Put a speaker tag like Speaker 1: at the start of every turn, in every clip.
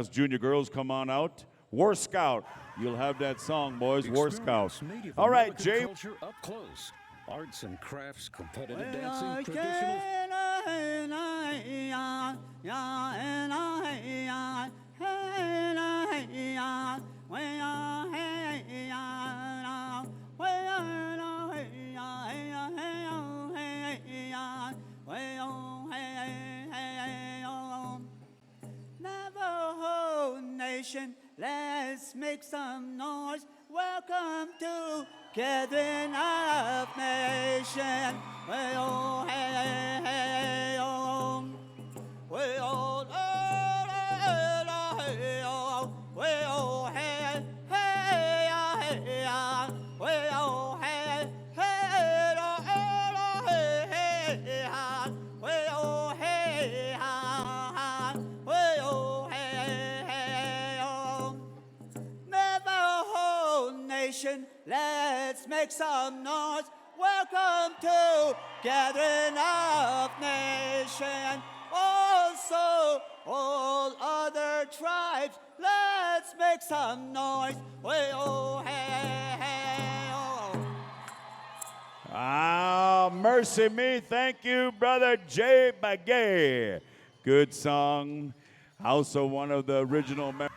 Speaker 1: Junior girls, come on out. War Scout. You'll have that song, boys. War Scout. All right, Jay.
Speaker 2: Culture up close. Arts and crafts, competitive dancing, traditional.
Speaker 3: Navajo Nation, let's make some noise. Welcome to Gathering of Nation. Way oh hey hey oh. Way oh hey oh. Way oh hey hey hey. Way oh hey hey oh hey hey. Way oh hey way oh hey oh. Navajo Nation, let's make some noise. Welcome to Gathering of Nation. Also, all other tribes, let's make some noise. Way oh hey oh.
Speaker 1: Ah, mercy me. Thank you, Brother Jay Bagay. Good song. Also one of the original members.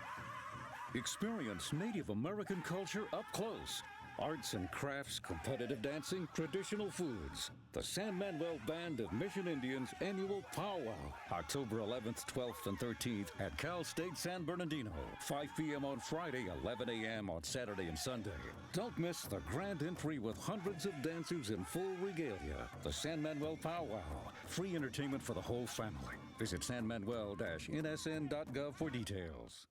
Speaker 2: Experience Native American culture up close. Arts and crafts, competitive dancing, traditional foods. The San Manuel Band of Mission Indians annual powwow, October 11th, 12th, and 13th at Cal State San Bernardino. 5 p.m. on Friday, 11 a.m. on Saturday and Sunday. Don't miss the grand entry with hundreds of dancers in full regalia. The San Manuel Powwow. Free entertainment for the whole family. Visit sanmanuel-nsn.gov for details.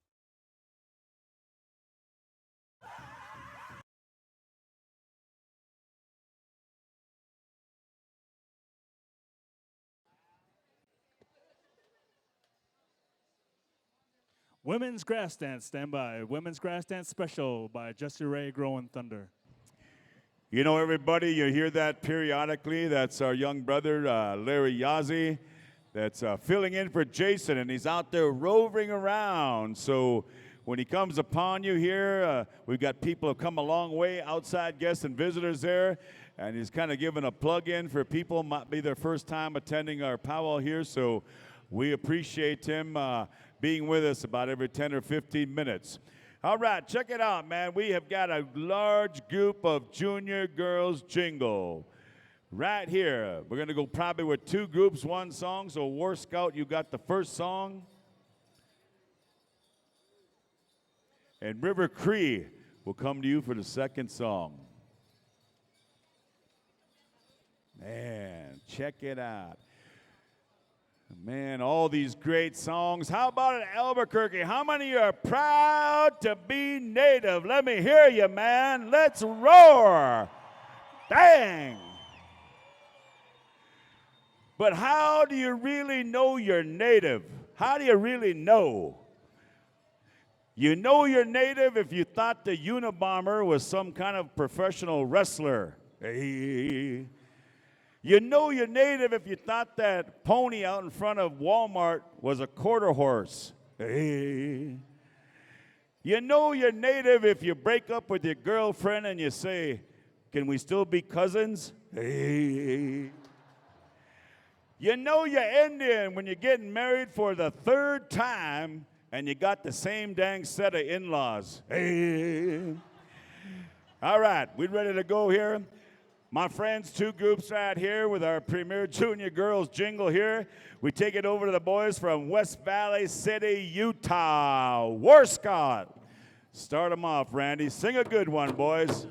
Speaker 4: Women's Grass Dance, stand by. Women's Grass Dance Special by Jesse Ray, Growing Thunder.
Speaker 1: You know, everybody, you hear that periodically. That's our young brother, Larry Yazzie, that's filling in for Jason, and he's out there roving around. So when he comes upon you here, we've got people who come a long way, outside guests and visitors there, and he's kind of giving a plug-in for people, might be their first time attending our powwow here, so we appreciate him being with us about every 10 or 15 minutes. All right, check it out, man. We have got a large group of junior girls jingle right here. We're going to go probably with two groups, one song. So, War Scout, you got the first song. And River Cree will come to you for the second song. Man, check it out. Man, all these great songs. How about it, Albuquerque? How many are proud to be native? Let me hear you, man. Let's roar. Dang. But how do you really know you're native? How do you really know? You know you're native if you thought the Unabomber was some kind of professional wrestler. Hey. You know you're native if you thought that pony out in front of Walmart was a quarter horse. Hey. You know you're native if you break up with your girlfriend and you say, can we still be cousins? Hey. You know you're Indian when you're getting married for the third time and you got the same dang set of in-laws. Hey. All right, we ready to go here? My friends, two groups right here with our premier junior girls jingle here. We take it over to the boys from West Valley City, Utah. War Scout. Start them off, Randy. Sing a good one, boys.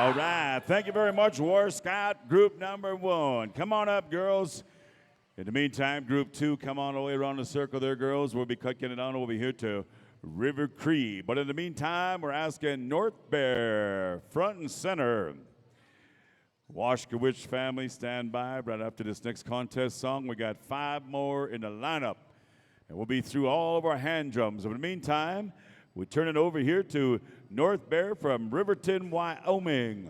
Speaker 1: All right. Thank you very much, War Scout Group number 1. Come on up, girls. In the meantime, Group 2, come on all the way around the circle there, girls. We'll be cutting it on over here to River Cree. But in the meantime, we're asking North Bear, front and center. Washkowitz family, stand by. Right after this next contest song, we got 5 more in the lineup. And we'll be through all of our hand drums. In the meantime, we turn it over here to North Bear from Riverton, Wyoming.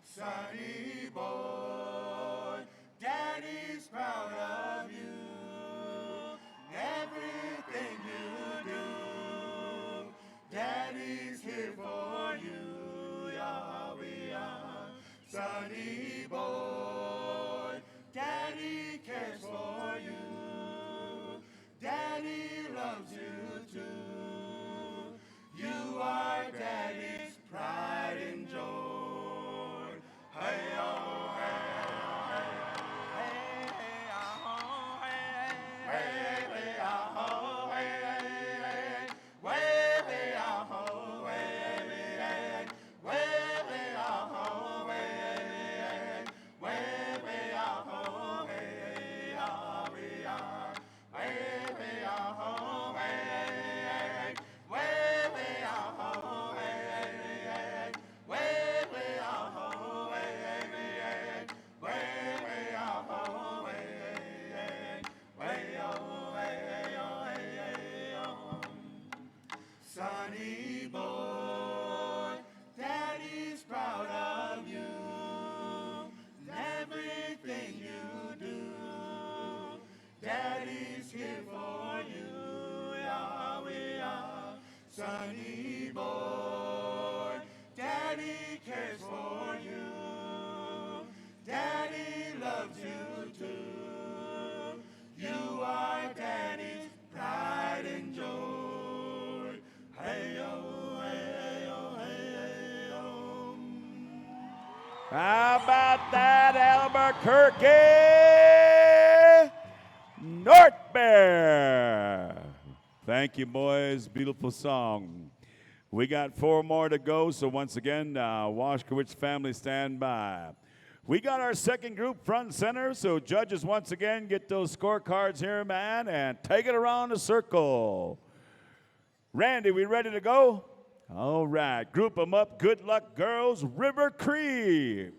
Speaker 5: Sonny boy, Daddy's proud of you. Everything you do, Daddy's here for you. Yeah, we are. Sonny boy, Daddy cares for you. Daddy loves you too. You are Daddy's pride and joy. Hey, oh, hey, oh, hey, hey, hey, oh, hey, hey, hey, oh, hey, hey, hey, hey, oh, hey, hey, hey, oh, hey, hey, oh, hey, oh, we are. Hey, hey, oh, hey, hey, hey, oh, Sonny boy, Daddy's proud of you. Everything you do, Daddy's here for you. Yeah, we are. Sonny boy, Daddy cares for you. Daddy loves you too. You are Daddy's pride and joy. Hey, oh, hey, oh, hey, oh.
Speaker 1: How about that, Albuquerque? North Bear. Thank you, boys. Beautiful song. We got 4 more to go, so once again, Washkowitz family, stand by. We got our second group front and center, so judges, once again, get those scorecards here, man, and take it around the circle. Randy, we ready to go? All right, group them up. Good luck, girls. River Cree.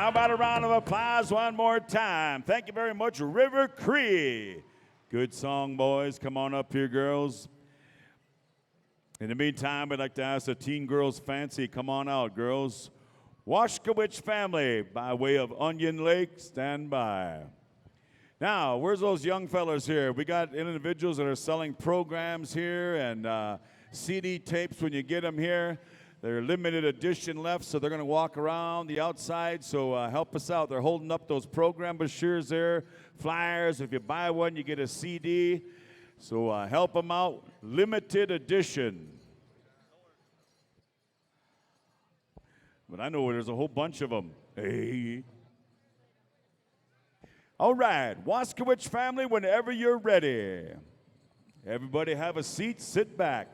Speaker 1: How about a round of applause one more time? Thank you very much, River Cree. Good song, boys. Come on up here, girls. In the meantime, I'd like to ask the Teen Girls Fancy, come on out, girls. Washkowitz Family, by way of Onion Lake, stand by. Now, where's those young fellas here? We got individuals that are selling programs here and CD tapes when you get them here. They're limited edition left, so they're going to walk around the outside, so help us out. They're holding up those program brochures there, flyers. If you buy one, you get a CD. So help them out. Limited edition. But I know there's a whole bunch of them. Hey. All right, Waskowitz Family, whenever you're ready. Everybody have a seat, sit back.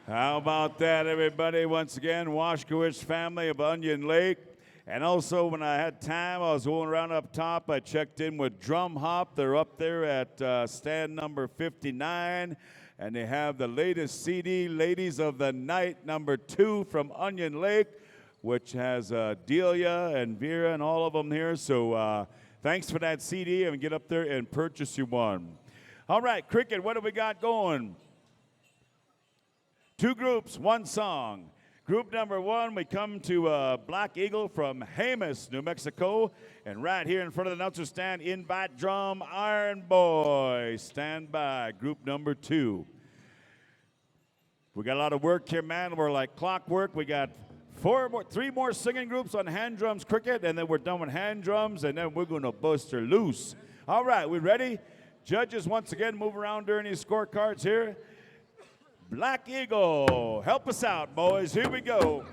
Speaker 1: How about that, everybody? Once again, Washkowitz Family of Onion Lake. And also, when I had time, I was going around up top. I checked in with Drum Hop. They're up there at stand number 59. And they have the latest CD, Ladies of the Night, number 2 from Onion Lake, which has Delia and Vera and all of them here. So thanks for that CD, and get up there and purchase you one. All right, Cricket, what do we got going? 2 groups, 1 song. Group number 1, we come to Black Eagle from Jemez, New Mexico. And right here in front of the announcer stand, invite drum, Iron Boy. Stand by, group number 2. We got a lot of work here, man. We're like clockwork. We got 3 more singing groups on hand drums, Cricket, and then we're done with hand drums, and then we're going to bust her loose. All right, we ready? Judges, once again, move around during these scorecards here. Black Eagle, help us out, boys. Here we go.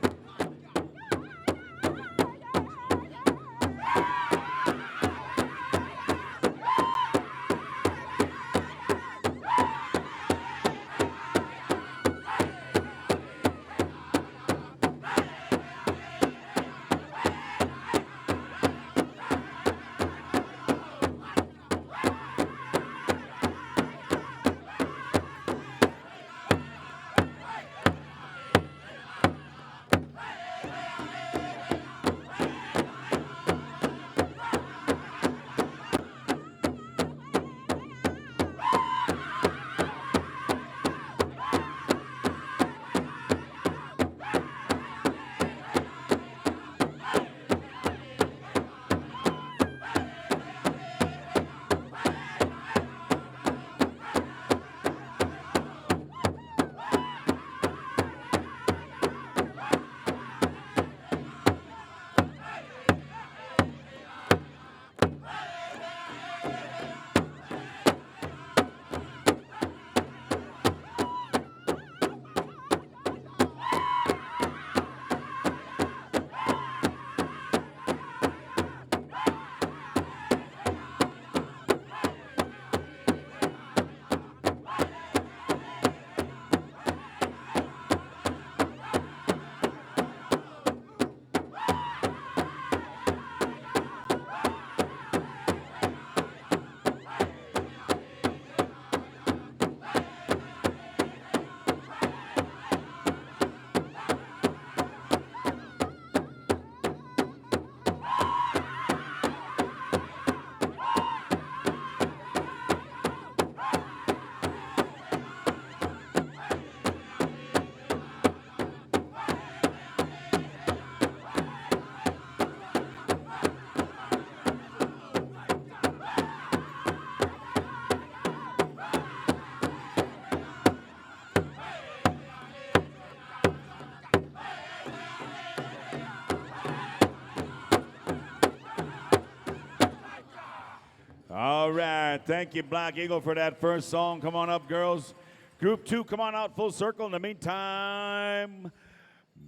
Speaker 1: All right. Thank you, Black Eagle, for that first song. Come on up, girls. Group 2, come on out full circle. In the meantime,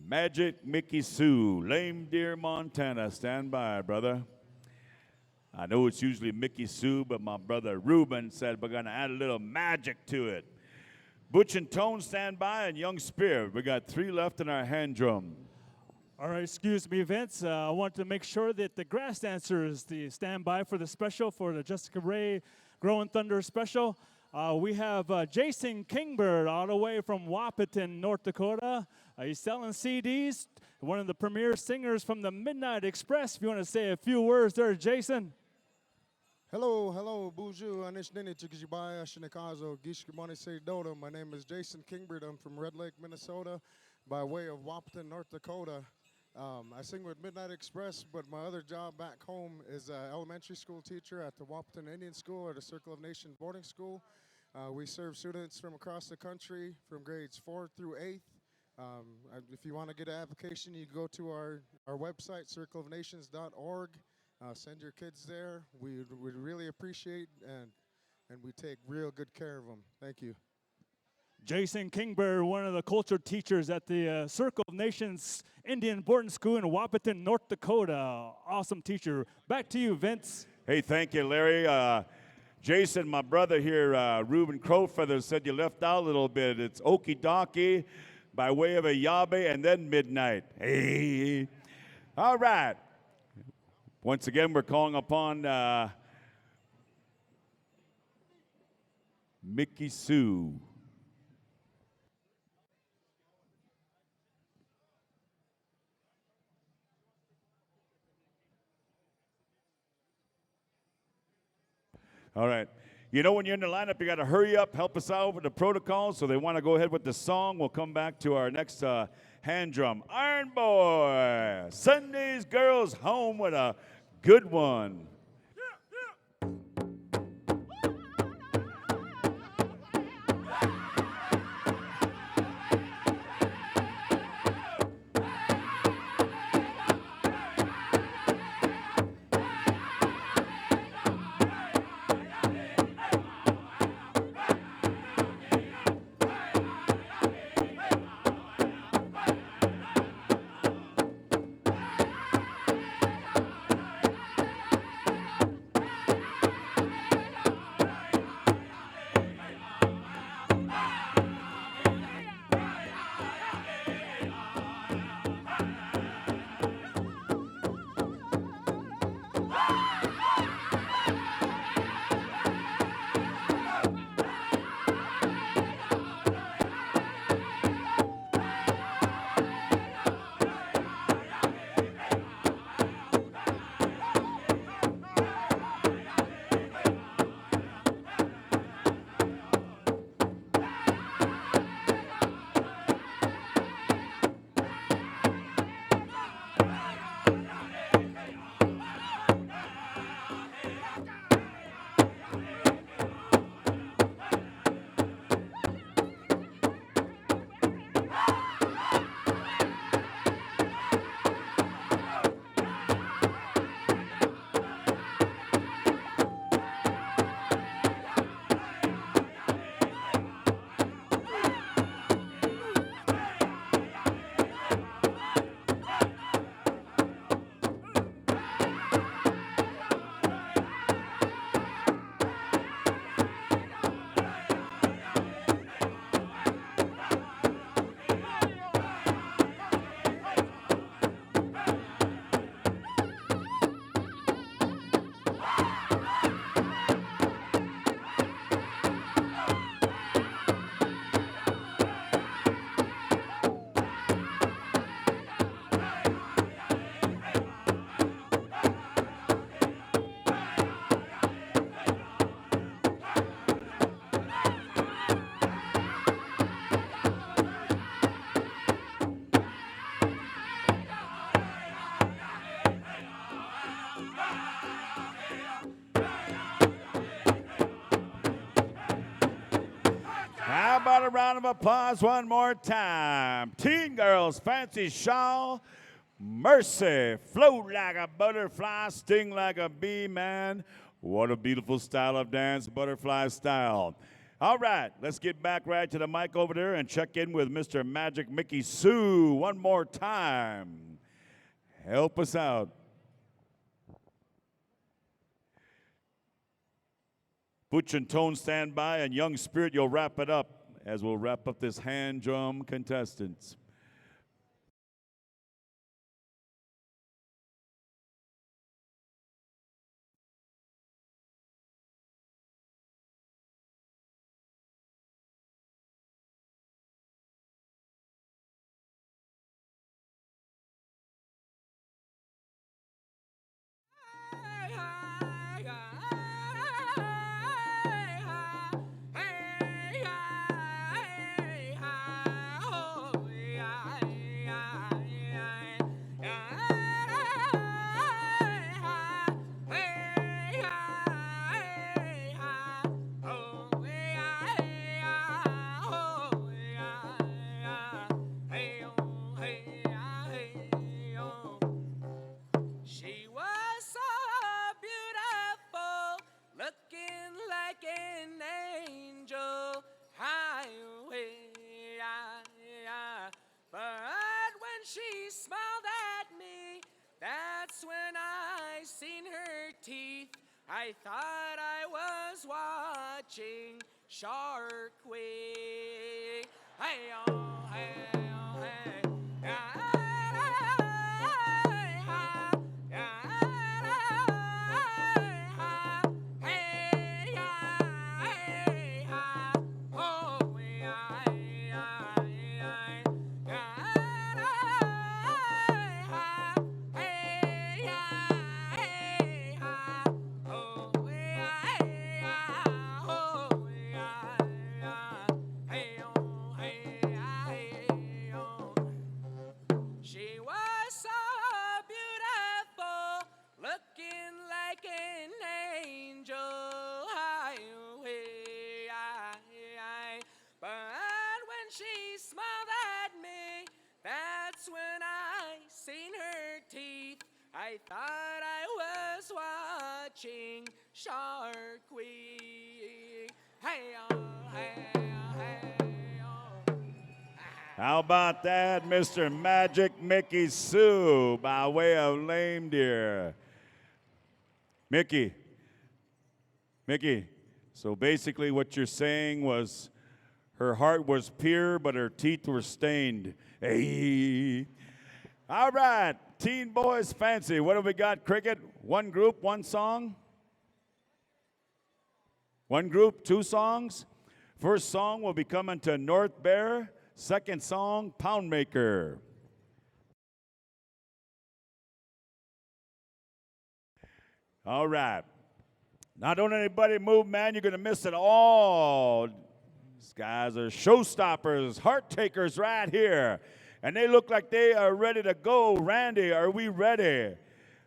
Speaker 1: Magic Mickey Sue, Lame Deer, Montana. Stand by, brother. I know it's usually Mickey Sue, but my brother Ruben said we're going to add a little magic to it. Butch and Tone, stand by, and Young Spirit. We got 3 left in our hand drum.
Speaker 4: All right, excuse me, Vince. I want to make sure that the grass dancers stand by for the special, for the Jessica Ray Growing Thunder special. We have Jason Kingbird all the way from Wahpeton, North Dakota. He's selling CDs. One of the premier singers from the Midnight Express. If you want to say a few words there, Jason.
Speaker 6: Hello, bonjour, anishnini chikijibaya shinikazo gishkimani say dodo. My name is Jason Kingbird. I'm from Red Lake, Minnesota, by way of Wahpeton, North Dakota. I sing with Midnight Express, but my other job back home is an elementary school teacher at the Wahpeton Indian School or the Circle of Nations boarding school. We serve students from across the country from grades 4 through 8th. If you want to get an application, you go to our website, circleofnations.org. Send your kids there. We'd really appreciate and we take real good care of them. Thank you.
Speaker 4: Jason Kingbird, one of the culture teachers at the Circle of Nations Indian Boarding School in Wahpeton, North Dakota. Awesome teacher. Back to you, Vince.
Speaker 1: Hey, thank you, Larry. Jason, my brother here, Ruben Crowfeather, said you left out a little bit. It's Okie Dokie by way of a Yabe and then Midnight. Hey. All right. Once again, we're calling upon Mickey Sue. All right. You know, when you're in the lineup, you got to hurry up, help us out with the protocol. So they want to go ahead with the song. We'll come back to our next hand drum. Iron Boy, Sunday's Girls Home with a good one. How about a round of applause one more time? Teen Girls, Fancy Shawl, Mercy, Float Like a Butterfly, Sting Like a Bee, Man. What a beautiful style of dance, butterfly style. All right, let's get back right to the mic over there and check in with Mr. Magic Mickey Sue one more time. Help us out. Butch and Tone stand by, and Young Spirit, you'll wrap it up as we'll wrap up this hand drum contestants.
Speaker 7: She was so beautiful, looking like an angel. But when she smiled at me, that's when I seen her teeth. I thought I was watching Shark Week. Hey, oh, hey, oh, hey. She was so beautiful, looking like an angel. But when she smiled at me, that's when I seen her teeth. I thought I was watching Shark Week. Hey, oh, hey, oh, hey, oh.
Speaker 1: How about that, Mr. Magic Mickey Sue, by way of Lame Deer? Mickey, so basically what you're saying was her heart was pure, but her teeth were stained. Hey. All right, Teen Boys Fancy. What have we got, Cricket? One group, one song? One group, two songs? First song will be coming to North Bear. Second song, Pound Maker. All right. Now, don't anybody move, man. You're going to miss it all. These guys are showstoppers, heart takers right here. And they look like they are ready to go. Randy, are we ready?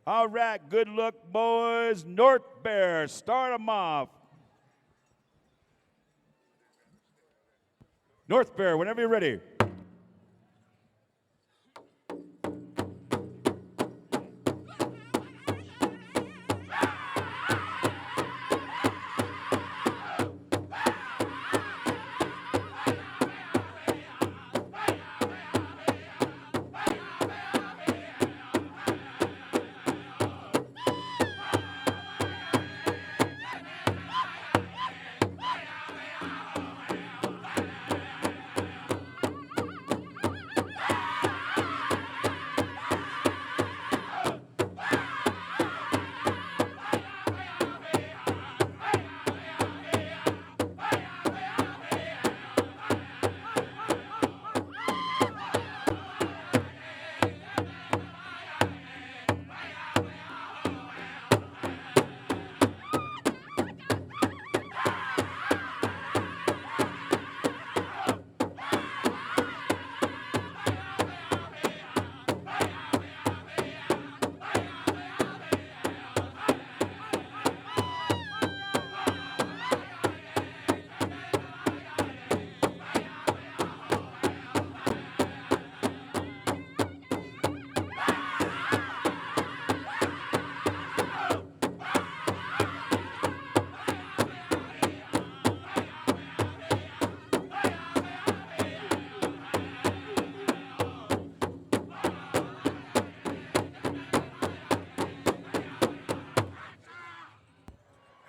Speaker 1: All right, good luck, boys. North Bear, start them off. North Bear, whenever you're ready.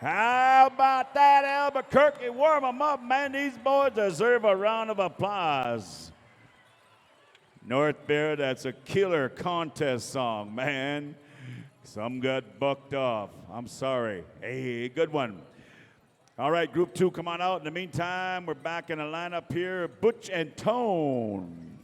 Speaker 1: How about that, Albuquerque? Warm them up, man. These boys deserve a round of applause. North Bear, that's a killer contest song, man. Some got bucked off. I'm sorry. Hey, good one. All right, group 2, come on out. In the meantime, we're back in the lineup here. Butch and Tone.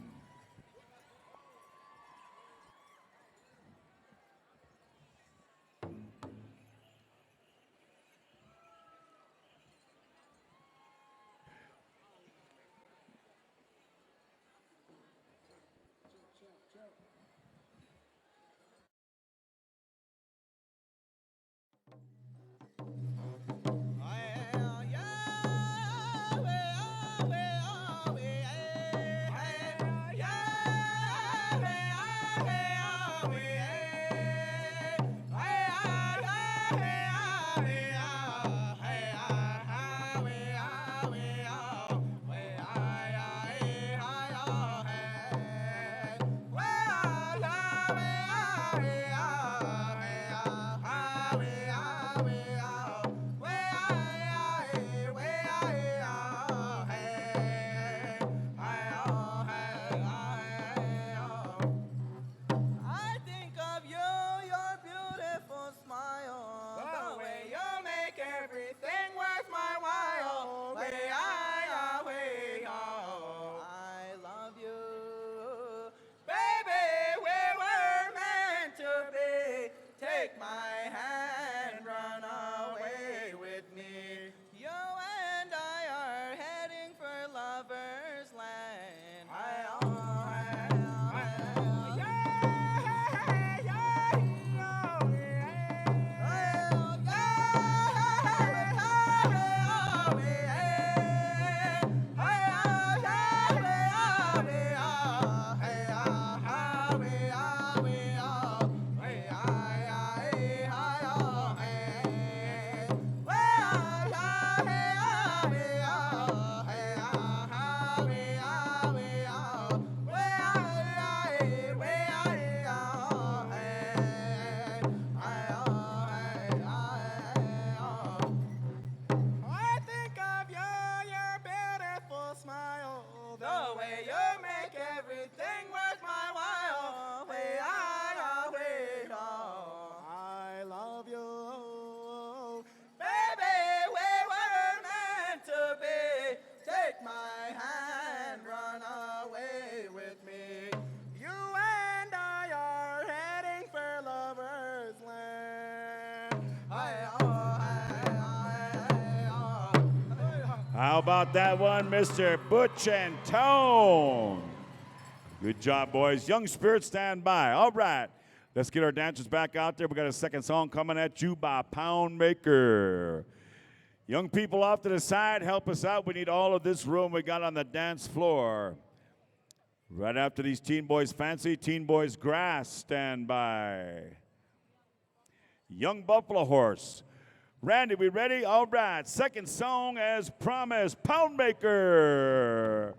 Speaker 8: I think of you, your beautiful smile, the way you make everything worth my while. I love you, baby. We were meant to be. Take my hand, run away with me. You and I are heading for lovers' land. I think of you, your beautiful smile, the way you make everything worth my while. I love you, baby. We were meant to be. Take my hand, run away with me. You and I are heading for lovers' land.
Speaker 1: How about that one, Mr. Butch and Tone? Good job, boys. Young Spirits, stand by. All right. Let's get our dancers back out there. We got a second song coming at you by Pound Maker. Young people off to the side, help us out. We need all of this room we got on the dance floor. Right after these Teen Boys Fancy, Teen Boys Grass, stand by. Young Buffalo Horse. Randy, we ready? All right. Second song as promised, Pound Maker.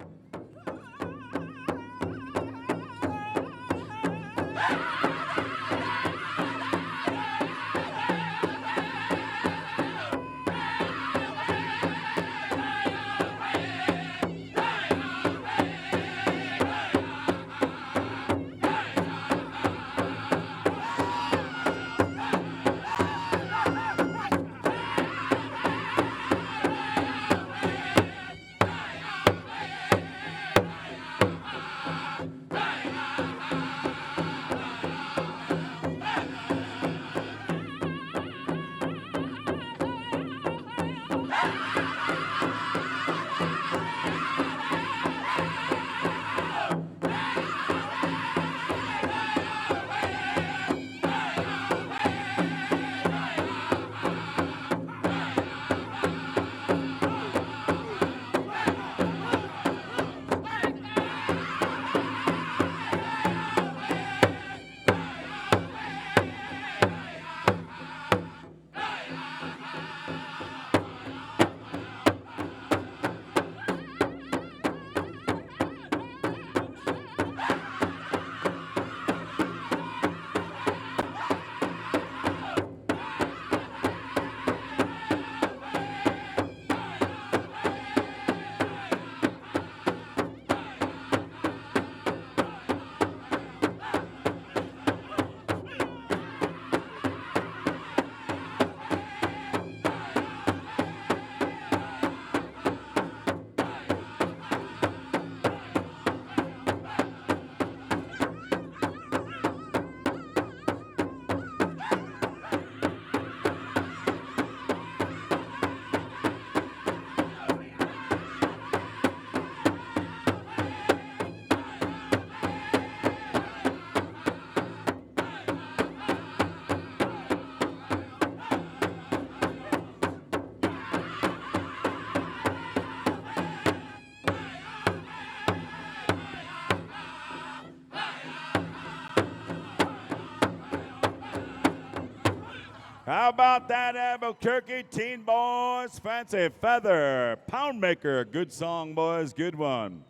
Speaker 1: How about that Albuquerque Teen Boys? Fancy Feather. Pound Maker. Good song, boys. Good one.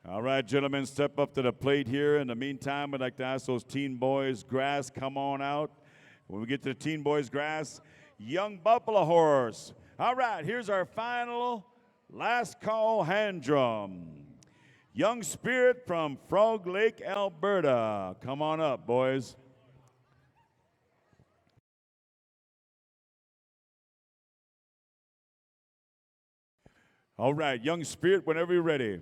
Speaker 1: All right, gentlemen, step up to the plate here. In the meantime, I'd like to ask those Teen Boys Grass come on out. When we get to the Teen Boys Grass, Young Buffalo Horse. All right, here's our final last call hand drum. Young Spirit from Frog Lake, Alberta. Come on up, boys. All right, Young Spirit, whenever you're ready.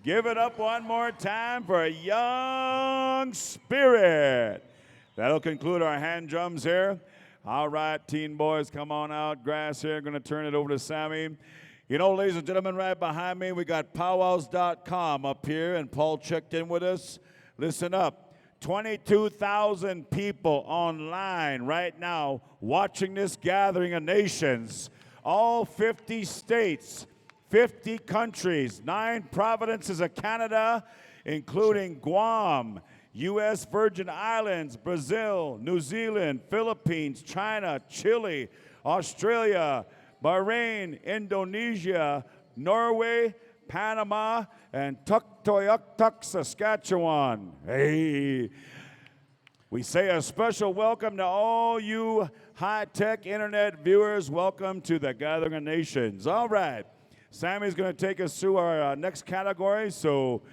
Speaker 1: Give it up one more time for Young Spirit. That'll conclude our hand drums here. All right, Teen Boys, come on out. Grass here. Going to turn it over to Sammy. You know, ladies and gentlemen, right behind me, we got PowWows.com up here, and Paul checked in with us. Listen up. 22,000 people online right now watching this gathering of nations. All 50 states. 50 countries, 9 provinces of Canada, including Guam, U.S. Virgin Islands, Brazil, New Zealand, Philippines, China, Chile, Australia, Bahrain, Indonesia, Norway, Panama, and Tuktoyaktuk, Saskatchewan. Hey! We say a special welcome to all you high-tech internet viewers. Welcome to the Gathering of Nations. All right. Sammy's going to take us through our next category, so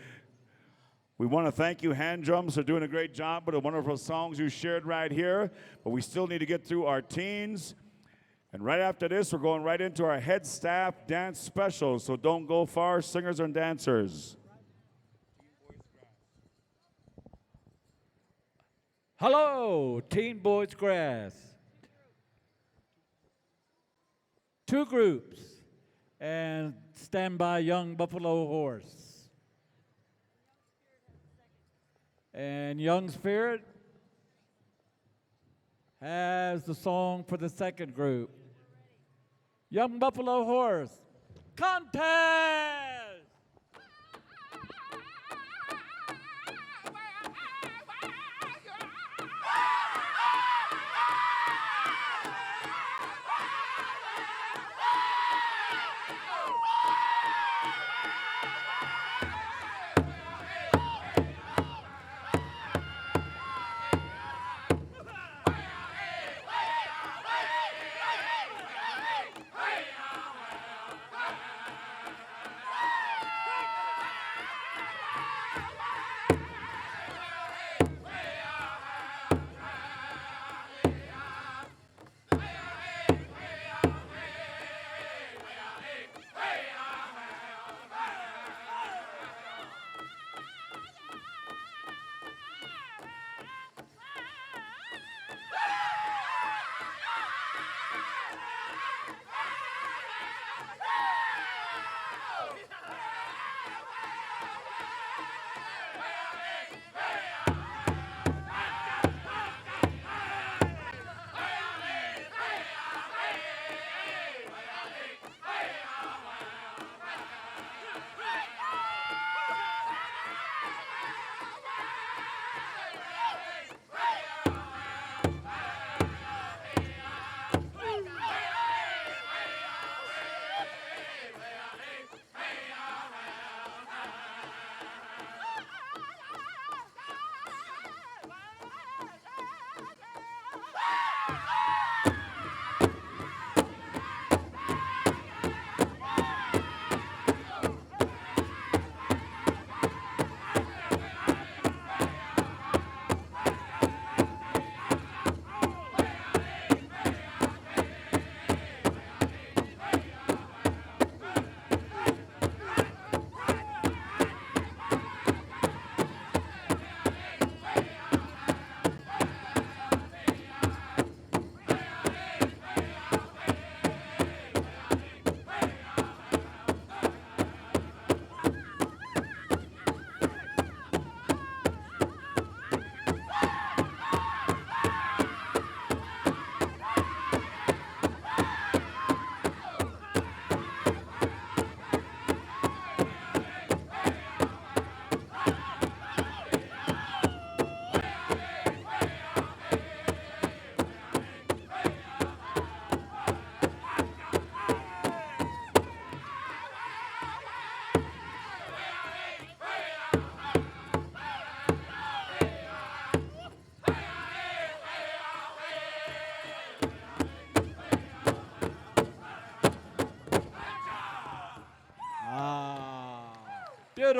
Speaker 1: we want to thank you, Hand Drums, for doing a great job with the wonderful songs you shared right here, but we still need to get through our teens. And right after this, we're going right into our head staff dance special, so don't go far, singers and dancers.
Speaker 9: Hello, Teen Boys Grass. 2 groups. And stand by Young Buffalo Horse. And Young Spirit has the song for the second group. Young Buffalo Horse, contest!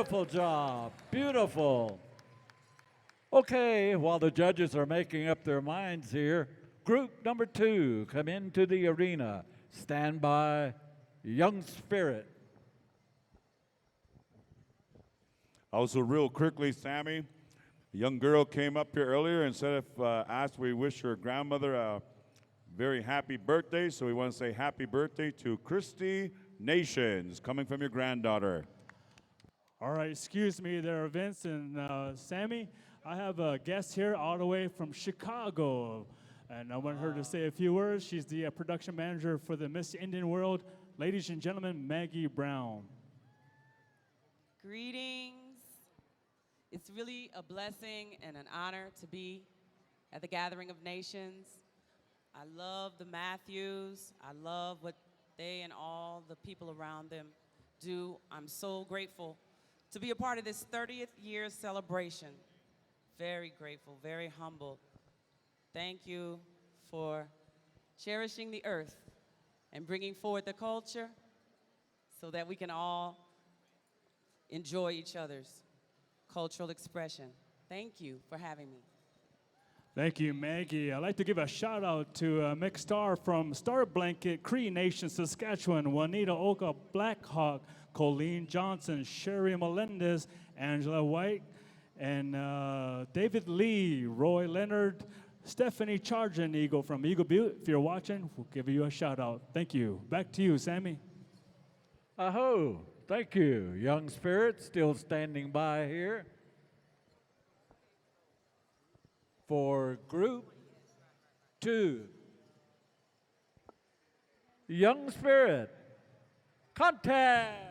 Speaker 9: Beautiful job. Beautiful. Okay, while the judges are making up their minds here, group number 2, come into the arena. Stand by, Young Spirit.
Speaker 1: Also, real quickly, Sammy, a young girl came up here earlier and said asked we wish her grandmother a very happy birthday. So we want to say happy birthday to Christy Nations, coming from your granddaughter.
Speaker 4: All right, excuse me there, Vince and Sammy. I have a guest here all the way from Chicago, and I want her to say a few words. She's the production manager for the Miss Indian World. Ladies and gentlemen, Maggie Brown.
Speaker 10: Greetings. It's really a blessing and an honor to be at the Gathering of Nations. I love the Matthews. I love what they and all the people around them do. I'm so grateful to be a part of this 30th year celebration. Very grateful, very humbled. Thank you for cherishing the earth and bringing forward the culture so that we can all enjoy each other's cultural expression. Thank you for having me.
Speaker 4: Thank you, Maggie. I'd like to give a shout out to Mick Starr from Star Blanket, Cree Nation, Saskatchewan, Juanita Oka, Blackhawk, Colleen Johnson, Sherry Melendez, Angela White, and David Lee, Roy Leonard, Stephanie Chargin Eagle from Eagle Butte. If you're watching, we'll give you a shout out. Thank you. Back to you, Sammy.
Speaker 9: Aho, thank you. Young Spirit still standing by here. For group 2, Young Spirit, contest.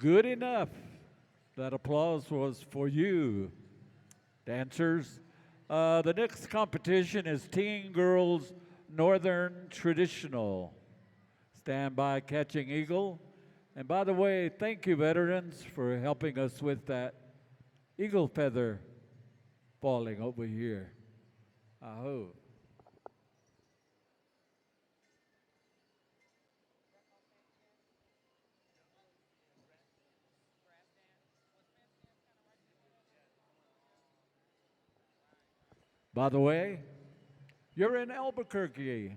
Speaker 9: Good enough. That applause was for you, dancers. The next competition is Teen Girls Northern Traditional. Stand by, Catching Eagle. And by the way, thank you, veterans, for helping us with that eagle feather falling over here. Aho. By the way, you're in Albuquerque,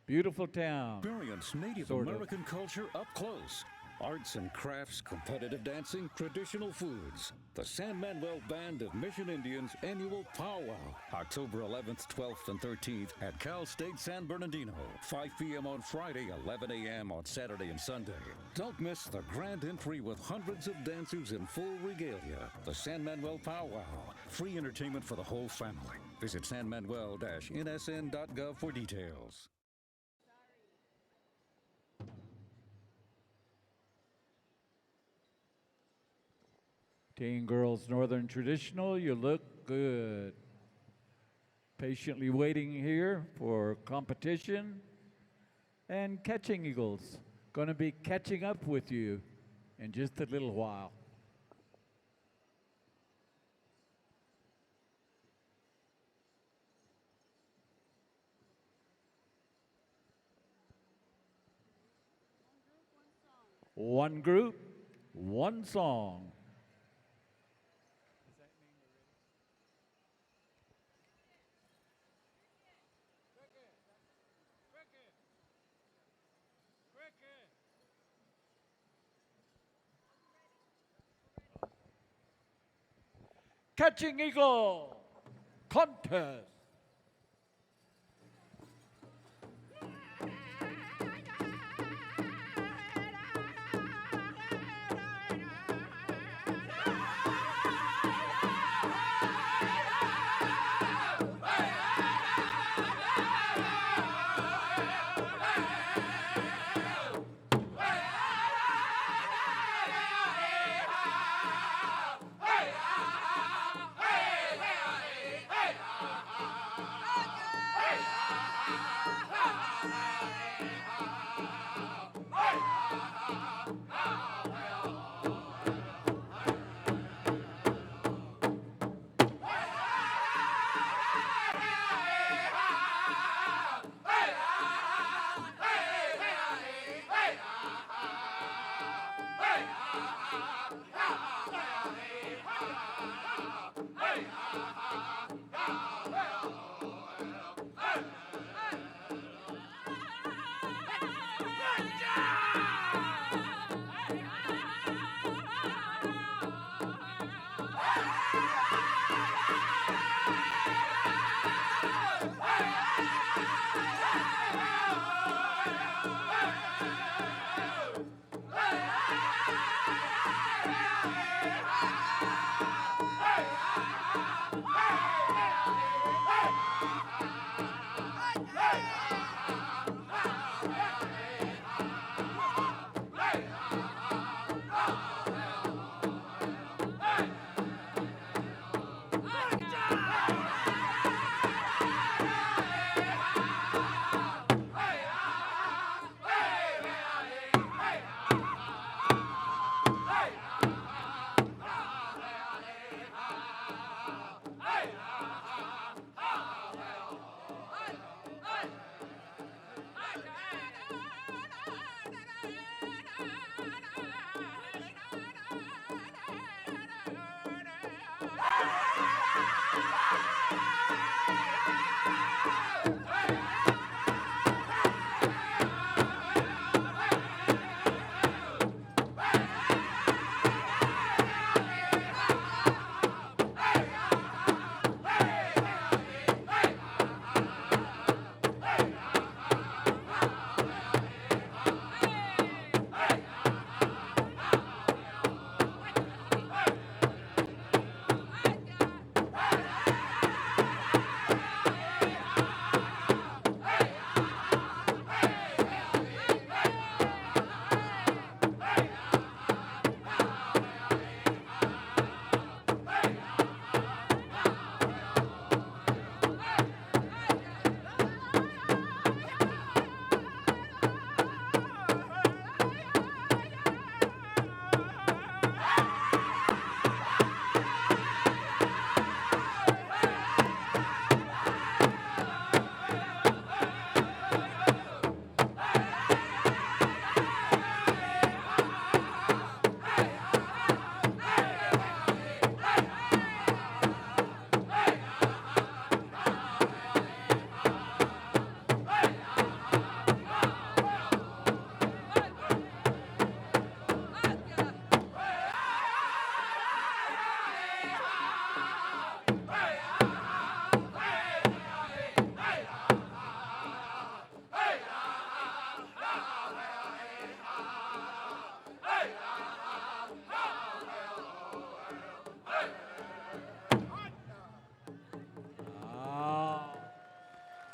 Speaker 9: beautiful town.
Speaker 2: Experience Native
Speaker 9: Sort of.
Speaker 2: American culture up close. Arts and crafts, competitive dancing, traditional foods. The San Manuel Band of Mission Indians annual powwow. October 11th, 12th, and 13th at Cal State San Bernardino. 5 p.m. on Friday, 11 a.m. on Saturday and Sunday. Don't miss the grand entry with hundreds of dancers in full regalia. The San Manuel powwow. Free entertainment for the whole family. Visit sanmanuel-nsn.gov for details.
Speaker 9: Teen Girls Northern Traditional, you look good. Patiently waiting here for competition. And Catching Eagles, going to be catching up with you in just a little while. One group, one song. Catching Eagle contest.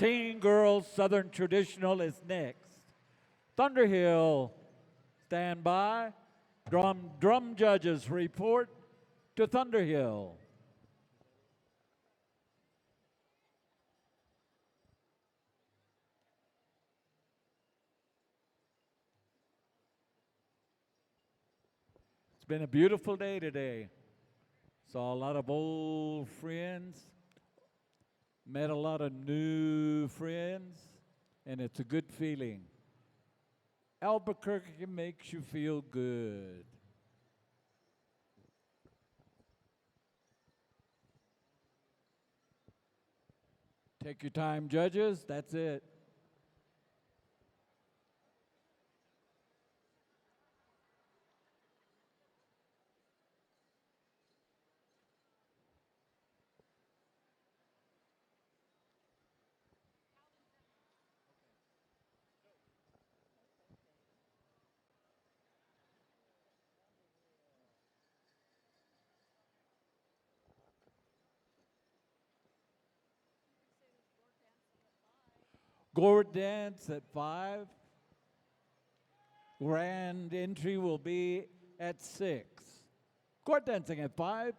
Speaker 9: teen girls Southern Traditional is next. Thunderhill, stand by. Drum judges report to Thunderhill. It's been a beautiful day today. Saw a lot of old friends, met a lot of new friends, and it's a good feeling. Albuquerque makes you feel good. Take your time, judges. That's it. Gourd dance at 5. Grand entry will be at 6. Court dancing at 5.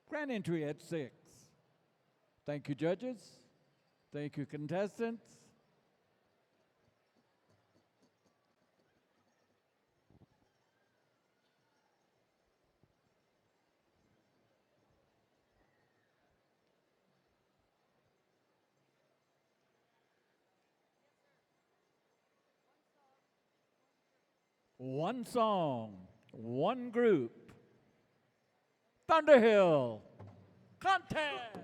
Speaker 9: Grand entry at 6. Thank you, judges. Thank you, contestants. One song, one group. Thunderhill, contest.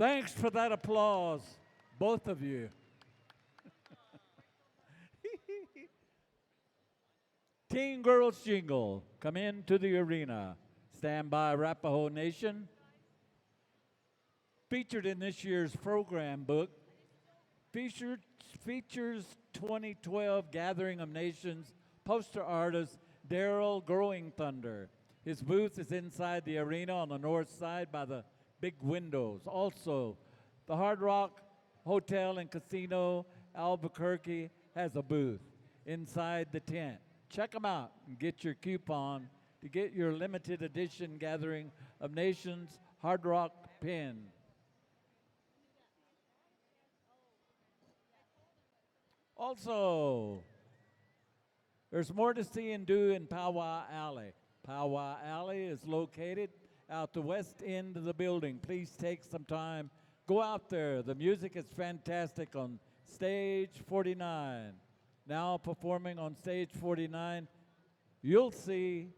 Speaker 9: Thanks for that applause, both of you. Teen Girls Jingle, come into the arena. Stand by, Arapaho Nation. Featured in this year's program book, features 2012 Gathering of Nations poster artist Daryl Growing Thunder. His booth is inside the arena on the north side by the big windows. Also, the Hard Rock Hotel and Casino Albuquerque has a booth inside the tent. Check them out and get your coupon to get your limited edition Gathering of Nations Hard Rock pin. Also, there's more to see and do in Powwow Alley. Powwow Alley is located out the west end of the building. Please take some time. Go out there. The music is fantastic on stage 49. Now performing on stage 49, you'll see,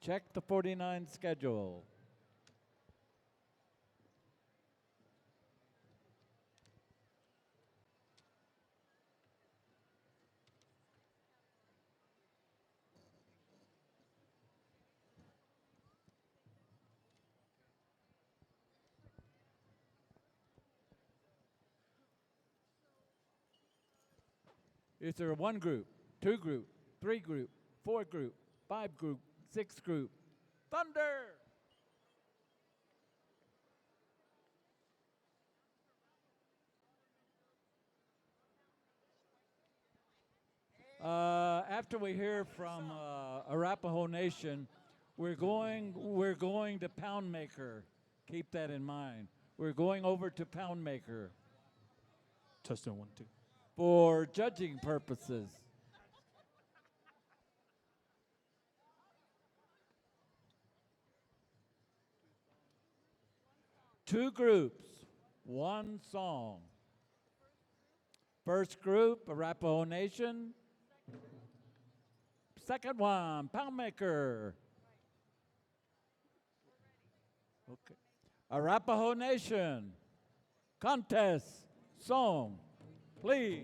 Speaker 9: check the 49 schedule. Is there one group, two group, three group, four group, five group, six group? Thunder! After we hear from Arapaho Nation, we're going to Poundmaker. Keep that in mind. We're going over to Poundmaker.
Speaker 4: Testing 1, 2.
Speaker 9: For judging purposes. Two groups, one song. First group, Arapaho Nation. Second one, Poundmaker. Okay. Arapaho Nation. Contest song. Please.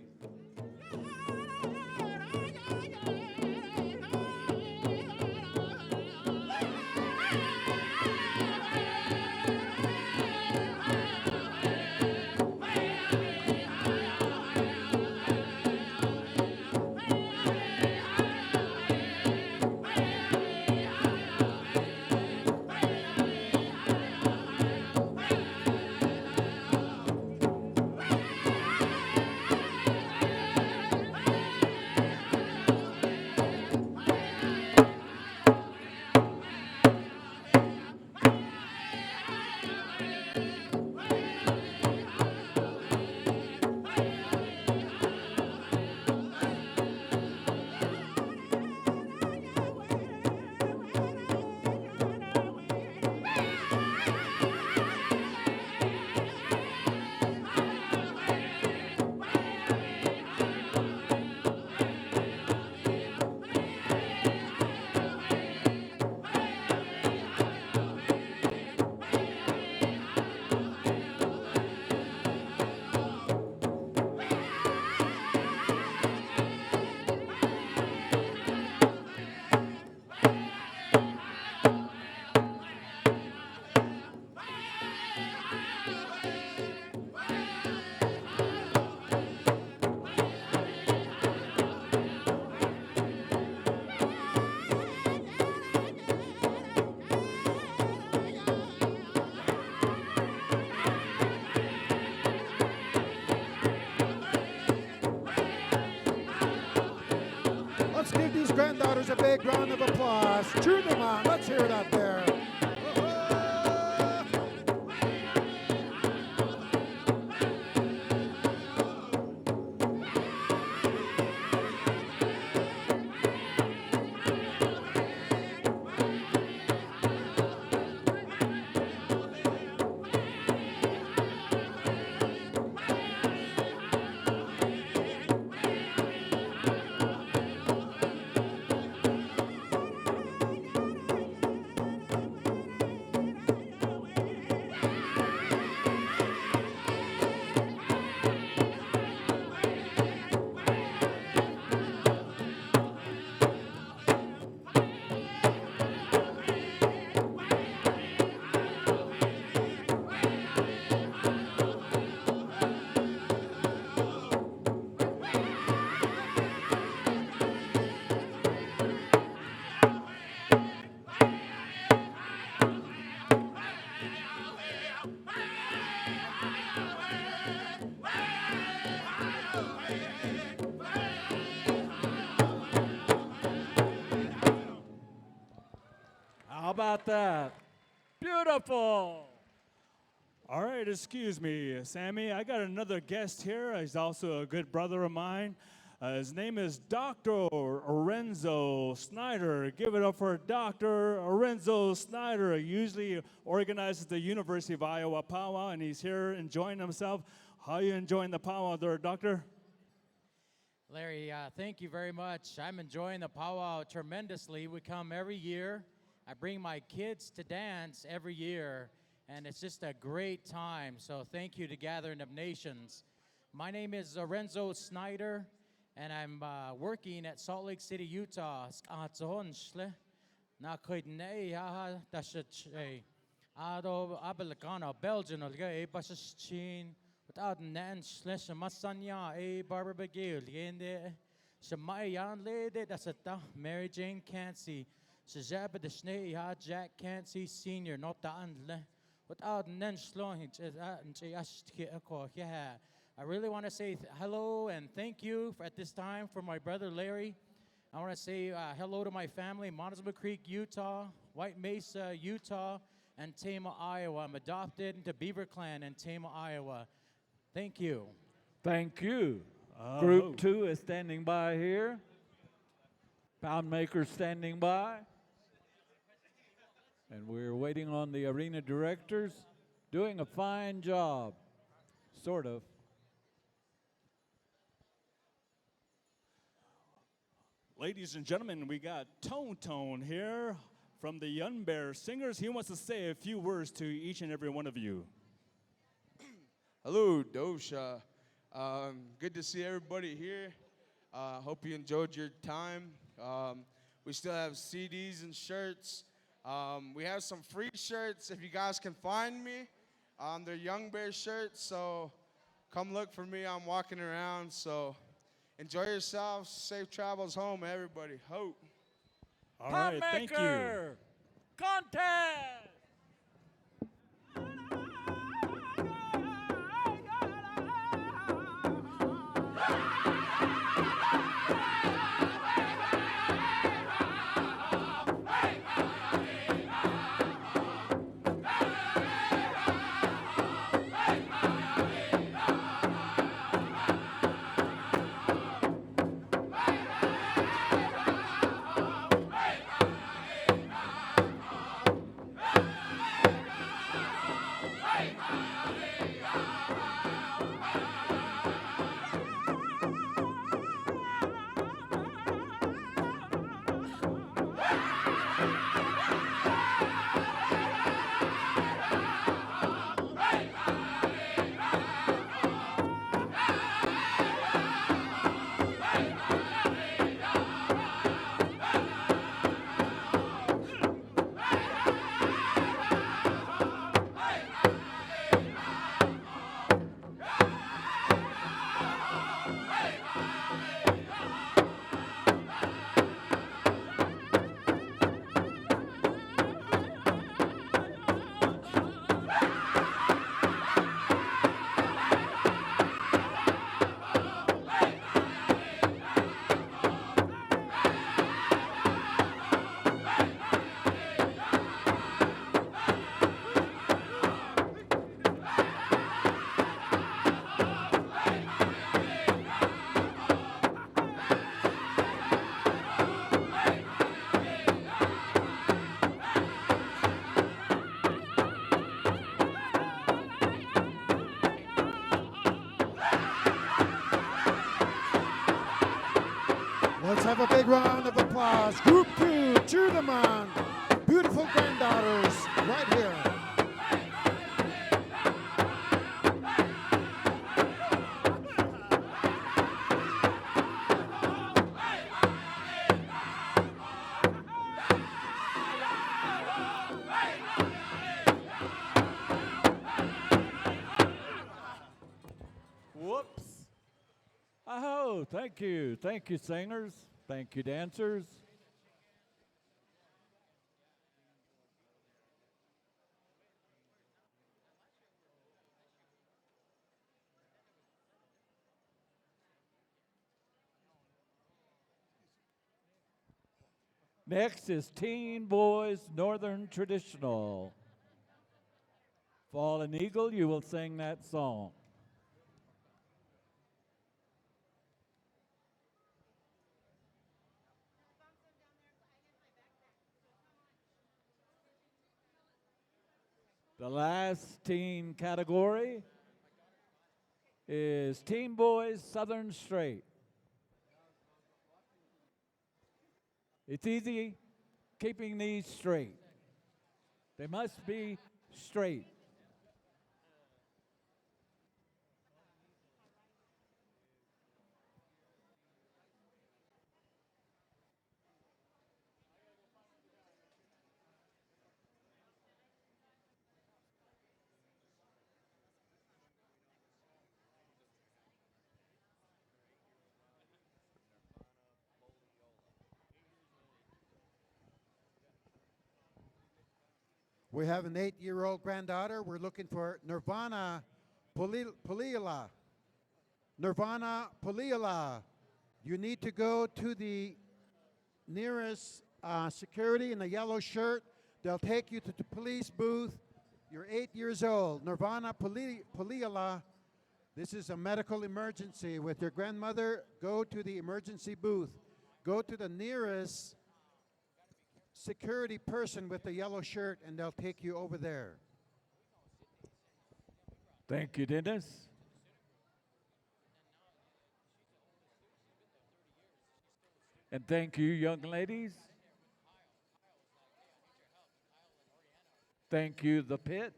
Speaker 6: Let's give these granddaughters a big round of applause. Cheer them on. Let's hear it out there.
Speaker 9: about that? Beautiful.
Speaker 4: All right, excuse me, Sammy. I got another guest here. He's also a good brother of mine. His name is Dr. Lorenzo Snyder. Give it up for Dr. Lorenzo Snyder. He usually organizes the University of Iowa powwow, and he's here enjoying himself. How are you enjoying the powwow there, Doctor?
Speaker 11: Larry, thank you very much. I'm enjoying the powwow tremendously. We come every year. I bring my kids to dance every year, and it's just a great time. So thank you to Gathering of Nations. My name is Lorenzo Snyder, and I'm working at Salt Lake City, Utah. Belgian, without nan slash masanya a barber begil yende shamayan lady that's a Mary Jane Cansey shajaba the snake ha Jack Cansey Senior not the unle without nan slowing I really want to say hello and thank you at this time for my brother Larry. I want to say hello to my family, Montezuma Creek, Utah, White Mesa, Utah, and Tama, Iowa. I'm adopted into Beaver Clan in Tama, Iowa. Thank you.
Speaker 9: Thank you. Group 2 is standing by here. Pound Maker standing by. And we're waiting on the arena directors, doing a fine job, sort of.
Speaker 4: Ladies and gentlemen, we got Tone here from the Young Bear Singers. He wants to say a few words to each and every one of you.
Speaker 12: Hello, Dosha. Good to see everybody here. Hope you enjoyed your time. We still have CDs and shirts. We have some free shirts if you guys can find me. They're Young Bear shirts, so come look for me. I'm walking around, so enjoy yourselves. Safe travels home, everybody. Hope.
Speaker 4: All right, thank you.
Speaker 9: Contest!
Speaker 6: Let's have a big round of applause. Group 2, cheer them on. Beautiful granddaughters right here.
Speaker 9: Whoops. Oh, thank you. Thank you, singers. Thank you, dancers. Next is Teen Boys Northern Traditional. Fallen Eagle, you will sing that song. The last teen category is Teen Boys Southern Straight. It's easy keeping these straight. They must be straight.
Speaker 13: We have an 8-year-old granddaughter. We're looking for Nirvana Pulila. Nirvana Pulila. You need to go to the nearest security in a yellow shirt. They'll take you to the police booth. You're 8 years old. Nirvana Pulila. This is a medical emergency. With your grandmother, go to the emergency booth. Go to the nearest security person with the yellow shirt, and they'll take you over there.
Speaker 9: Thank you, Dennis. And thank you, young ladies. Thank you, the pit.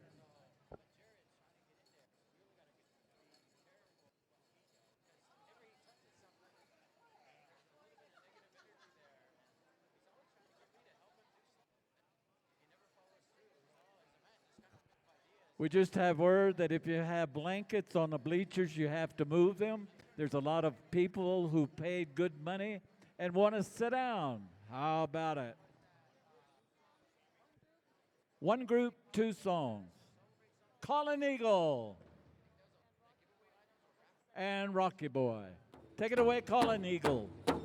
Speaker 9: We just have word that if you have blankets on the bleachers, you have to move them. There's a lot of people who paid good money and want to sit down. How about it? One group, two songs. Calling Eagle and Rocky Boy. Take it away, Calling Eagle.
Speaker 5: Way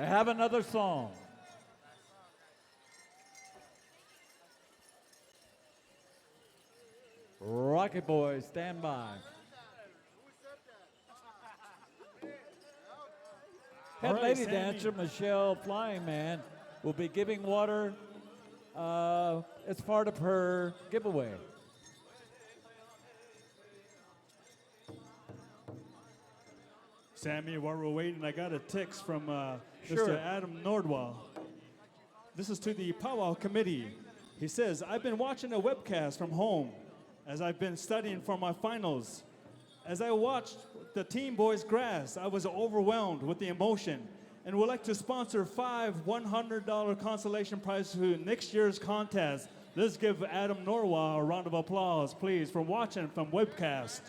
Speaker 9: They have another song. Rocky Boys, stand by. Head
Speaker 4: All right,
Speaker 9: lady
Speaker 4: Sammy.
Speaker 9: dancer Michelle Flying Man will be giving water as part of her giveaway.
Speaker 4: Sammy, while we're waiting, I got a text from
Speaker 9: Sure.
Speaker 4: Mr. Adam Nordwall. This is to the Powwow Committee. He says, I've been watching a webcast from home as I've been studying for my finals. As I watched the Team Boys Grass, I was overwhelmed with the emotion and would like to sponsor 5 $100 consolation prizes to next year's contest. Let's give Adam Norwell a round of applause, please, for watching from Webcast.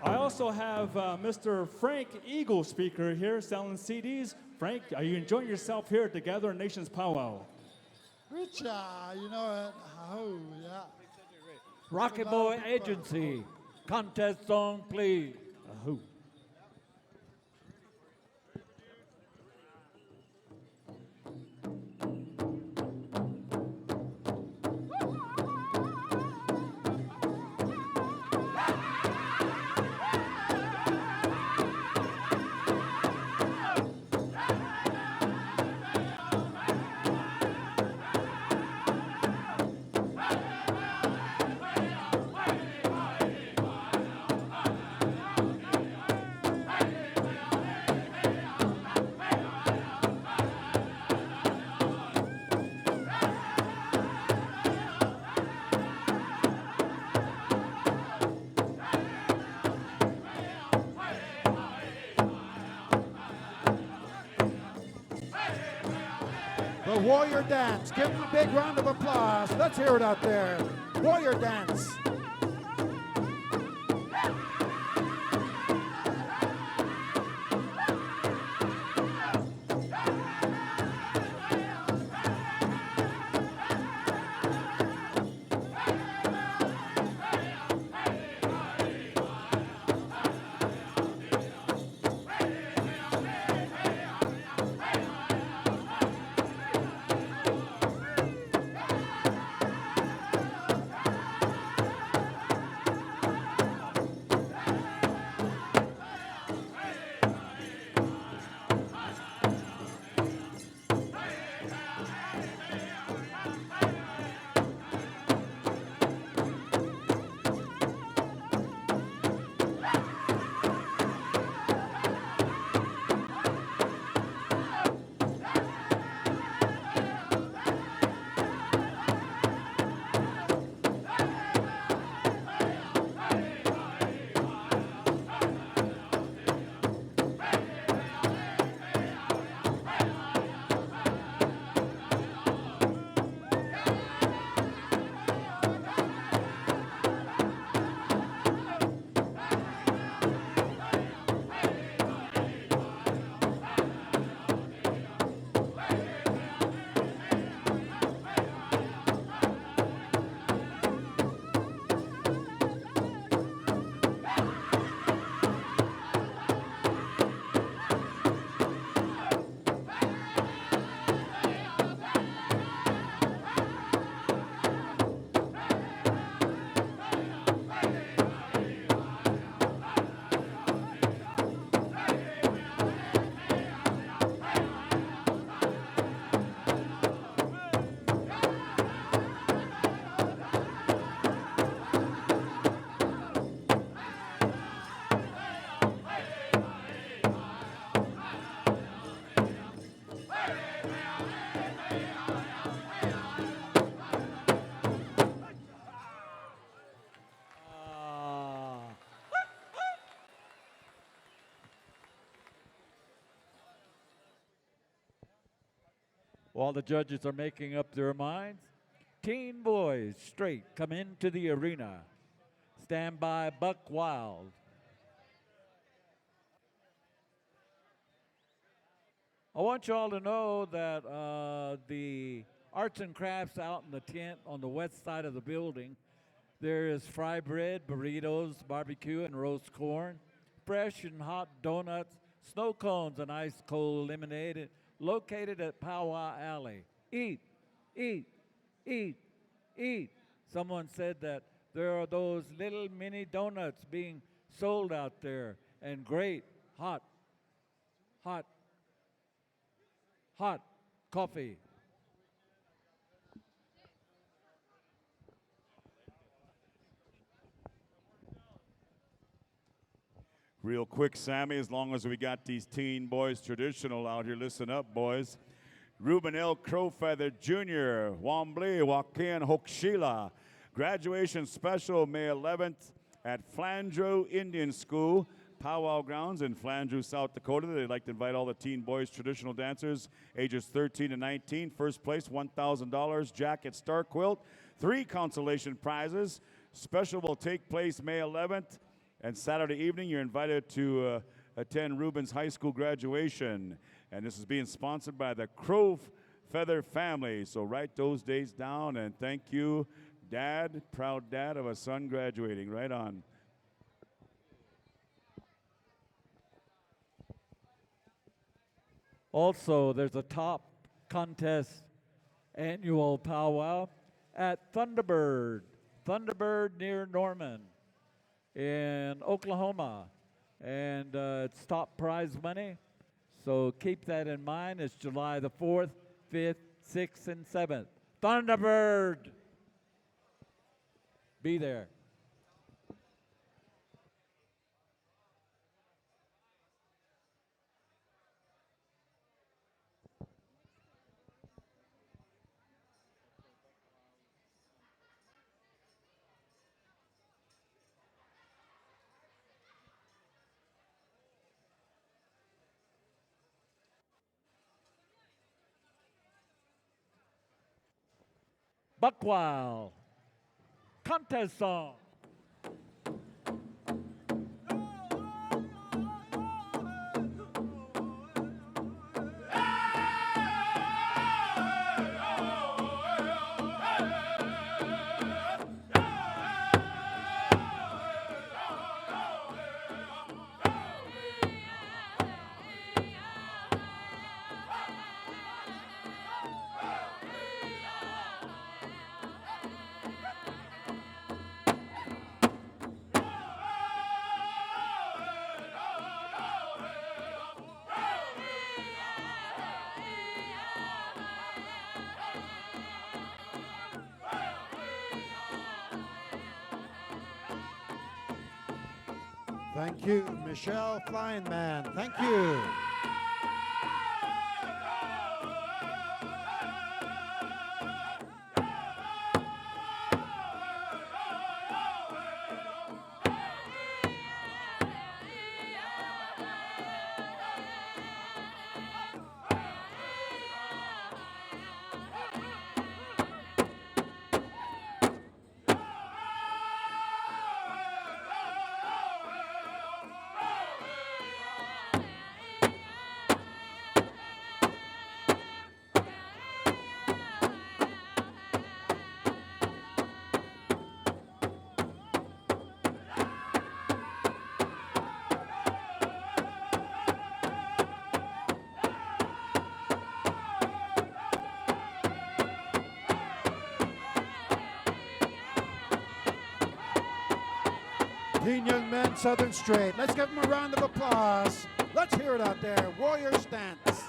Speaker 4: I also have Mr. Frank Eagle speaker here selling CDs. Frank, are you enjoying yourself here at the Gathering Nations Powwow?
Speaker 14: Rich, you know, oh, yeah.
Speaker 9: Rocky
Speaker 14: A lot of
Speaker 9: Boy
Speaker 14: people-
Speaker 9: Agency, contest song, please.
Speaker 4: Ahoo.
Speaker 13: The Warrior Dance. Give them a big round of applause. Let's hear it out there. Warrior Dance.
Speaker 9: While the judges are making up their minds, Teen Boys straight come into the arena. Stand by, Buck Wild. I want you all to know that the arts and crafts out in the tent on the west side of the building, there is fry bread, burritos, barbecue, and roast corn, fresh and hot donuts, snow cones, and ice cold lemonade located at Powwow Alley. Eat, eat, eat, eat. Someone said that there are those little mini donuts being sold out there, and great hot, hot, hot coffee.
Speaker 1: Real quick, Sammy, as long as we got these teen boys traditional out here, listen up, boys. Ruben L. Crowfeather Jr., Wambly, Joaquin Hochschila. Graduation special May 11th at Flandreau Indian School, Powwow Grounds in Flandreau, South Dakota. They'd like to invite all the teen boys traditional dancers, ages 13 to 19. First place, $1,000, jacket, star quilt, 3 consolation prizes. Special will take place May 11th. And Saturday evening, you're invited to attend Ruben's high school graduation. And this is being sponsored by the Crow Feather family. So write those dates down, and thank you, Dad, proud dad of a son graduating. Right on.
Speaker 9: Also, there's a top contest annual powwow at Thunderbird near Norman in Oklahoma, and it's top prize money, so keep that in mind. It's July the 4th, 5th, 6th, and 7th. Thunderbird, be there. Buckwild contest song.
Speaker 13: Thank you, Michelle Flying Man. Thank you. Teen Young Men, Southern Straight. Let's give them a round of applause. Let's hear it out there. Warrior stance.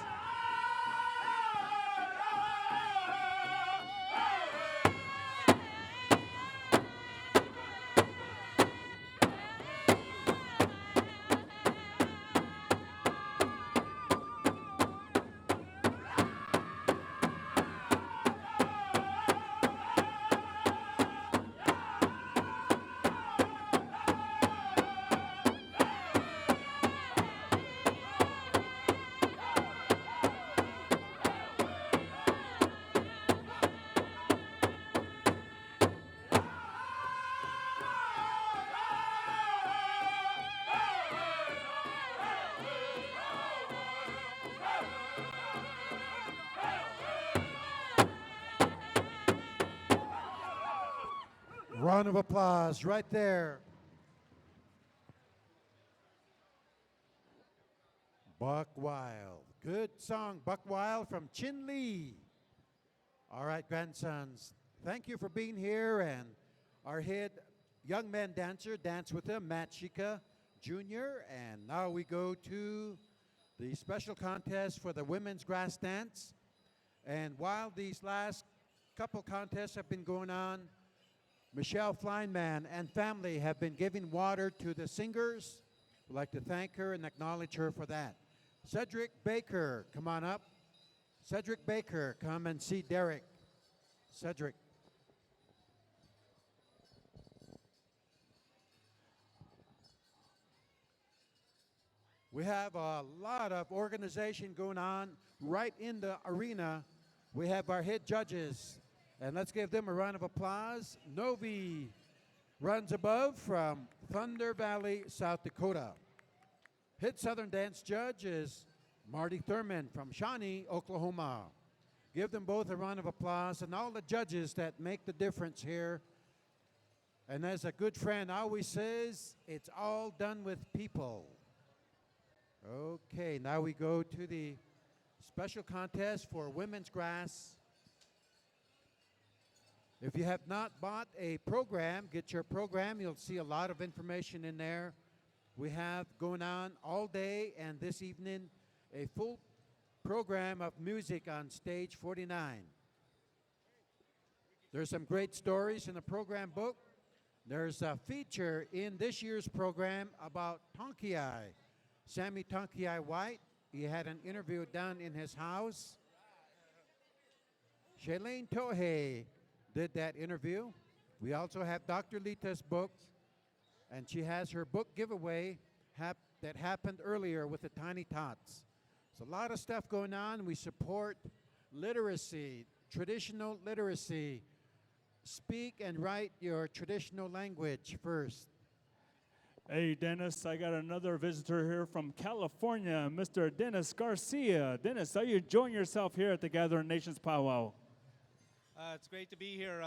Speaker 13: Round of applause right there. Buck Wild. Good song, Buck Wild from Chin Lee. All right, grandsons, thank you for being here. And our head young man dancer, dance with him, Matt Shika Jr. And now we go to the special contest for the women's grass dance. And while these last couple contests have been going on, Michelle Fleinman and family have been giving water to the singers. We'd like to thank her and acknowledge her for that. Cedric Baker, come on up. Cedric Baker, come and see Derek. Cedric. We have a lot of organization going on right in the arena. We have our head judges, and let's give them a round of applause. Novi runs above from Thunder Valley, South Dakota. Head Southern Dance judge is Marty Thurman from Shawnee, Oklahoma. Give them both a round of applause, and all the judges that make the difference here. And as a good friend always says, it's all done with people. Okay, now we go to the special contest for women's grass. If you have not bought a program, get your program. You'll see a lot of information in there. We have going on all day and this evening a full program of music on stage 49. There's some great stories in the program book. There's a feature in this year's program about Tonkiai. Sammy Tonkiai White, he had an interview done in his house. Shailene Tohei did that interview. We also have Dr. Lita's book, and she has her book giveaway that happened earlier with the Tiny Tots. There's a lot of stuff going on. We support literacy, traditional literacy. Speak and write your traditional language first.
Speaker 4: Hey, Dennis, I got another visitor here from California, Mr. Dennis Garcia. Dennis, how are you enjoying yourself here at the Gathering Nations Powwow?
Speaker 15: It's great to be here.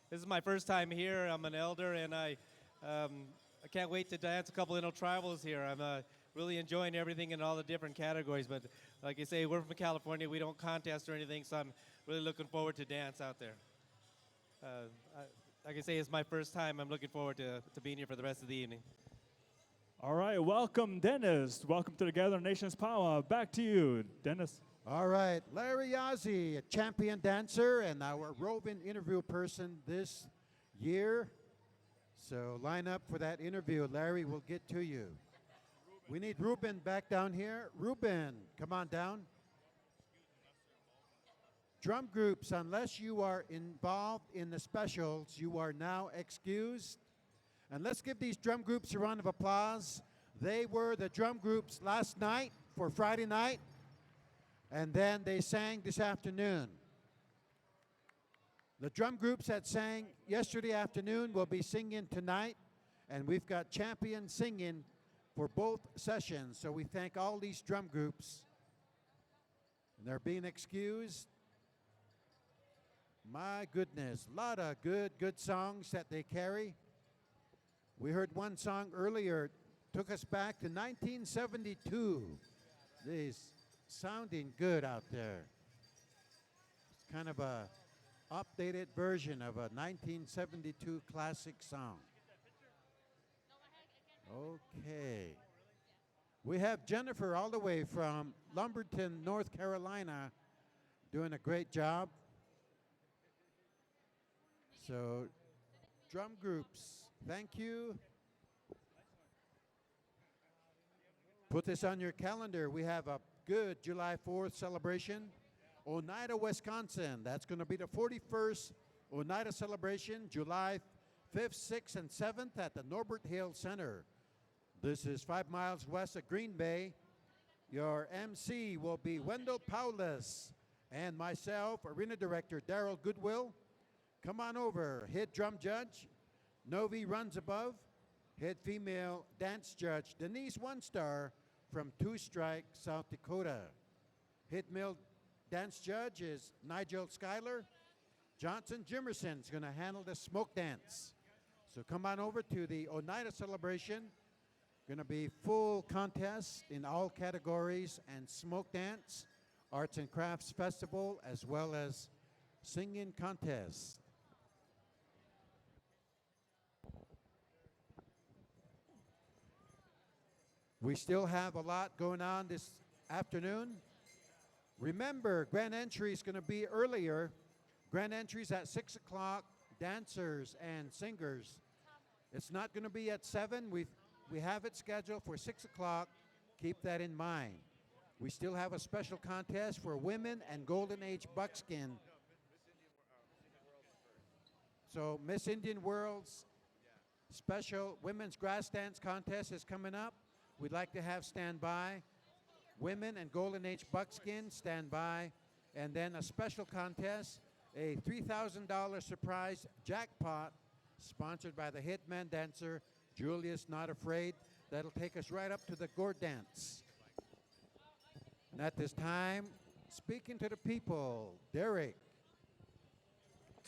Speaker 15: This is my first time here. I'm an elder, and I can't wait to dance a couple intertribals here. I'm really enjoying everything in all the different categories. But like I say, we're from California. We don't contest or anything, so I'm really looking forward to dance out there. Like I say, it's my first time. I'm looking forward to being here for the rest of the evening.
Speaker 4: All right, welcome, Dennis. Welcome to the Gathering Nations Powwow. Back to you, Dennis.
Speaker 13: All right, Larry Yazzie, a champion dancer and our roving interview person this year. So line up for that interview. Larry will get to you. We need Ruben back down here. Ruben, come on down. Drum groups, unless you are involved in the specials, you are now excused. And let's give these drum groups a round of applause. They were the drum groups last night for Friday night, and then they sang this afternoon. The drum groups that sang yesterday afternoon will be singing tonight, and we've got champion singing for both sessions. So we thank all these drum groups. And they're being excused. My goodness, a lot of good songs that they carry. We heard one song earlier, took us back to 1972. This sounding good out there. It's kind of a updated version of a 1972 classic song. Okay. We have Jennifer all the way from Lumberton, North Carolina, doing a great job. So, drum groups, thank you. Put this on your calendar. We have a good July 4th celebration. Oneida, Wisconsin. That's going to be the 41st Oneida celebration, July 5th, 6th, and 7th at the Norbert Hill Center. This is 5 miles west of Green Bay. Your MC will be Wendell Paulus and myself, Arena Director Daryl Goodwill. Come on over. Head drum judge, Novi runs above. Head female dance judge, Denise One Star from Two Strike, South Dakota. Head male dance judge is Nigel Schuyler. Johnson Jimerson is going to handle the smoke dance. So come on over to the Oneida celebration. Going to be full contests in all categories and smoke dance, arts and crafts festival, as well as singing contests. We still have a lot going on this afternoon. Remember, grand entry is going to be earlier. Grand entries at 6 o'clock, dancers and singers. It's not going to be at 7. We have it scheduled for 6 o'clock. Keep that in mind. We still have a special contest for women and Golden Age buckskin. So Miss Indian World's special women's grass dance contest is coming up. We'd like to have standby. Women and Golden Age buckskin, standby. And then a special contest, a $3,000 surprise jackpot sponsored by the hitman dancer, Julius Not Afraid. That'll take us right up to the gourd dance. And at this time, speaking to the people, Derek.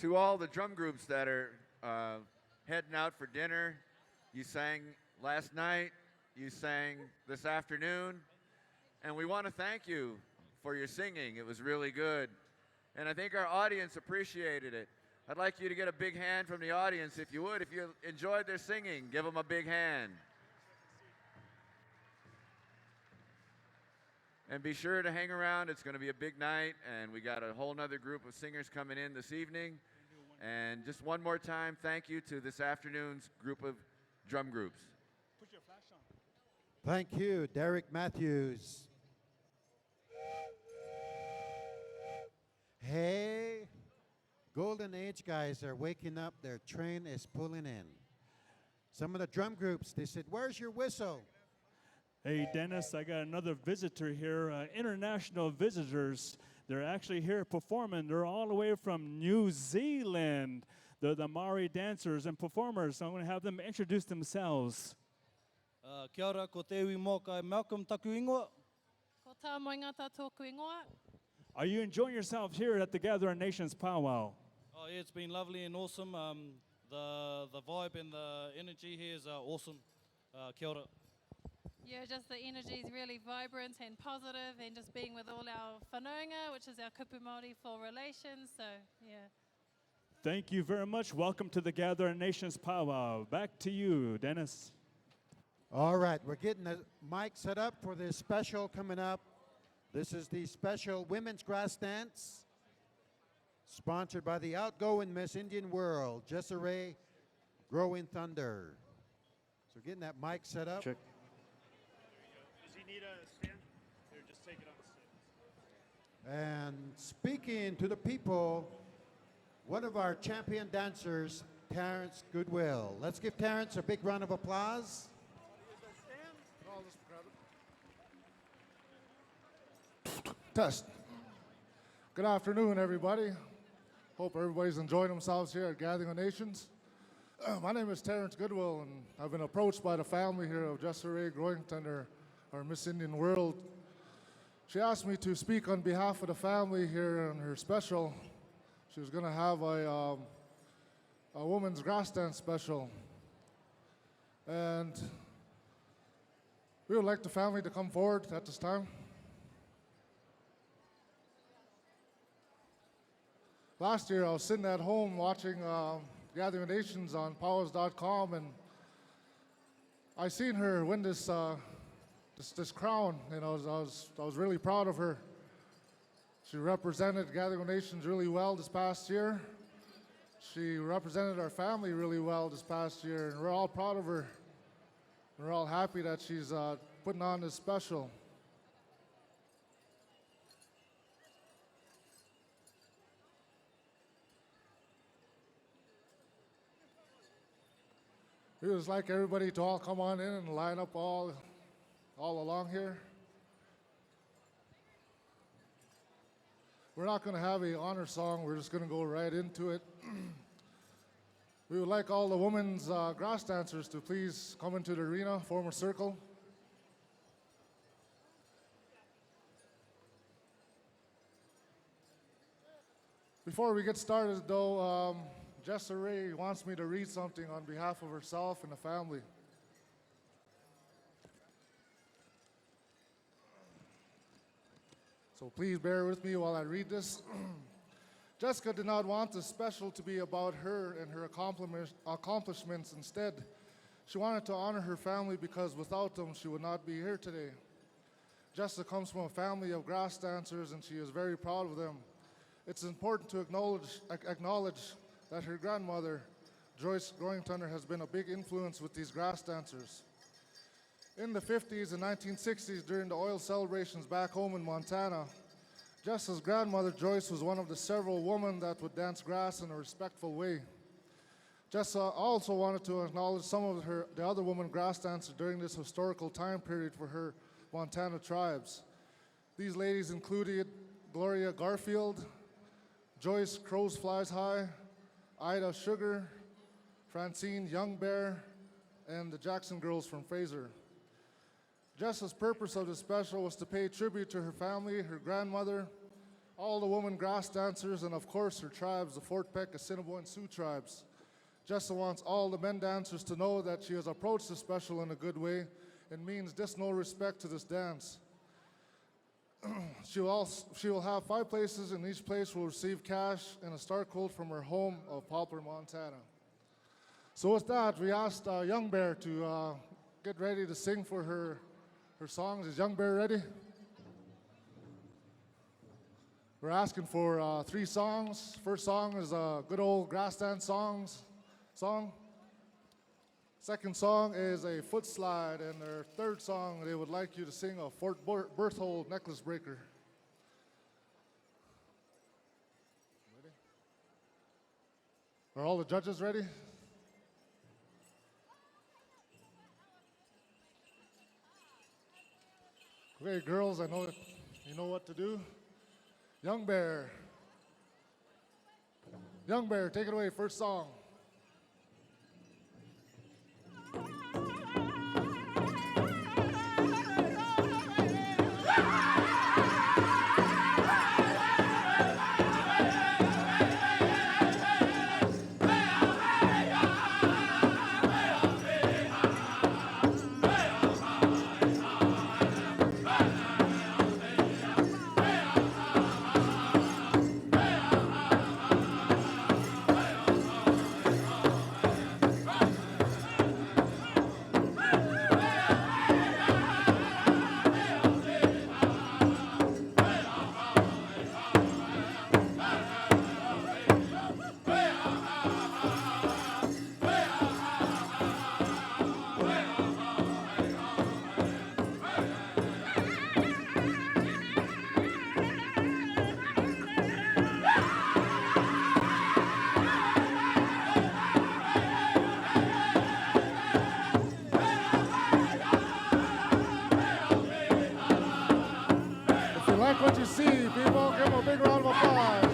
Speaker 16: To all the drum groups that are heading out for dinner, you sang last night, you sang this afternoon, and we want to thank you for your singing. It was really good, and I think our audience appreciated it. I'd like you to get a big hand from the audience if you would. If you enjoyed their singing, give them a big hand. And be sure to hang around. It's going to be a big night, and we got a whole nother group of singers coming in this evening. And just one more time, thank you to this afternoon's group of drum groups.
Speaker 4: Put your flash on.
Speaker 13: Thank you, Derek Matthews. Hey, Golden Age guys are waking up. Their train is pulling in. Some of the drum groups, they said, "Where's your whistle?"
Speaker 4: Hey, Dennis, I got another visitor here, international visitors. They're actually here performing. They're all the way from New Zealand. They're the Maori dancers and performers. So I'm going to have them introduce themselves.
Speaker 17: Kia ora, ko te iwi mō kai Malcolm taku ingoa.
Speaker 18: Ko tā moinga tā tōku ingoa.
Speaker 4: Are you enjoying yourself here at the Gathering Nations Powwow?
Speaker 17: Oh yeah, it's been lovely and awesome. The vibe and the energy here is awesome. Kia ora.
Speaker 18: Yeah, just the energy is really vibrant and positive, and just being with all our whanaunga, which is our kupu Māori for relations. So, yeah.
Speaker 4: Thank you very much. Welcome to the Gathering Nations Powwow. Back to you, Dennis.
Speaker 13: All right, we're getting the mic set up for this special coming up. This is the special women's grass dance, sponsored by the outgoing Miss Indian World, Jessere Growing Thunder. So getting that mic set up.
Speaker 4: Check. Does he need a stand? Or just take it on the stand?
Speaker 13: And speaking to the people, one of our champion dancers, Terrence Goodwill. Let's give Terrence a big round of applause.
Speaker 14: Test. Good afternoon, everybody. Hope everybody's enjoying themselves here at Gathering of Nations. My name is Terrence Goodwill, and I've been approached by the family here of Jessere Growing Thunder, our Miss Indian World. She asked me to speak on behalf of the family here on her special. She was going to have a woman's grass dance special. And we would like the family to come forward at this time. Last year, I was sitting at home watching Gathering of Nations on PowWows.com, and I seen her win this crown, and I was really proud of her. She represented Gathering of Nations really well this past year. She represented our family really well this past year, and we're all proud of her. We're all happy that she's putting on this special. We would just like everybody to all come on in and line up all along here. We're not going to have an honor song. We're just going to go right into it. We would like all the women's grass dancers to please come into the arena, form a circle. Before we get started, though, Jessere wants me to read something on behalf of herself and the family. So please bear with me while I read this. Jessica did not want this special to be about her and her accomplishments. Instead, she wanted to honor her family because without them, she would not be here today. Jessica comes from a family of grass dancers and she is very proud of them. It's important to acknowledge that her grandmother, Joyce Growing Thunder, has been a big influence with these grass dancers. In the 50s and 1960s, during the oil celebrations back home in Montana, Jessica's grandmother, Joyce, was one of the several women that would dance grass in a respectful way. Jessica also wanted to acknowledge some of the other women grass dancers during this historical time period for her Montana tribes. These ladies included Gloria Garfield, Joyce Crows Flies High, Ida Sugar, Francine Young Bear, and the Jackson Girls from Fraser. Jessica's purpose of this special was to pay tribute to her family, her grandmother, all the women grass dancers, and of course her tribes, the Fort Peck, Assiniboine, and Sioux tribes. Jessica wants all the men dancers to know that she has approached the special in a good way and means no respect to this dance. She will have 5 places, and each place will receive cash and a star quote from her home of Poplar, Montana. So with that, we asked Young Bear to get ready to sing for her songs. Is Young Bear ready? We're asking for 3 songs. First song is a good old grass dance song. Second song is a foot slide, and their third song, they would like you to sing a Fort Berthold necklace breaker. Ready? Are all the judges ready? Okay, girls, I know you know what to do. Young Bear, take it away, first song. Like what you see, people. Give them a big round of applause.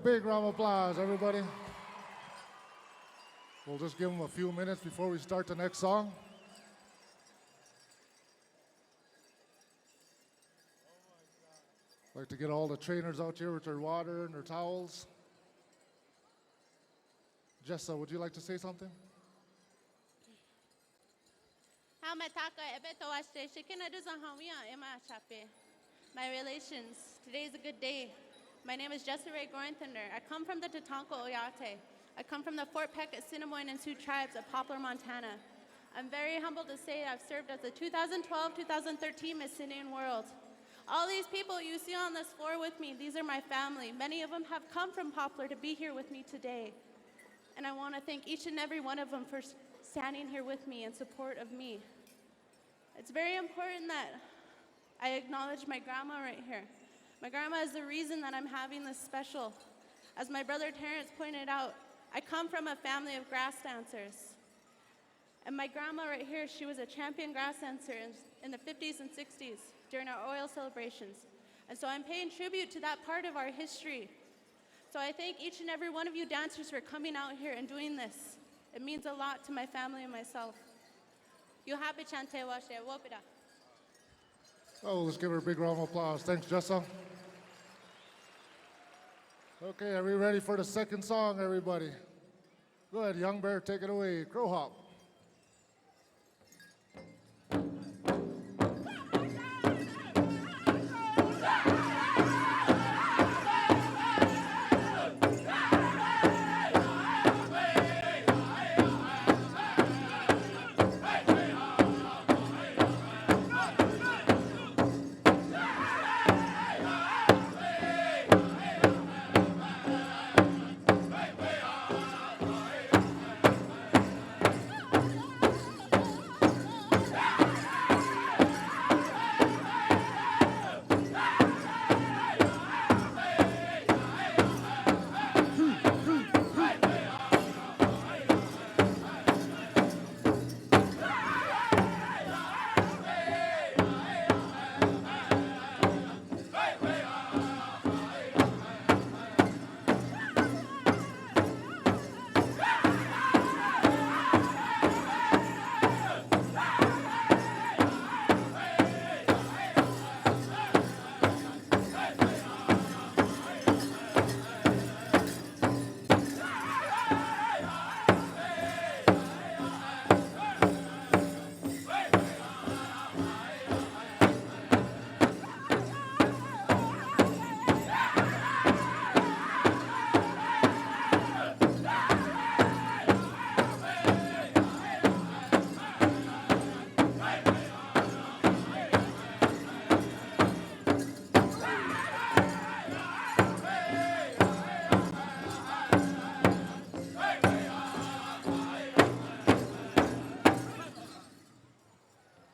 Speaker 14: big round of applause, everybody. We'll just give them a few minutes before we start the next song. I'd like to get all the trainers out here with their water and their towels. Jessa, would you like to say something?
Speaker 19: My relations, today is a good day. My name is Jessa Ray Thunder. I come from the Tatanka Oyate. I come from the Fort Peck, Assiniboine, and Sioux tribes of Poplar, Montana. I'm very humbled to say I've served as the 2012-2013 Miss Indian World. All these people you see on this floor with me, these are my family. Many of them have come from Poplar to be here with me today. And I want to thank each and every one of them for standing here with me in support of me. It's very important that I acknowledge my grandma right here. My grandma is the reason that I'm having this special. As my brother Terrence pointed out, I come from a family of grass dancers. And my grandma right here, she was a champion grass dancer in the 50s and 60s during our oil celebrations. And so I'm paying tribute to that part of our history. So I thank each and every one of you dancers for coming out here and doing this. It means a lot to my family and myself. You happy chante washe wopida.
Speaker 14: Oh, let's give her a big round of applause. Thanks, Jessa. Okay, are we ready for the second song, everybody? Go ahead, Young Bear, take it away. Crow Hop.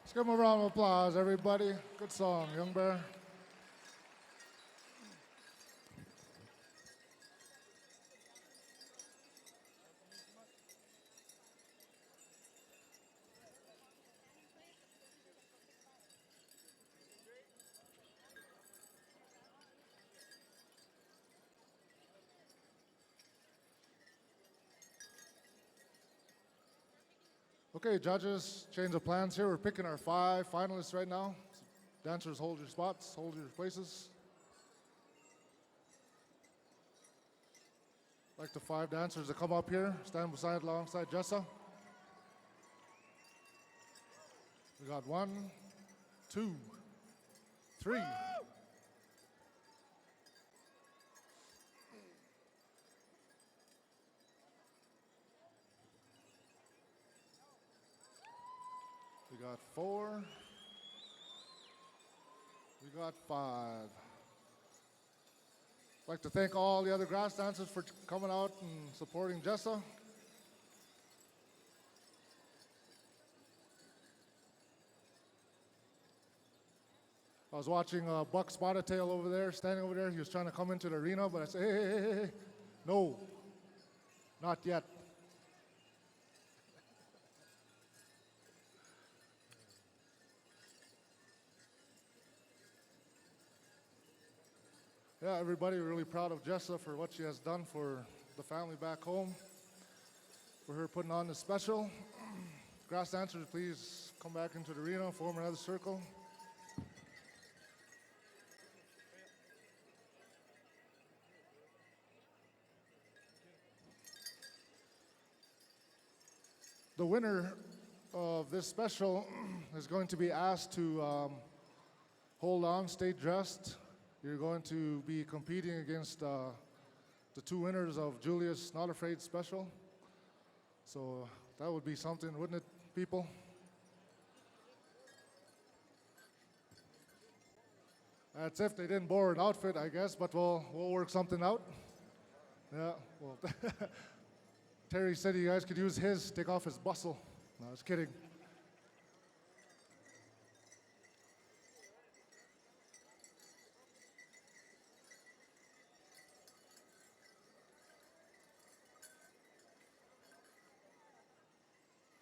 Speaker 14: Let's give him a round of applause, everybody. Good song, Young Bear. Okay, judges, change of plans here. We're picking our 5 finalists right now. Dancers, hold your spots, hold your places. I'd like the 5 dancers to come up here, stand beside alongside Jessa. We got 1, 2, 3. We got 4. We got 5. I'd like to thank all the other grass dancers for coming out and supporting Jessa. I was watching Buck Spotted Tail over there, standing over there. He was trying to come into the arena, but I said, hey, no, not yet. Yeah, everybody, really proud of Jessa for what she has done for the family back home, for her putting on this special. Grass dancers, please come back into the arena, form another circle. The winner of this special is going to be asked to hold on, stay dressed. You're going to be competing against the two winners of Julia's Not Afraid special. So that would be something, wouldn't it, people? That's if they didn't borrow an outfit, I guess, but we'll work something out. Yeah, well, Terry said you guys could use his, take off his bustle. No, I was kidding.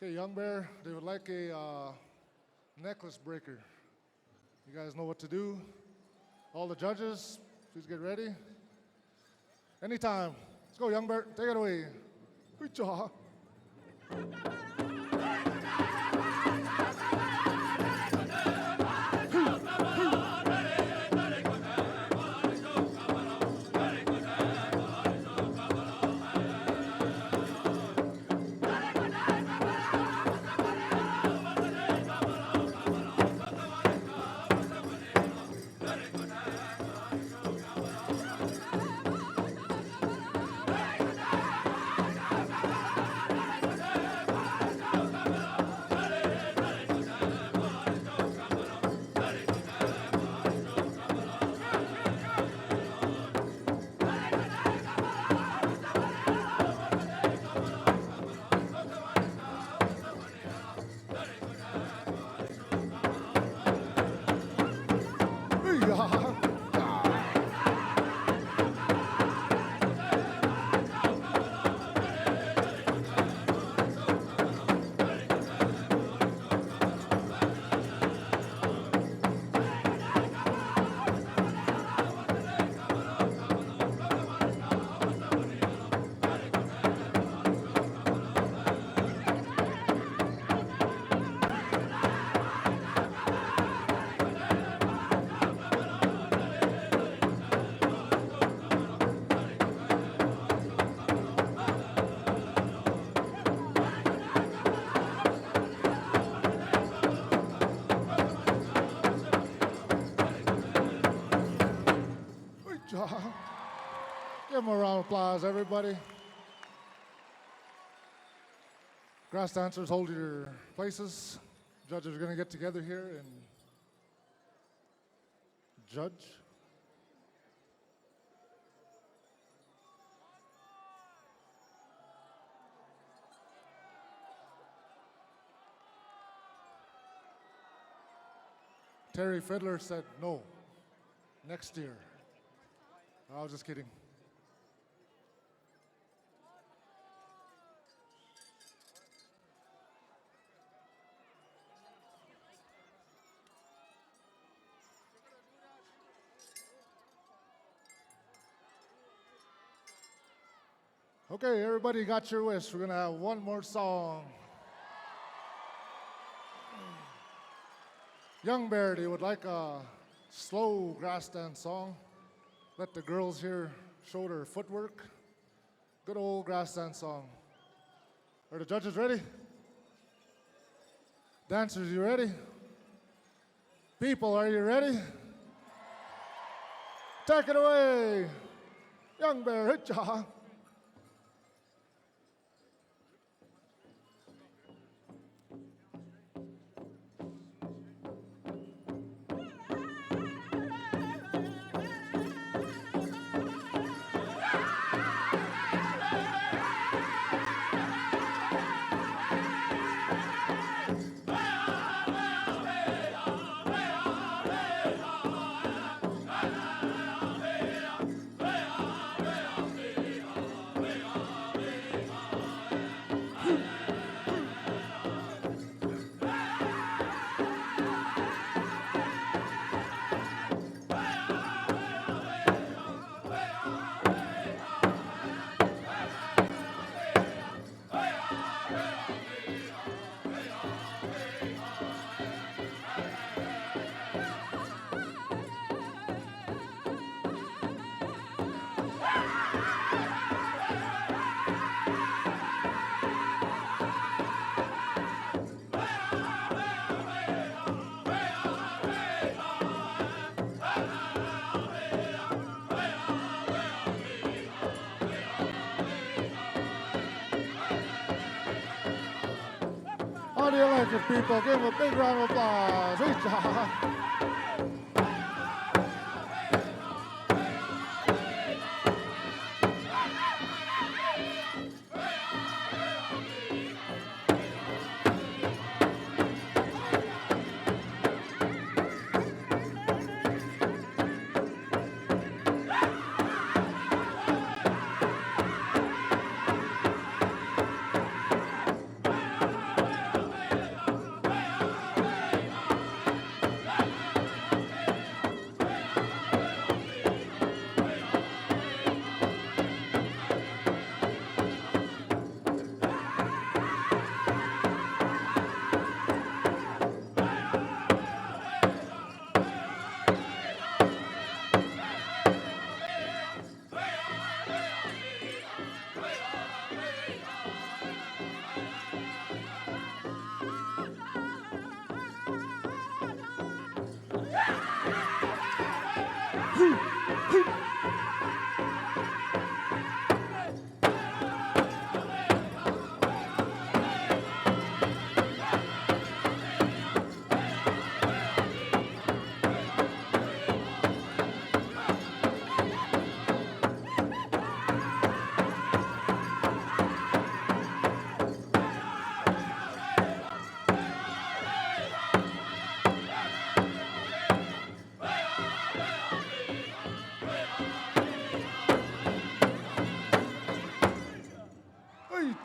Speaker 14: Okay, Young Bear, they would like a necklace breaker. You guys know what to do. All the judges, please get ready. Anytime. Let's go, Young Bear. Take it away. Good job. Give them a round of applause, everybody. Grass dancers, hold your places. Judges are going to get together here and judge. Terry Fiddler said no, next year. I was just kidding. Okay, everybody got your wish. We're gonna have one more song. Young Bear, they would like a slow grass dance song. Let the girls here show their footwork. Good old grass dance song. Are the judges ready? Dancers, you ready? People, are you ready? Take it away. Young Bear, hit ya. How do you like it, people? Give them a big round of applause. Yeehaw.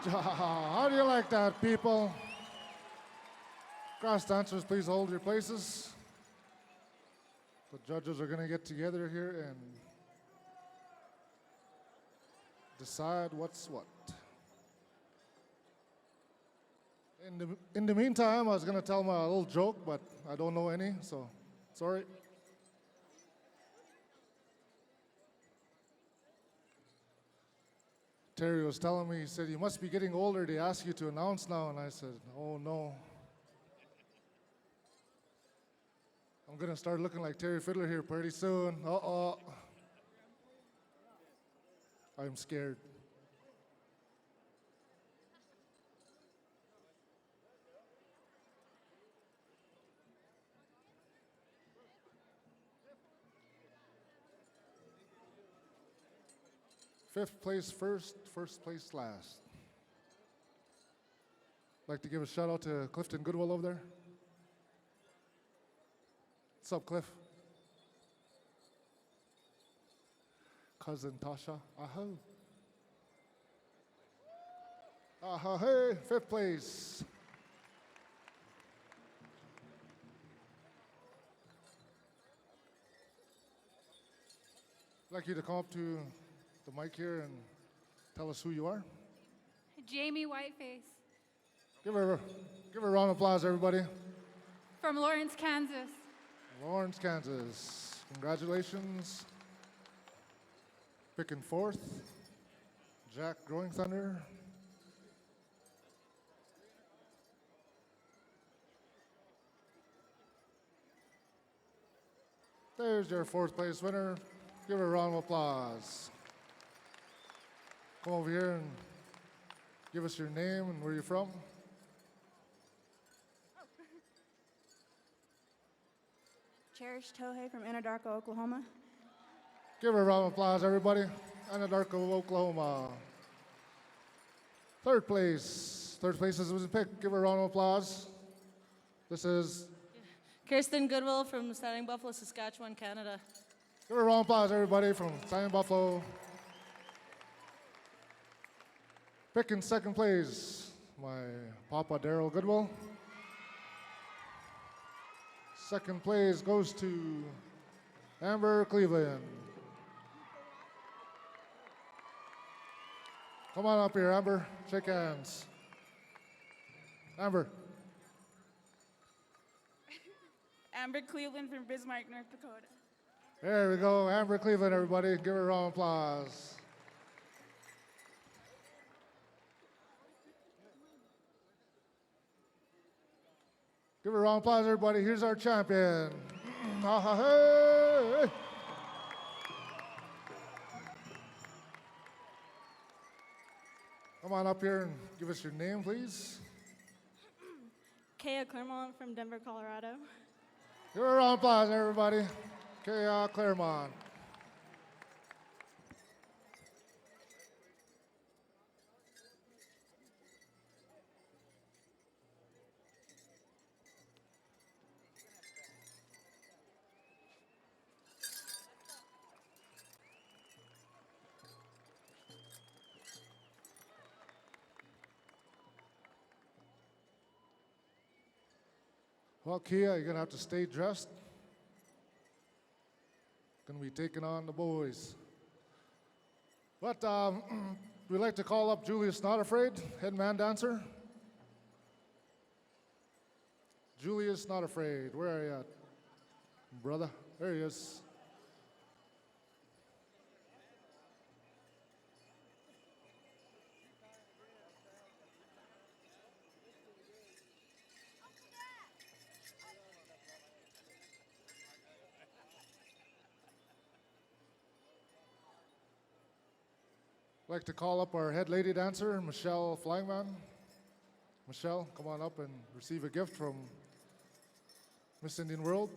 Speaker 14: How do you like that, people? Grass dancers, please hold your places. The judges are going to get together here and decide what's what. In the meantime, I was going to tell my little joke, but I don't know any, so sorry. Terry was telling me, he said, you must be getting older. They ask you to announce now. And I said, oh, no. I'm going to start looking like Terry Fiddler here pretty soon. Uh-oh. I'm scared. Fifth place first, first place last. Like to give a shout out to Clifton Goodwill over there. What's up, Cliff? Cousin Tasha. Aho. Aha, hey, fifth place. I'd like you to come up to the mic here and tell us who you are.
Speaker 20: Jamie Whiteface
Speaker 14: Give her a round of applause, everybody.
Speaker 20: from Lawrence, Kansas.
Speaker 14: Lawrence, Kansas. Congratulations. Picking fourth, Jack Growing Thunder. There's your fourth place winner. Give her a round of applause. Come over here and give us your name and where you're from.
Speaker 21: Cherish Tohei from Anadarko, Oklahoma.
Speaker 14: Give her a round of applause, everybody. Anadarko, Oklahoma. Third place. Third place was picked. Give her a round of applause. This is.
Speaker 22: Kirsten Goodwill from Standing Buffalo, Saskatchewan, Canada.
Speaker 14: Give her a round of applause, everybody, from Standing Buffalo. Picking second place, my Papa Daryl Goodwill. Second place goes to Amber Cleveland. Come on up here, Amber. Shake hands. Amber.
Speaker 21: Amber Cleveland from Bismarck, North Dakota.
Speaker 14: There we go. Amber Cleveland, everybody. Give her a round of applause. Give her a round of applause, everybody. Here's our champion. Hey. Come on up here and give us your name, please.
Speaker 3: Kaya Claremont from Denver, Colorado.
Speaker 14: Give her a round of applause, everybody. Okay, Claremont. Well, Kia, you're going to have to stay dressed. Going to be taking on the boys. But we'd like to call up Julius Not Afraid, head man dancer. Julius Not Afraid, where are you at, brother? There he is. I'd like to call up our head lady dancer, Michelle Flyingman. Michelle, come on up and receive a gift from Miss Indian World.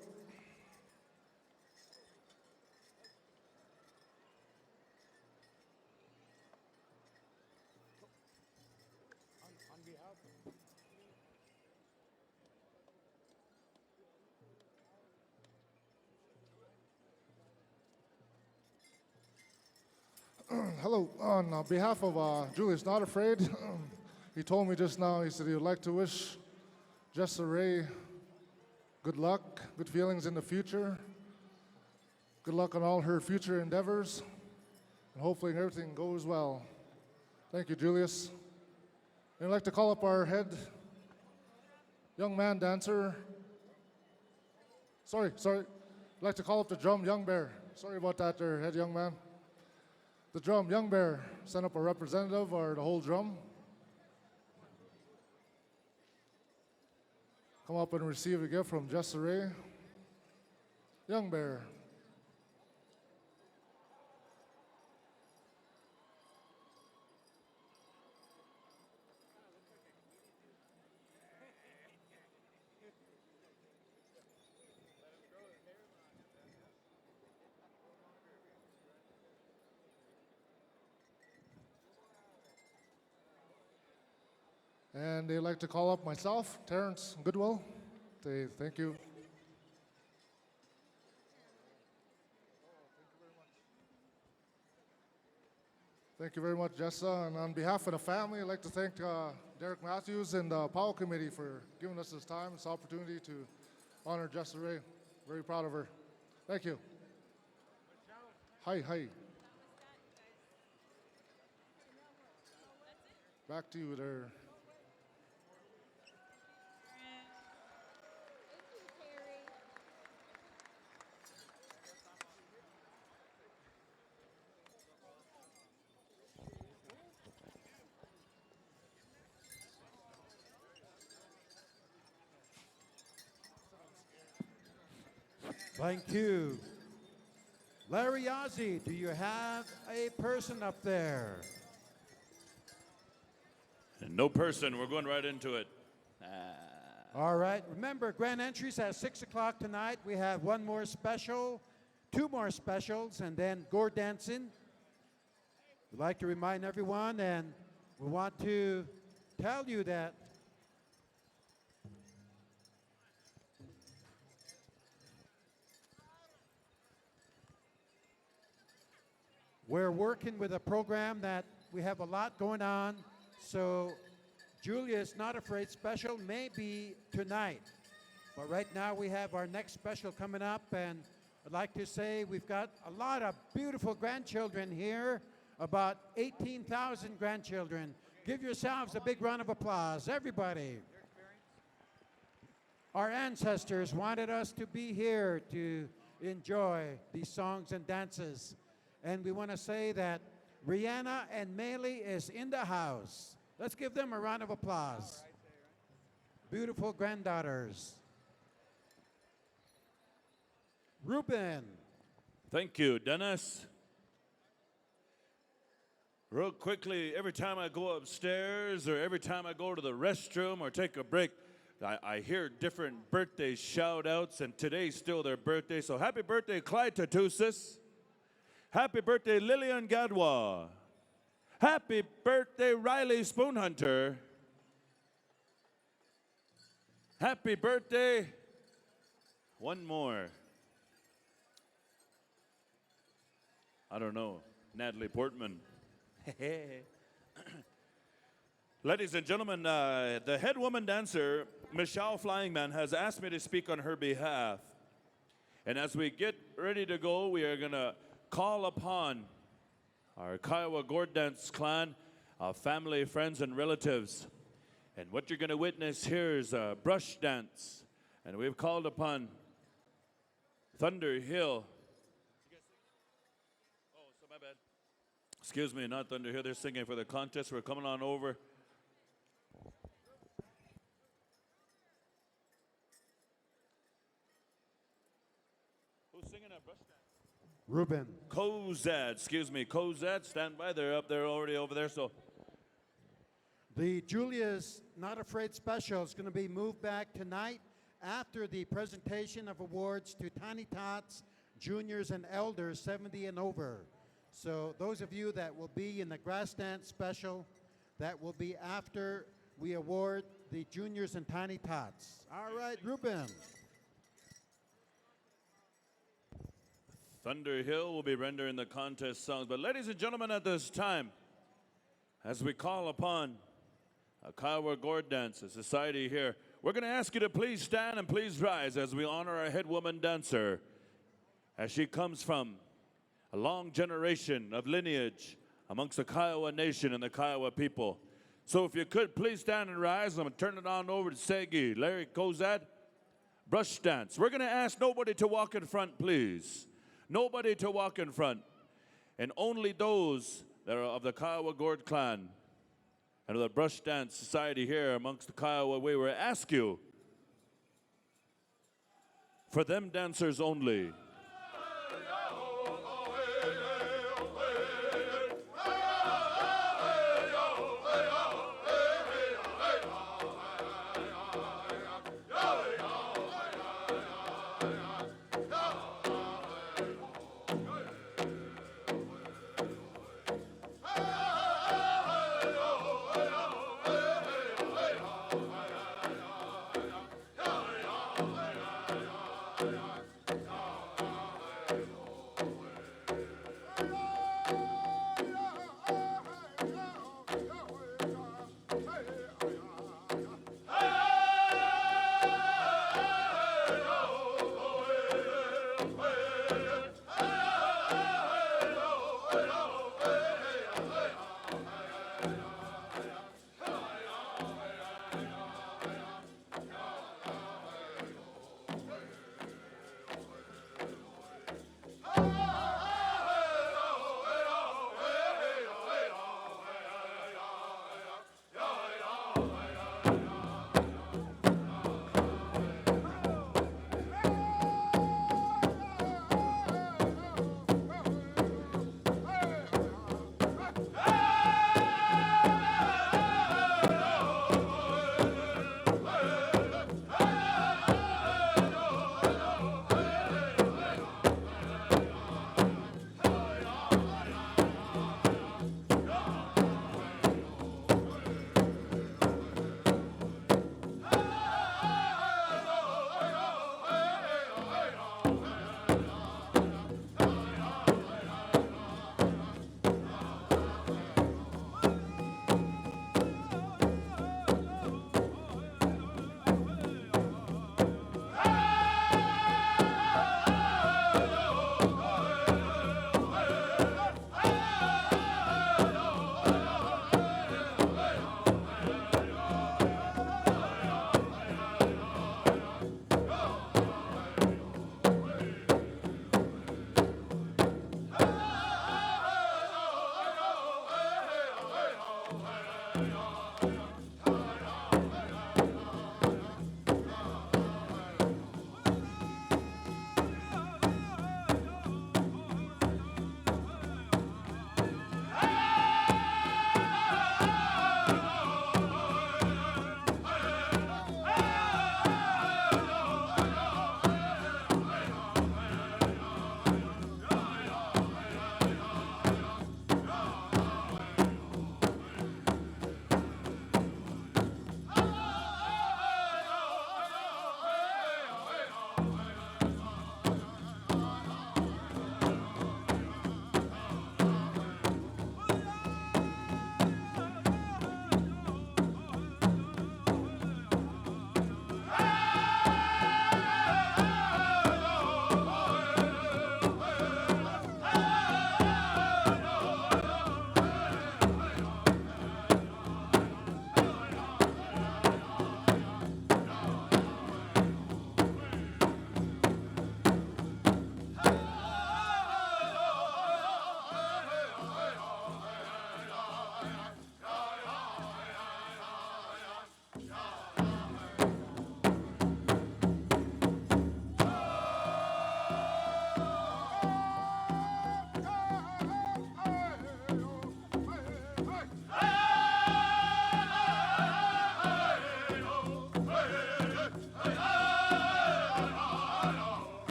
Speaker 14: Hello, on behalf of Julius Not Afraid, he told me just now, he said he would like to wish Jessa Ray good luck, good feelings in the future, good luck on all her future endeavors, and hopefully everything goes well. Thank you, Julius. And I'd like to call up our head young man dancer. Sorry. I'd like to call up the drum, Young Bear. Sorry about that there, head young man. The drum, Young Bear, send up a representative or the whole drum. Come up and receive a gift from Jessa Ray. Young Bear. And they'd like to call up myself, Terrence Goodwill. Say thank you. Thank you very much, Jessa. And on behalf of the family, I'd like to thank Derek Matthews and the Powell Committee for giving us this time, this opportunity to honor Jessa Ray. Very proud of her. Thank you. Hi. Back to you there.
Speaker 13: Thank you. Larry Ozzie, do you have a person up there?
Speaker 1: No person. We're going right into it.
Speaker 13: All right. Remember, grand entries at 6 o'clock tonight. We have one more special, two more specials, and then gore dancing. We'd like to remind everyone, and we want to tell you that we're working with a program that we have a lot going on. So Julia's Not Afraid special may be tonight. But right now we have our next special coming up, and I'd like to say we've got a lot of beautiful grandchildren here, about 18,000 grandchildren. Give yourselves a big round of applause, everybody. Our ancestors wanted us to be here to enjoy these songs and dances. And we want to say that Rihanna and Maylee is in the house. Let's give them a round of applause. Beautiful granddaughters. Ruben.
Speaker 1: Thank you, Dennis. Real quickly, every time I go upstairs or every time I go to the restroom or take a break, I hear different birthday shout outs, and today's still their birthday. So happy birthday, Clyde Tatusis. Happy birthday, Lillian Gadwa. Happy birthday, Riley Spoonhunter. Happy birthday. One more. I don't know. Natalie Portman. Ladies and gentlemen, the head woman dancer, Michelle Flyingman, has asked me to speak on her behalf. And as we get ready to go, we are going to call upon our Kiowa Gourd Dance clan, family, friends, and relatives. And what you're going to witness here is a brush dance. And we've called upon Thunder Hill. Oh, so my bad. Excuse me, not Thunder Hill. They're singing for the contest. We're coming on over. Who's singing that brush dance?
Speaker 13: Ruben.
Speaker 1: Kozad, excuse me. Kozad, stand by. They're up there already over there. So
Speaker 13: The Julia's Not Afraid special is going to be moved back tonight after the presentation of awards to Tiny Tots, juniors and elders 70 and over. So those of you that will be in the grass dance special, that will be after we award the juniors and Tiny Tots. All right, Ruben.
Speaker 1: Thunder Hill will be rendering the contest songs. But ladies and gentlemen, at this time, as we call upon a Kiowa Gourd Dance, a society here, we're going to ask you to please stand and please rise as we honor our head woman dancer, as she comes from a long generation of lineage amongst the Kiowa nation and the Kiowa people. So if you could, please stand and rise. I'm going to turn it on over to Segi, Larry Kozad. Brush dance. We're going to ask nobody to walk in front, please. Nobody to walk in front. And only those that are of the Kiowa Gourd clan and of the brush dance society here amongst the Kiowa, we will ask you for them dancers only.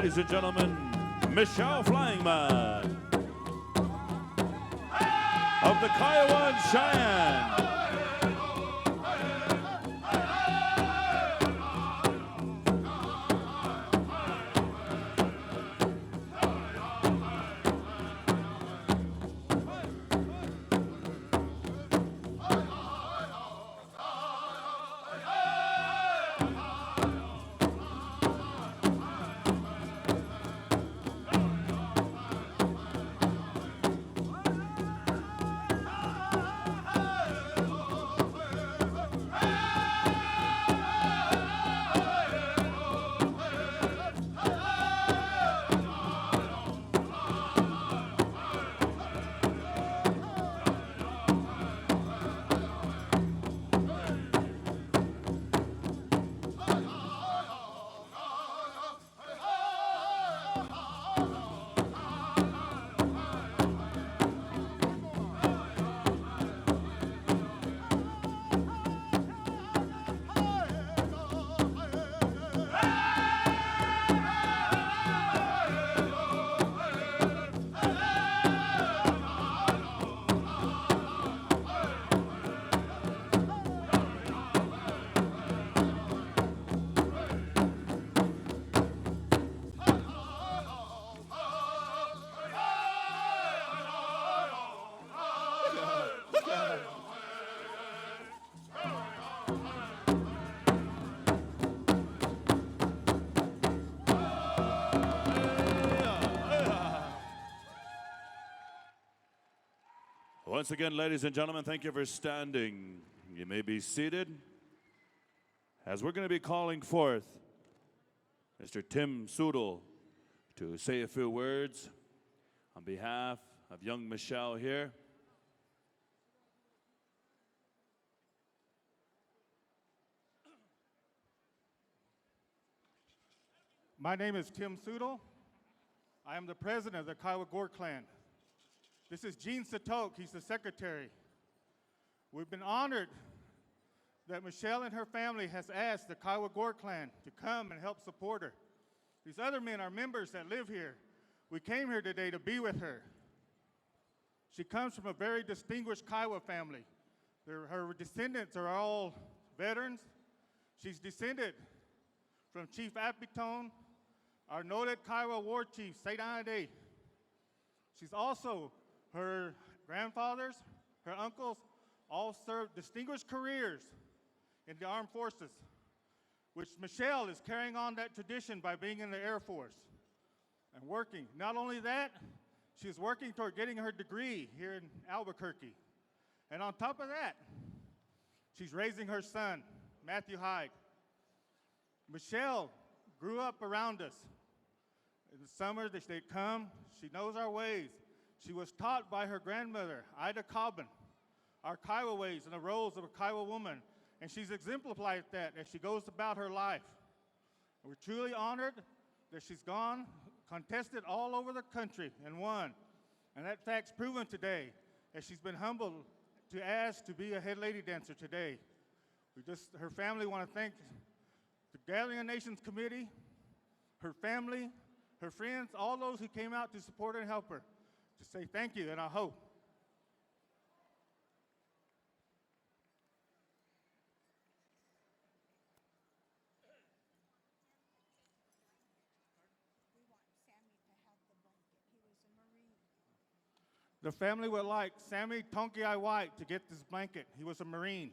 Speaker 1: ladies and gentlemen, Michelle Flyingman of the Kiowa and Cheyenne. Once again, ladies and gentlemen, thank you for standing. You may be seated. As we're going to be calling forth Mr. Tim Sudel to say a few words on behalf of young Michelle here.
Speaker 7: My name is Tim Sudel. I am the president of the Kiowa Gore Clan. This is Gene Satok, he's the secretary. We've been honored that Michelle and her family has asked the Kiowa Gore Clan to come and help support her. These other men are members that live here. We came here today to be with her. She comes from a very distinguished Kiowa family. Her descendants are all veterans. She's descended from Chief Apitone, our noted Kiowa war chief, Sadai Day. She's also, her grandfathers, her uncles, all served distinguished careers in the armed forces, which Michelle is carrying on that tradition by being in the Air Force and working. Not only that, she's working toward getting her degree here in Albuquerque. And on top of that, she's raising her son, Matthew Hyde. Michelle grew up around us. In the summer, they'd come. She knows our ways. She was taught by her grandmother, Ida Cobbin, our Kiowa ways and the roles of a Kiowa woman. And she's exemplified that as she goes about her life. And we're truly honored that she's gone, contested all over the country and won. And that fact's proven today as she's been humbled to ask to be a head lady dancer today. Her family want to thank the Gathering of Nations Committee, her family, her friends, all those who came out to support her and help her, to say thank you, and I hope. The family would like Sammy Tonki White to get this blanket. He was a Marine.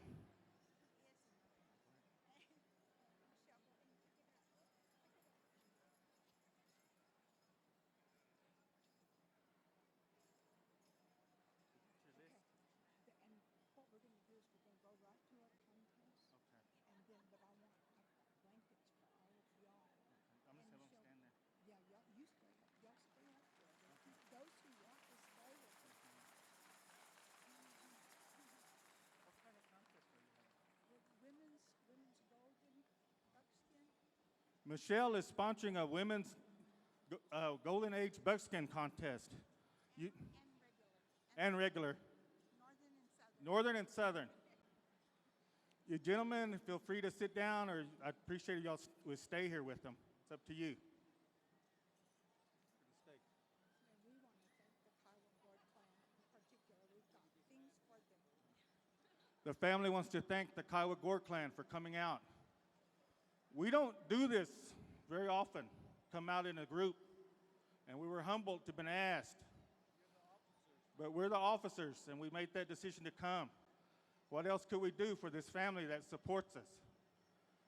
Speaker 7: Michelle is sponsoring a women's Golden Age buckskin contest. And regular. Northern and Southern. You gentlemen, feel free to sit down, or I'd appreciate if y'all would stay here with them. It's up to you. The family wants to thank the Kiowa Gore Clan for coming out. We don't do this very often, come out in a group, and we were humbled to have been asked. But we're the officers, and we made that decision to come. What else could we do for this family that supports us?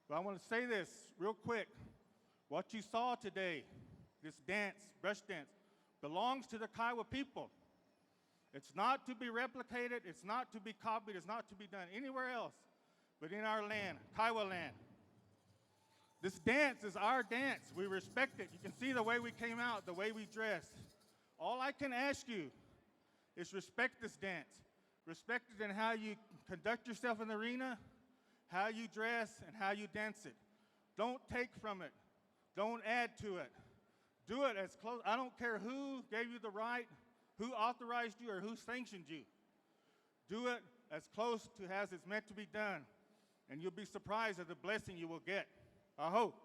Speaker 7: But I want to say this real quick. What you saw today, this dance, brush dance, belongs to the Kiowa people. It's not to be replicated, it's not to be copied, it's not to be done anywhere else but in our land, Kiowa land. This dance is our dance. We respect it. You can see the way we came out, the way we dressed. All I can ask you is respect this dance. Respect it in how you conduct yourself in the arena, how you dress, and how you dance it. Don't take from it. Don't add to it. Do it as close. I don't care who gave you the right, who authorized you, or who sanctioned you. Do it as close to as it's meant to be done, and you'll be surprised at the blessing you will get. I hope.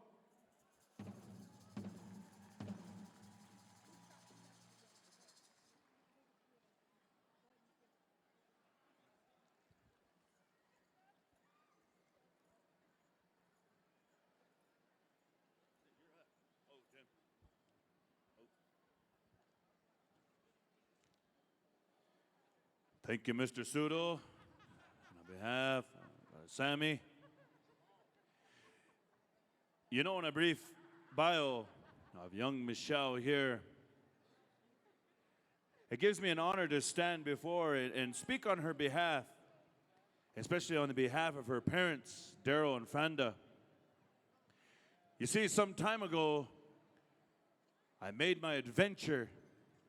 Speaker 1: Thank you, Mr. Sudo. On behalf of Sammy. You know, in a brief bio of young Michelle here, it gives me an honor to stand before and speak on her behalf, especially on the behalf of her parents, Daryl and Fanda. You see, some time ago, I made my adventure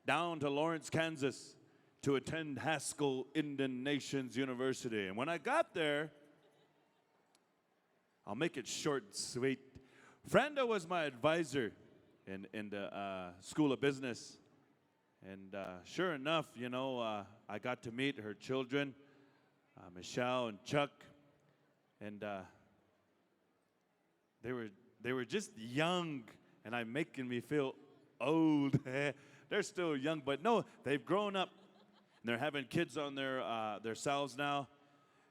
Speaker 1: down to Lawrence, Kansas, to attend Haskell Indian Nations University. And when I got there, I'll make it short and sweet. Franda was my advisor in the School of Business. And sure enough, you know, I got to meet her children, Michelle and Chuck. And they were just young, and I'm making me feel old. They're still young, but no, they've grown up. And they're having kids on themselves now.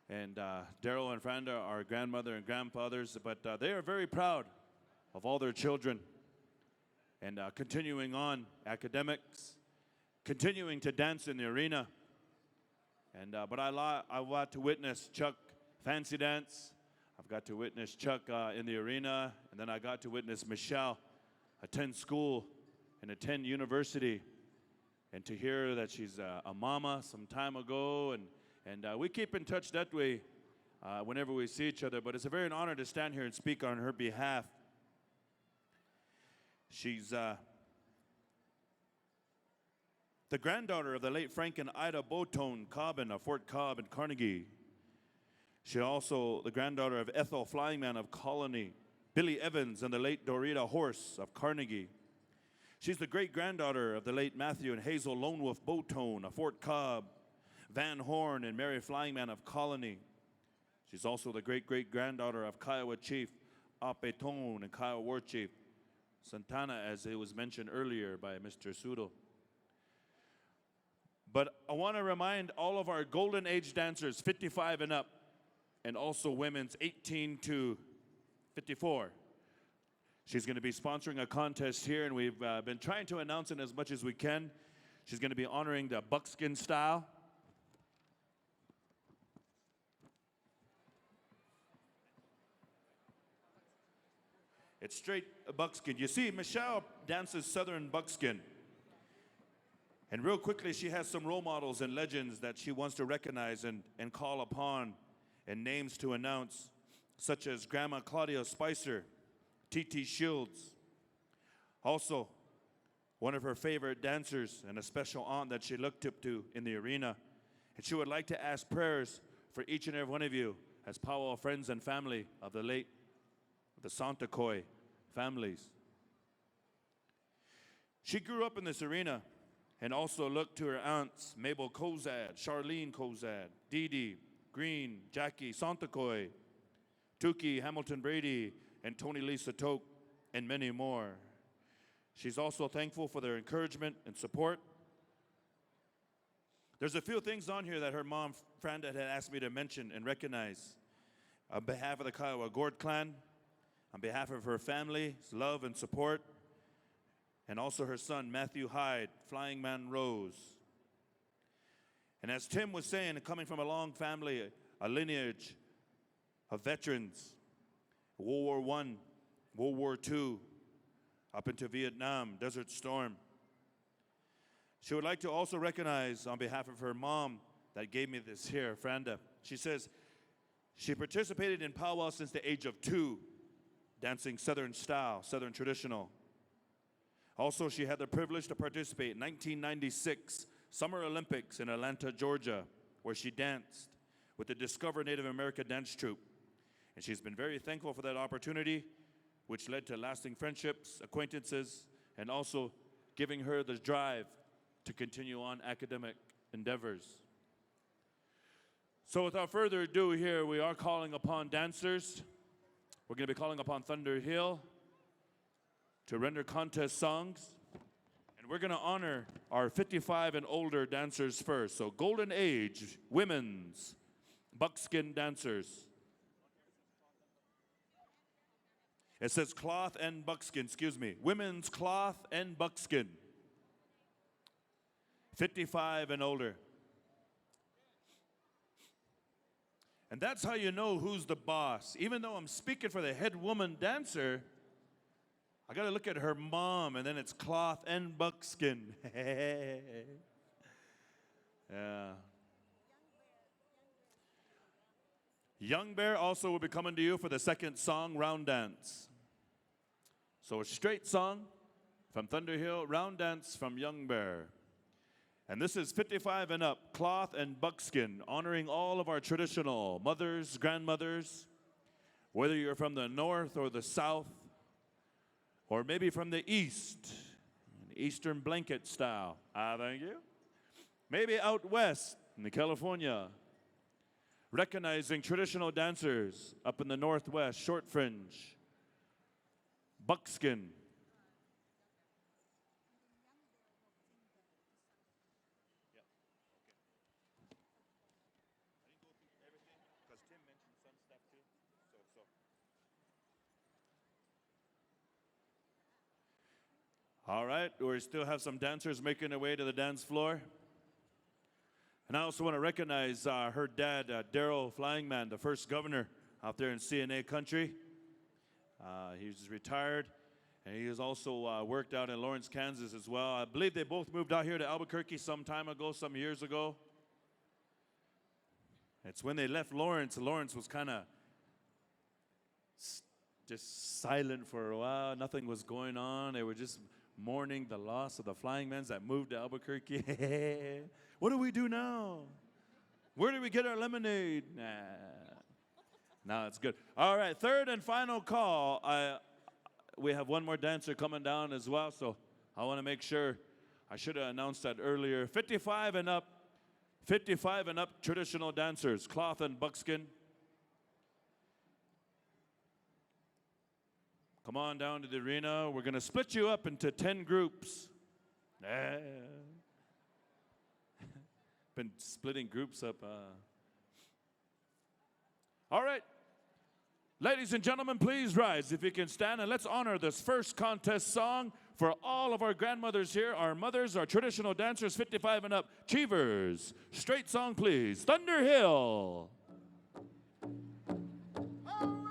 Speaker 1: And Daryl and Franda are grandmother and grandfathers, but they are very proud of all their children. And continuing on academics, continuing to dance in the arena. And but I got to witness Chuck fancy dance. I've got to witness Chuck in the arena, and then I got to witness Michelle attend school and attend university. And to hear that she's a mama some time ago, and we keep in touch that way whenever we see each other. But it's a very honor to stand here and speak on her behalf. She's the granddaughter of the late Frank and Ida Botone Cobbin of Fort Cobb and Carnegie. She also the granddaughter of Ethel Flyingman of Colony, Billy Evans and the late Dorita Horse of Carnegie. She's the great-granddaughter of the late Matthew and Hazel Lone Wolf Botone of Fort Cobb, Van Horn and Mary Flyingman of Colony. She's also the great-great-granddaughter of Kiowa Chief Apetone and Kiowa War Chief Santana, as it was mentioned earlier by Mr. Sudo. But I want to remind all of our Golden Age dancers, 55 and up, and also women's 18 to 54. She's going to be sponsoring a contest here, and we've been trying to announce it as much as we can. She's going to be honoring the buckskin style. It's straight buckskin. You see, Michelle dances Southern buckskin. And real quickly, she has some role models and legends that she wants to recognize and call upon, and names to announce, such as Grandma Claudia Spicer, T.T. Shields. Also, one of her favorite dancers and a special aunt that she looked up to in the arena. And she would like to ask prayers for each and every one of you as powwow friends and family of the late, the Santacoy families. She grew up in this arena and also looked to her aunts, Mabel Kozad, Charlene Kozad, Dee Dee, Green, Jackie Santacoy, Tukey Hamilton Brady, and Tony Lisa Toke, and many more. She's also thankful for their encouragement and support. There's a few things on here that her mom, Franda, had asked me to mention and recognize. On behalf of the Kiowa Gord clan, on behalf of her family's love and support, and also her son, Matthew Hyde, Flying Man Rose. And as Tim was saying, coming from a long family, a lineage of veterans, World War I, World War II, up into Vietnam, Desert Storm. She would like to also recognize on behalf of her mom that gave me this here, Franda. She says, she participated in powwow since the age of 2, dancing Southern style, Southern traditional. Also, she had the privilege to participate in 1996 Summer Olympics in Atlanta, Georgia, where she danced with the Discover Native America Dance Troupe. And she's been very thankful for that opportunity, which led to lasting friendships, acquaintances, and also giving her the drive to continue on academic endeavors. So without further ado here, we are calling upon dancers. We're going to be calling upon Thunder Hill to render contest songs. And we're going to honor our 55 and older dancers first. So Golden Age, women's, buckskin dancers. It says cloth and buckskin, excuse me. Women's cloth and buckskin. 55 and older. And that's how you know who's the boss. Even though I'm speaking for the head woman dancer, I got to look at her mom, and then it's cloth and buckskin. Yeah. Young Bear also will be coming to you for the second song, Round Dance. So a straight song from Thunder Hill, Round Dance from Young Bear. And this is 55 and up, cloth and buckskin, honoring all of our traditional mothers, grandmothers, whether you're from the north or the south, or maybe from the east, Eastern blanket style. Thank you. Maybe out west in the California, recognizing traditional dancers up in the northwest, short fringe, buckskin. All right, we still have some dancers making their way to the dance floor. And I also want to recognize her dad, Darrell Flying Man, the first governor out there in CNA country. He's retired, and he has also worked out in Lawrence, Kansas as well. I believe they both moved out here to Albuquerque some time ago, some years ago. It's when they left Lawrence, Lawrence was kind of just silent for a while. Nothing was going on. They were just mourning the loss of the Flying Mans that moved to Albuquerque. What do we do now? Where do we get our lemonade? Nah. No, it's good. All right, third and final call. We have one more dancer coming down as well, so I want to make sure. I should have announced that earlier. 55 and up traditional dancers, cloth and buckskin. Come on down to the arena. We're going to split you up into 10 groups. Been splitting groups up. All right. Ladies and gentlemen, please rise if you can stand, and let's honor this first contest song for all of our grandmothers here, our mothers, our traditional dancers, 55 and up. Cheevers, straight song, please. Thunder Hill.
Speaker 5: Oh,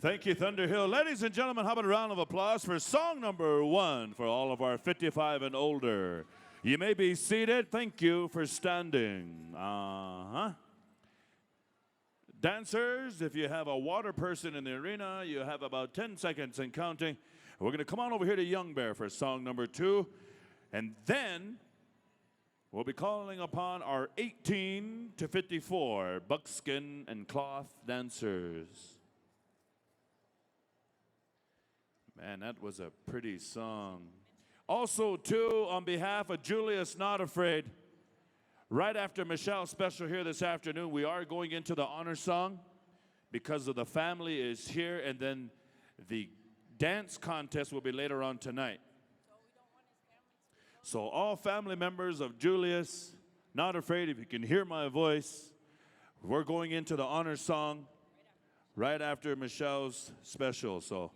Speaker 1: Thank you, Thunderhill. Ladies and gentlemen, how about a round of applause for song number 1 for all of our 55 and older. You may be seated. Thank you for standing. Dancers, if you have a water person in the arena, you have about 10 seconds and counting. We're going to come on over here to Young Bear for song number 2. And then we'll be calling upon our 18 to 54 buckskin and cloth dancers. Man, that was a pretty song. Also, too, on behalf of Julius Not Afraid, right after Michelle's special here this afternoon, we are going into the honor song because of the family is here, and then the dance contest will be later on tonight. So all family members of Julius Not Afraid, if you can hear my voice, we're going into the honor song right after Michelle's special. So,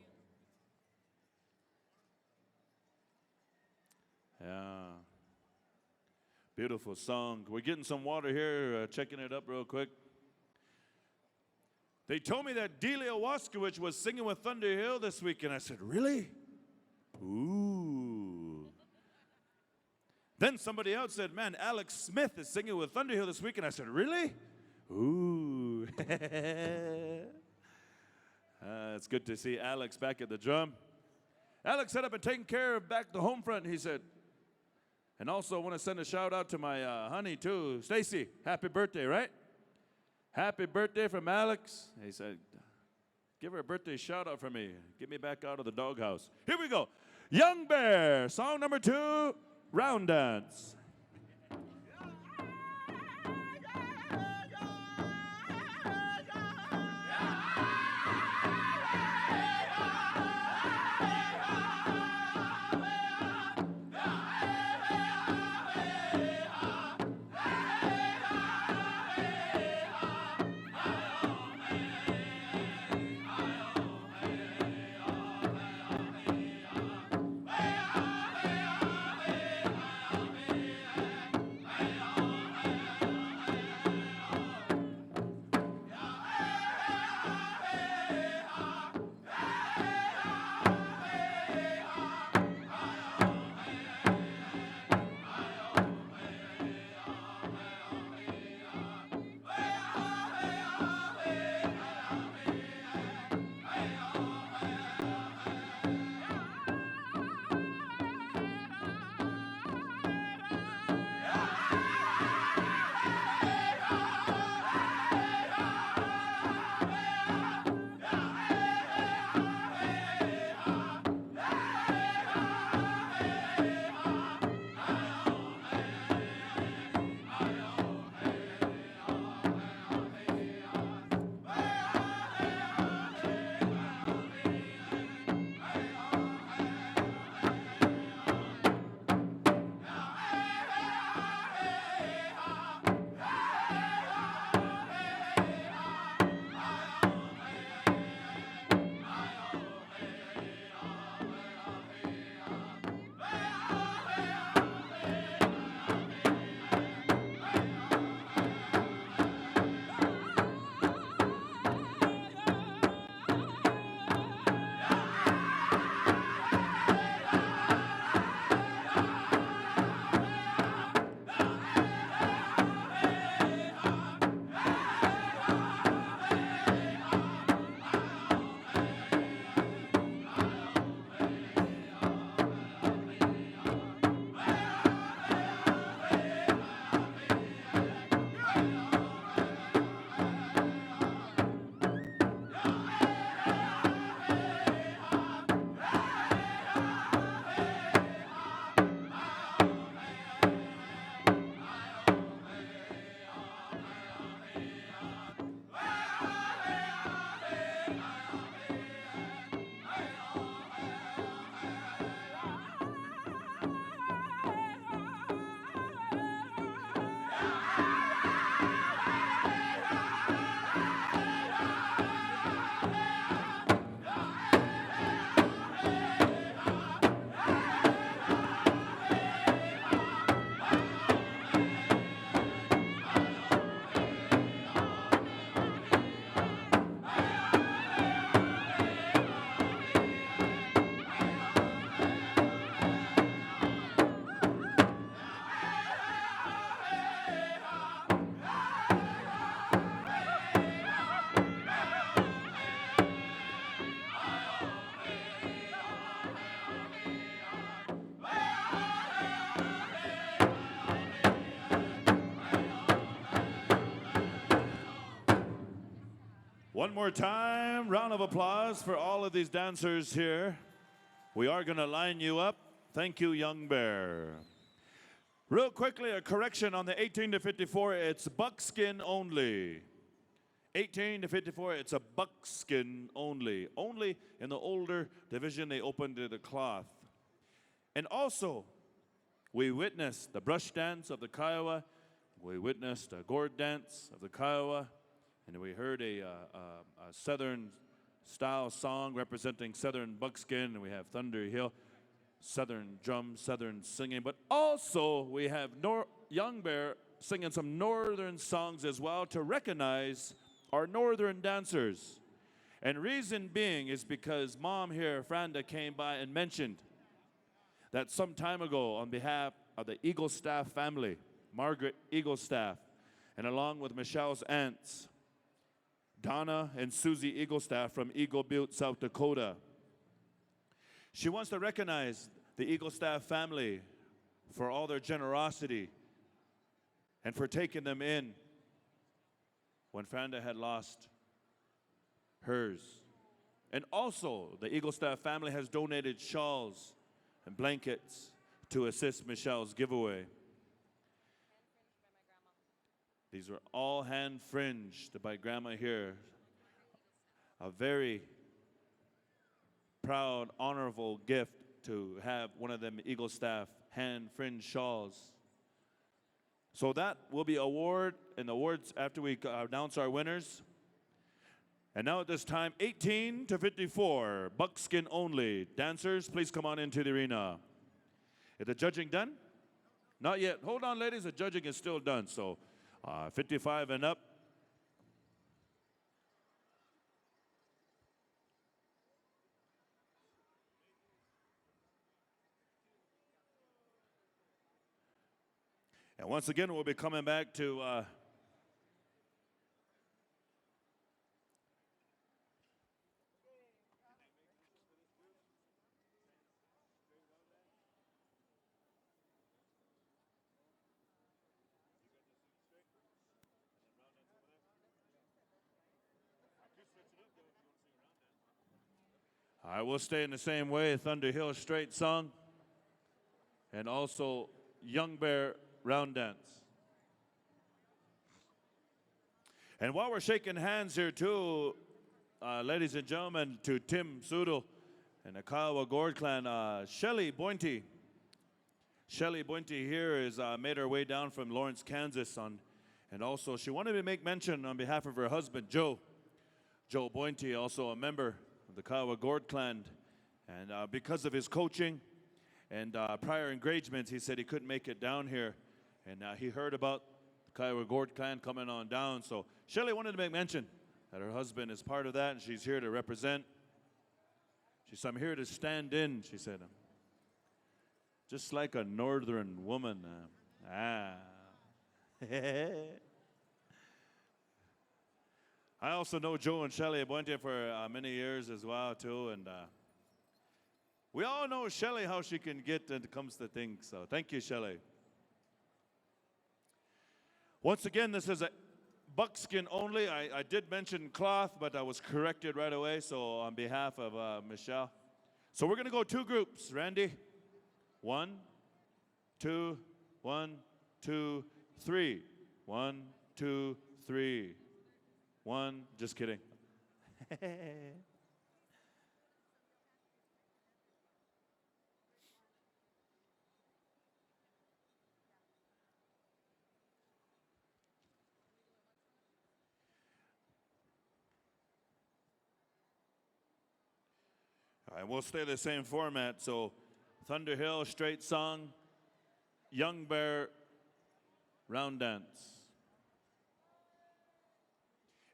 Speaker 1: yeah. Beautiful song. We're getting some water here, checking it up real quick. They told me that Delia Waskowicz was singing with Thunderhill this week, and I said, really? Ooh. Then somebody else said, man, Alex Smith is singing with Thunderhill this week, and I said, really? Ooh. It's good to see Alex back at the drum. Alex said, I've been taking care of back the home front, he said. And also, I want to send a shout out to my honey, too. Stacy, happy birthday, right? Happy birthday from Alex. He said, give her a birthday shout out for me. Get me back out of the doghouse. Here we go. Young Bear, song number 2, Round Dance. One more time, round of applause for all of these dancers here. We are going to line you up. Thank you, Young Bear. Real quickly, a correction on the 18 to 54, it's buckskin only. 18 to 54, it's a buckskin only. Only in the older division, they opened to the cloth. And also, we witnessed the brush dance of the Kiowa. We witnessed a gourd dance of the Kiowa. And we heard a Southern style song representing Southern buckskin. And we have Thunder Hill, Southern drums, Southern singing. But also, we have Young Bear singing some Northern songs as well to recognize our Northern dancers. And reason being is because Mom here, Franda, came by and mentioned that some time ago on behalf of the Eaglestaff family, Margaret Eaglestaff, and along with Michelle's aunts, Donna and Susie Eaglestaff from Eagle Butte, South Dakota. She wants to recognize the Eaglestaff family for all their generosity and for taking them in when Franda had lost hers. And also, the Eaglestaff family has donated shawls and blankets to assist Michelle's giveaway. These were all hand fringed by Grandma here. A very proud, honorable gift to have one of them Eaglestaff hand fringed shawls. So that will be award and awards after we announce our winners. And now at this time, 18 to 54, buckskin only. Dancers, please come on into the arena. Is the judging done? Not yet. Hold on, ladies. The judging is still done. So 55 and up. And once again, we'll be coming back to I will stay in the same way, Thunder Hill straight song, and also Young Bear round dance. And while we're shaking hands here too, ladies and gentlemen, to Tim Sudel and the Kiowa Gourd Clan, Shelly Bointy. Shelly Bointy here is made her way down from Lawrence, Kansas, and also she wanted to make mention on behalf of her husband, Joe. Joe Bointy, also a member of the Kiowa Gourd Clan, and because of his coaching and prior engagements, he said he couldn't make it down here, and he heard about the Kiowa Gourd Clan coming on down, so Shelly wanted to make mention that her husband is part of that, and she's here to represent. She said, I'm here to stand in, she said, just like a northern woman. I also know Joe and Shelly Abuente for many years as well, too. And we all know Shelly, how she can get when it comes to things. So thank you, Shelly. Once again, this is a buckskin only. I did mention cloth, but I was corrected right away. So on behalf of Michelle. So we're going to go two groups. Randy, 1, 2, 1, 2, 3. 1, 2, 3. 1, just kidding. All right, we'll stay the same format. So Thunder Hill, straight song, Young Bear, round dance.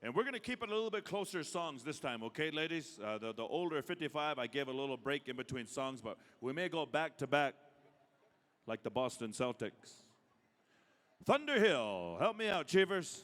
Speaker 1: And we're going to keep it a little bit closer songs this time, okay, ladies? The older 55, I gave a little break in between songs, but we may go back to back like the Boston Celtics. Thunder Hill, help me out, Cheevers.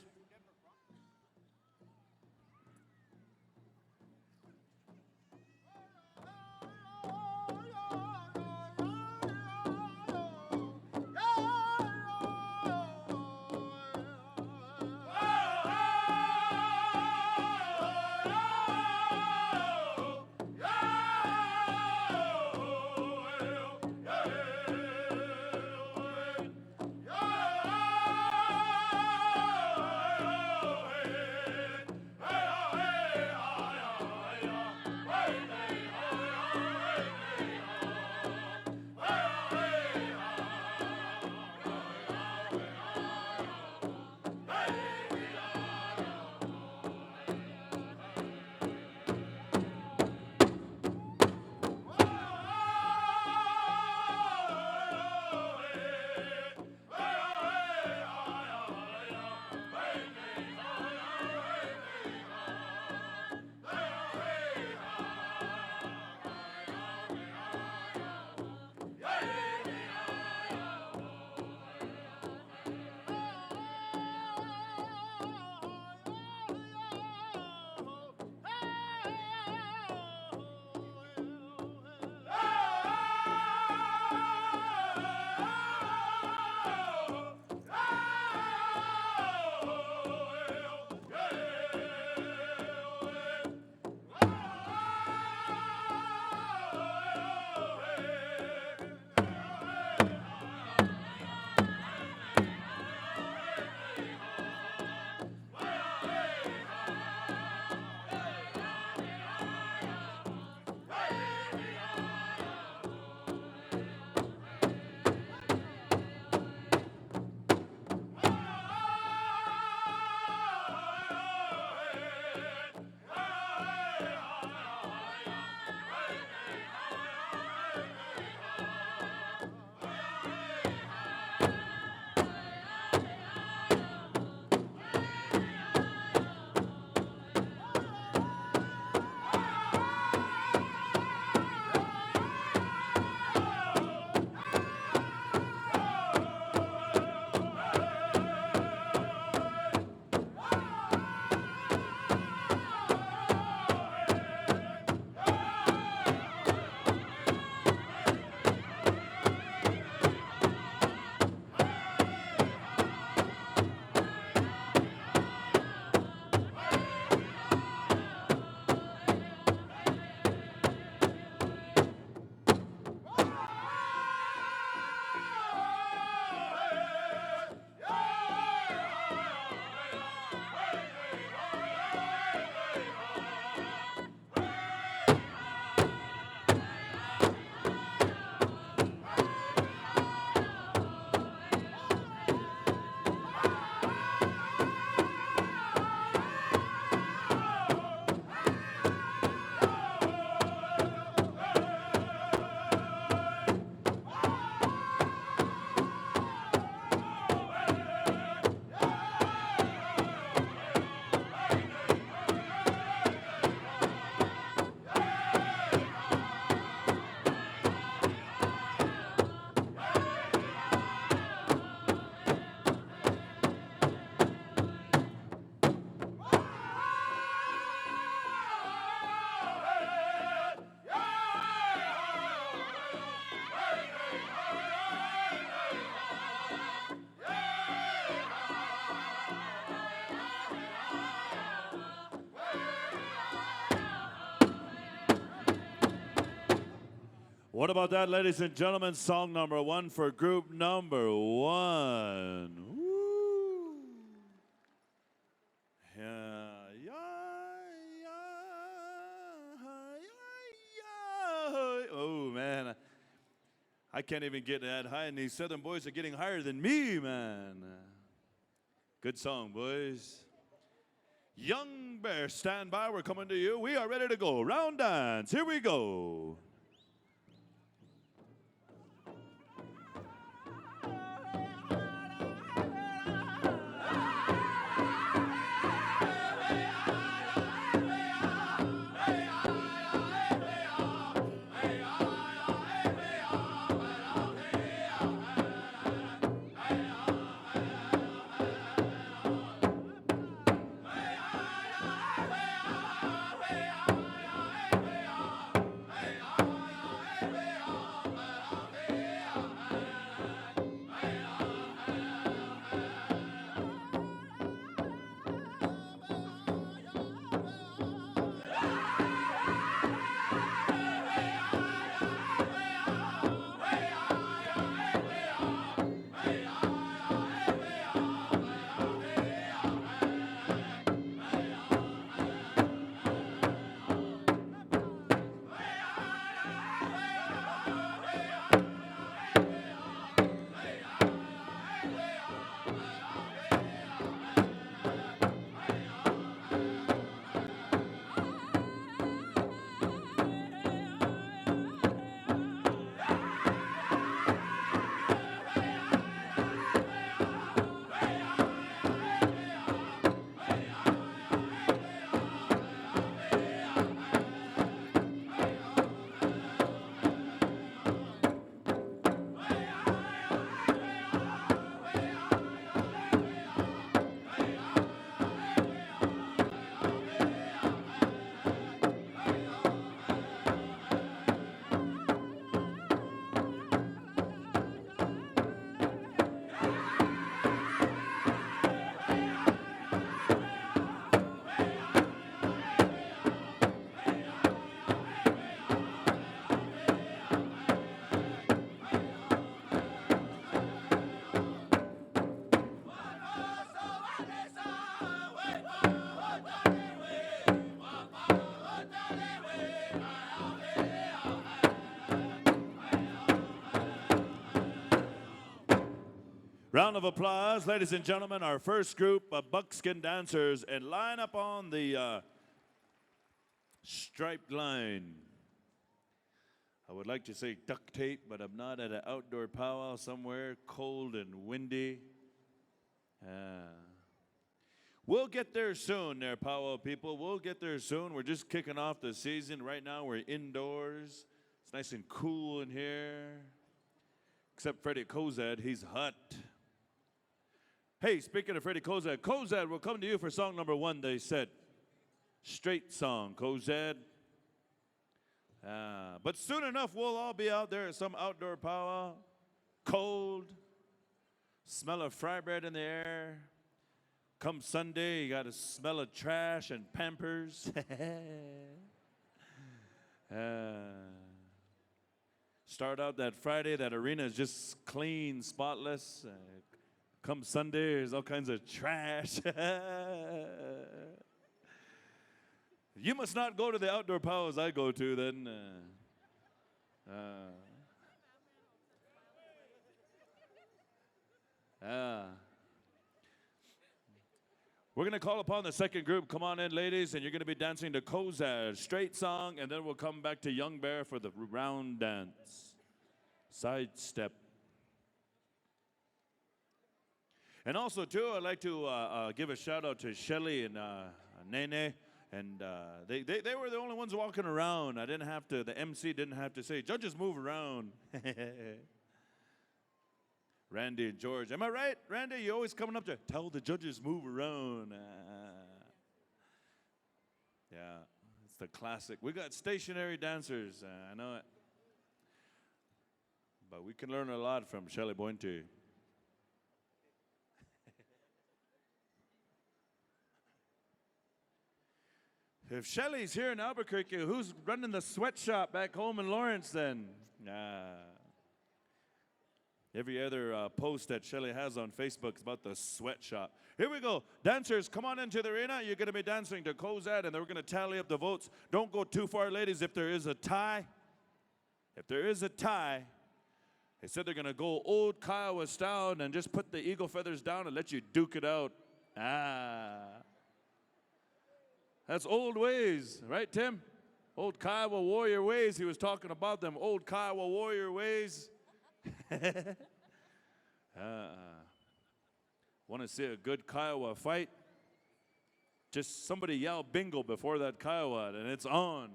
Speaker 1: What about that, ladies and gentlemen? Song number one for group number one. Woo. Yeah, yeah, yeah. Oh, man. I can't even get that high, and these Southern boys are getting higher than me, man. Good song, boys. Young Bear, stand by. We're coming to you. We are ready to go. Round dance. Here we go. Round of applause, ladies and gentlemen, our first group of buckskin dancers, and line up on the striped line. I would like to say duct tape, but I'm not at an outdoor powwow somewhere, cold and windy. We'll get there soon there, powwow people. We'll get there soon. We're just kicking off the season. Right now we're indoors. It's nice and cool in here. Except Freddie Kozad, he's hot. Hey, speaking of Freddie Kozad will come to you for song number one, they said. Straight song, Kozad. But soon enough, we'll all be out there at some outdoor powwow. Cold. Smell of fry bread in the air. Come Sunday, you got a smell of trash and Pampers. Start out that Friday, that arena is just clean, spotless. Come Sunday, there's all kinds of trash. You must not go to the outdoor powwows I go to then. We're going to call upon the second group. Come on in, ladies, and you're going to be dancing to Kozad, straight song, and then we'll come back to Young Bear for the round dance. Side step. And also, too, I'd like to give a shout-out to Shelly and Nene. And they were the only ones walking around. I didn't have to, the MC didn't have to say, judges move around. Randy and George. Am I right, Randy? You always coming up to tell the judges move around. Yeah, it's the classic. We got stationary dancers. I know it. But we can learn a lot from Shelly Boynton. If Shelly's here in Albuquerque, who's running the sweatshop back home in Lawrence then? Every other post that Shelly has on Facebook is about the sweatshop. Here we go. Dancers, come on into the arena. You're going to be dancing to Cozad, and then we're going to tally up the votes. Don't go too far, ladies, if there is a tie. If there is a tie, they said they're going to go old Kiowa style and just put the eagle feathers down and let you duke it out. That's old ways, right, Tim? Old Kiowa warrior ways. He was talking about them old Kiowa warrior ways. Want to see a good Kiowa fight? Just somebody yell bingo before that Kiowa, and it's on.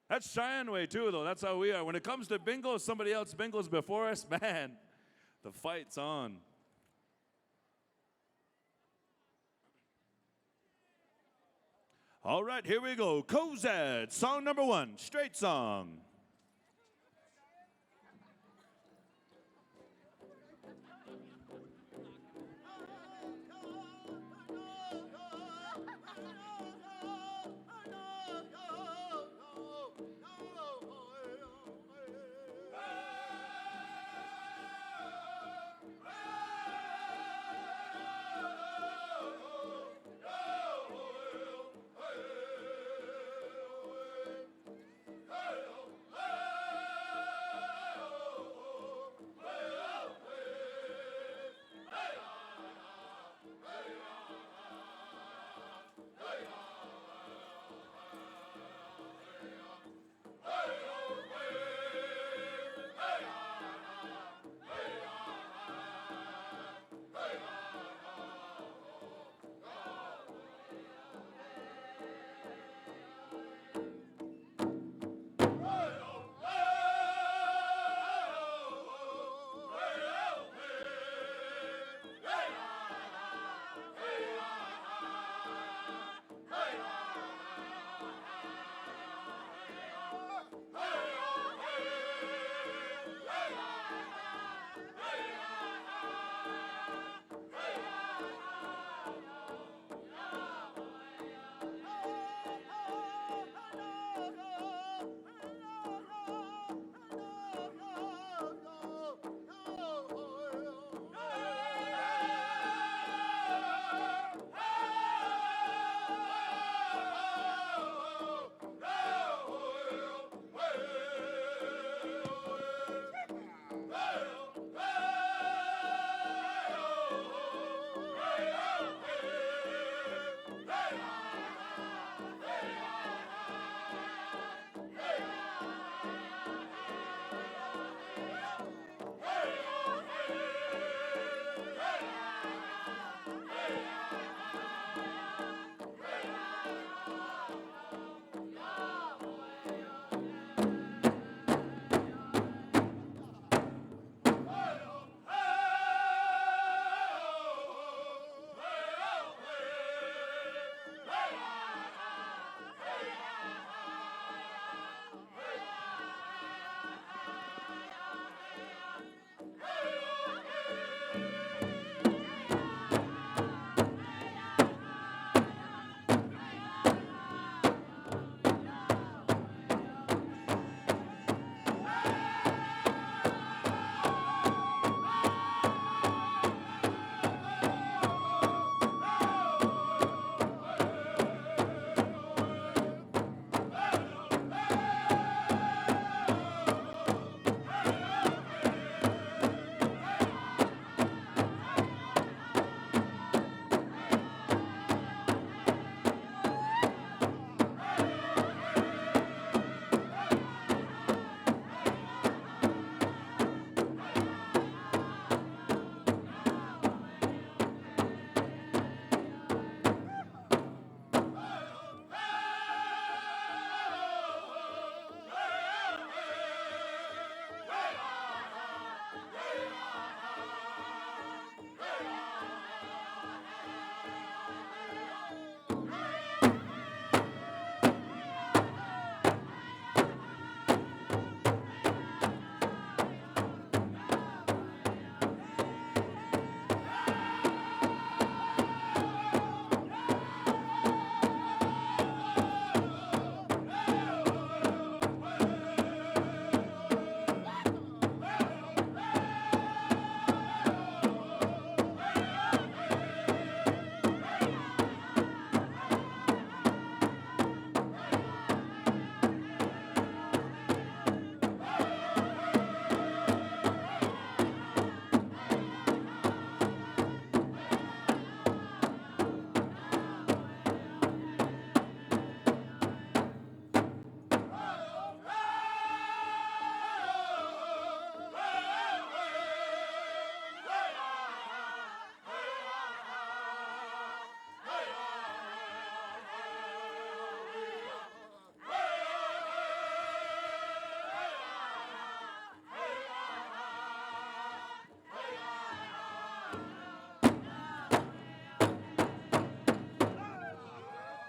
Speaker 1: That's Cheyenne way too, though. That's how we are. When it comes to bingo, somebody else bingos before us, man, the fight's on. All right, here we go. Cozad, song number 1, straight song.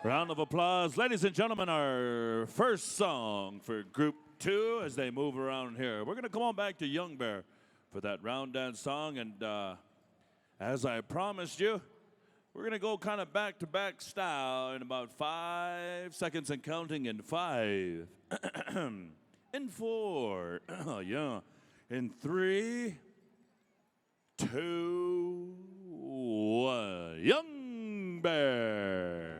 Speaker 1: Round of applause. Ladies and gentlemen, our first song for Group 2 as they move around here. We're going to come on back to Young Bear for that round dance song. And as I promised you, we're going to go kind of back-to-back style in about 5 seconds and counting in 5, in 4, yeah, in 3, 2, 1. Young Bear.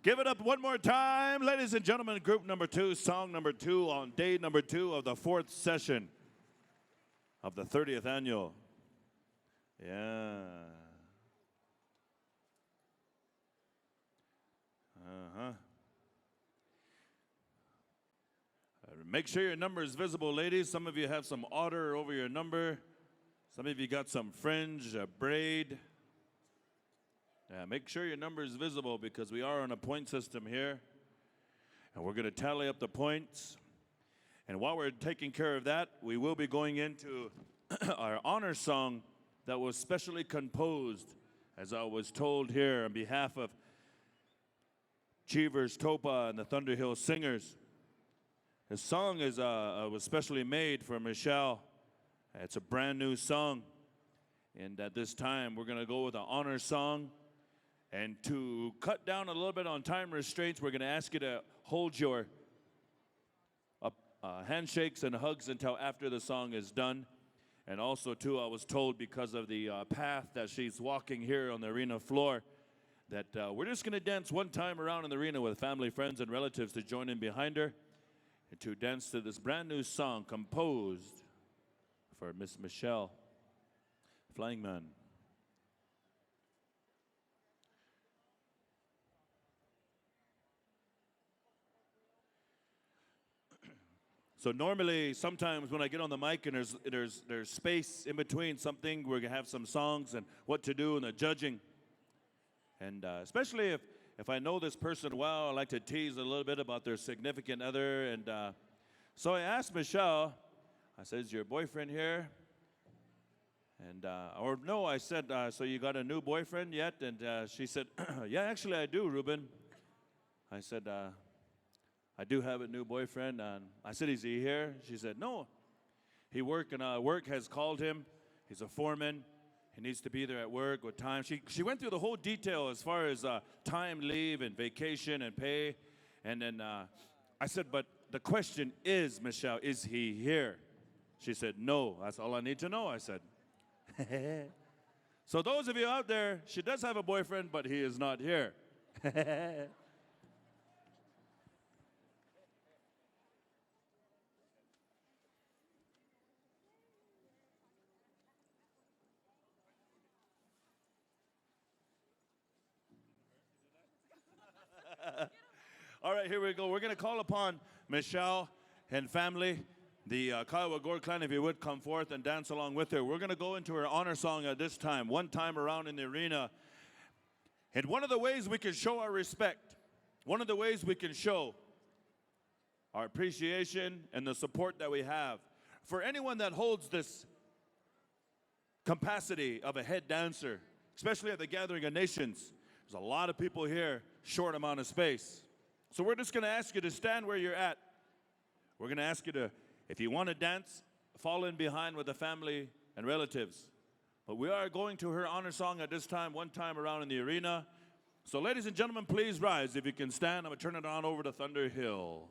Speaker 1: Give it up one more time, ladies and gentlemen. Group number 2, song number 2 on day number 2 of the 4th session of the 30th annual. Yeah. Make sure your number is visible, ladies. Some of you have some otter over your number. Some of you got some fringe, a braid. Yeah, make sure your number is visible because we are on a point system here. And we're going to tally up the points. And while we're taking care of that, we will be going into our honor song that was specially composed, as I was told here, on behalf of Cheevers, Topa, and the Thunderhill Singers. This song was specially made for Michelle. It's a brand new song. And at this time, we're going to go with an honor song. And to cut down a little bit on time restraints, we're going to ask you to hold your handshakes and hugs until after the song is done. And also, too, I was told because of the path that she's walking here on the arena floor, that we're just going to dance one time around in the arena with family, friends, and relatives to join in behind her and to dance to this brand new song composed for Miss Michelle Flying Man. So normally, sometimes when I get on the mic and there's space in between something, we're gonna have some songs and what to do and the judging. And especially if I know this person well, I like to tease a little bit about their significant other. And so I asked Michelle, I said, "Is your boyfriend here?" And or no, I said, "So you got a new boyfriend yet?" And she said, "Yeah, actually I do, Ruben." I said, "I do have a new boyfriend." And I said, "Is he here?" She said, "No. He work has called him. He's a foreman. He needs to be there at work with time." She went through the whole detail as far as time, leave, and vacation and pay. And then I said, "But the question is, Michelle, is he here?" She said, "No. That's all I need to know," I said. So those of you out there, she does have a boyfriend, but he is not here. All right, here we go. We're going to call upon Michelle and family, the Kiowa Gore clan, if you would come forth and dance along with her. We're going to go into her honor song at this time, one time around in the arena. And one of the ways we can show our respect, one of the ways we can show our appreciation and the support that we have for anyone that holds this capacity of a head dancer, especially at the Gathering of Nations. There's a lot of people here, short amount of space. So we're just going to ask you to stand where you're at. We're going to ask you to, if you want to dance, fall in behind with the family and relatives. But we are going to her honor song at this time, one time around in the arena. So ladies and gentlemen, please rise. If you can stand, I'm going to turn it on over to Thunder Hill.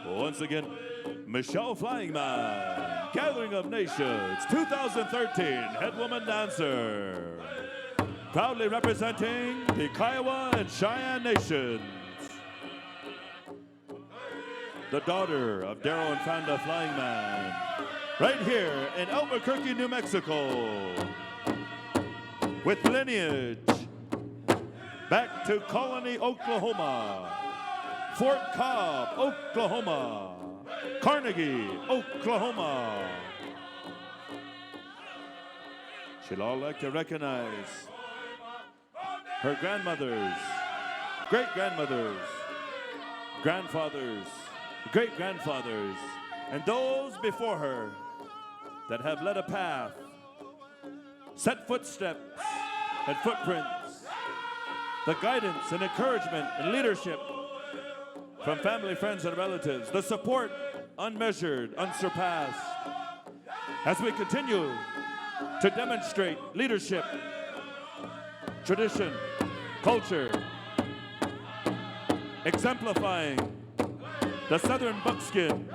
Speaker 1: Once again, Michelle Flying Man, Gathering of Nations 2013 Head Woman Dancer, proudly representing the Kiowa and Cheyenne Nations. The daughter of Darrell and Fanda Flying Man, right here in Albuquerque, New Mexico, with lineage back to Colony, Oklahoma, Fort Cobb, Oklahoma, Carnegie, Oklahoma. She'd all like to recognize her grandmothers, great-grandmothers, grandfathers, great-grandfathers, and those before her that have led a path, set footsteps and footprints, the guidance and encouragement and leadership from family, friends, and relatives, the support unmeasured, unsurpassed, as we continue to demonstrate leadership, tradition, culture, exemplifying the southern buckskin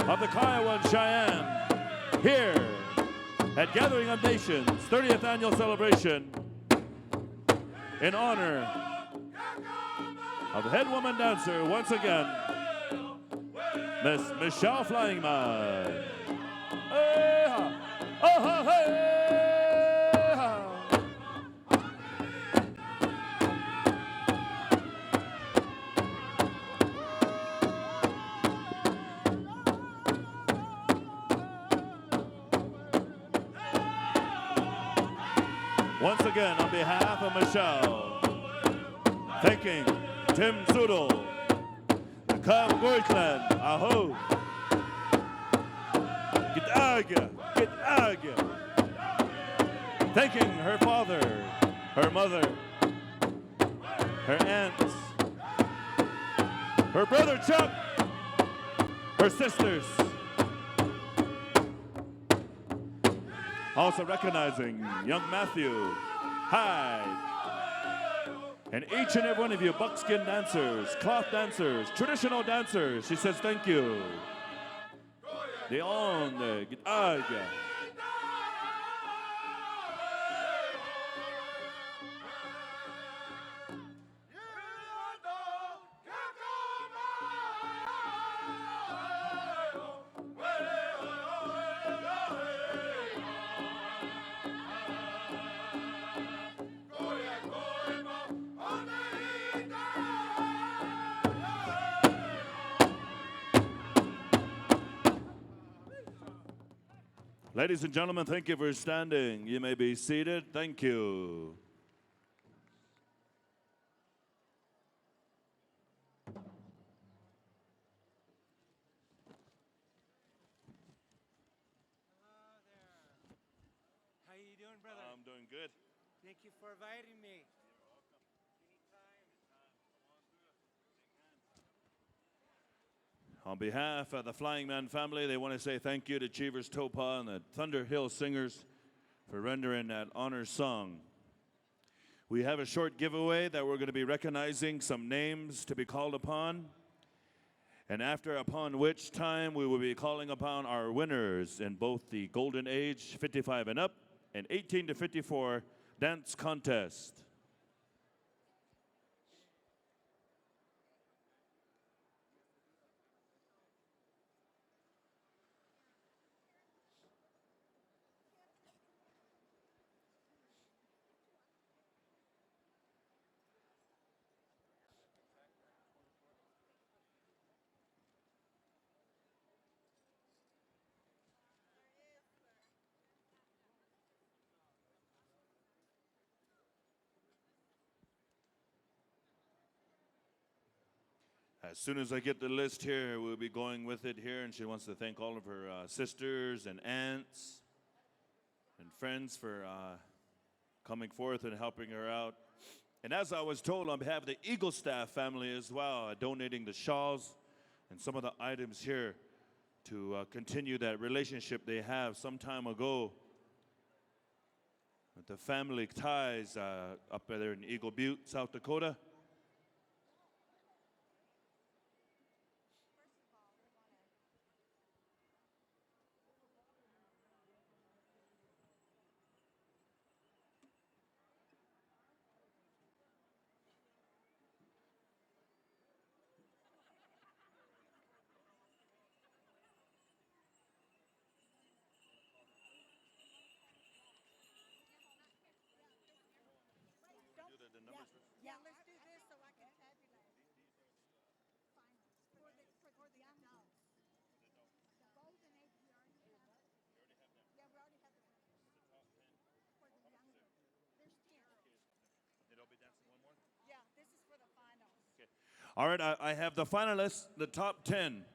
Speaker 1: of the Kiowa and Cheyenne here at Gathering of Nations 30th Annual Celebration in honor of the head woman dancer once again, Miss Michelle Flyingman. Once again, on behalf of Michelle, thanking Tim Zoodle, the Kiowa Clan, aho, get aga. Thanking her father, her mother, her aunts, her brother Chuck, her sisters. Also recognizing young Matthew, Hyde, and each and every one of you buckskin dancers, cloth dancers, traditional dancers. She says thank you. The on the aga. Ladies and gentlemen, thank you for standing. You may be seated. Thank you.
Speaker 8: How you doing, brother?
Speaker 1: I'm doing good.
Speaker 8: Thank you for inviting me.
Speaker 1: On behalf of the Flying Man family, they want to say thank you to Cheevers Topa and the Thunder Hill Singers for rendering that honor song. We have a short giveaway that we're going to be recognizing some names to be called upon. And upon which time we will be calling upon our winners in both the Golden Age 55 and up and 18 to 54 dance contest. As soon as I get the list here, we'll be going with it here, and she wants to thank all of her sisters and aunts and friends for coming forth and helping her out. And as I was told, on behalf of the Eagle Staff family as well, donating the shawls and some of the items here to continue that relationship they have some time ago with the family ties up there in Eagle Butte, South Dakota. All right, I have the finalists, the top 10.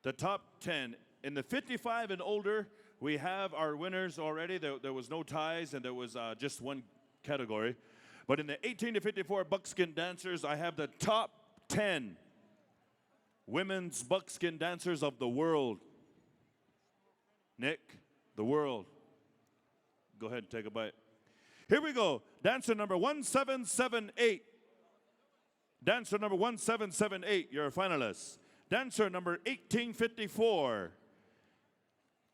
Speaker 1: The top 10. In the 55 and older, we have our winners already. There was no ties, and there was just one category. But in the 18 to 54 buckskin dancers, I have the top 10 women's buckskin dancers of the world. Nick, the world. Go ahead and take a bite. Here we go. Dancer number 1778. Dancer number 1778, you're a finalist. Dancer number 1854.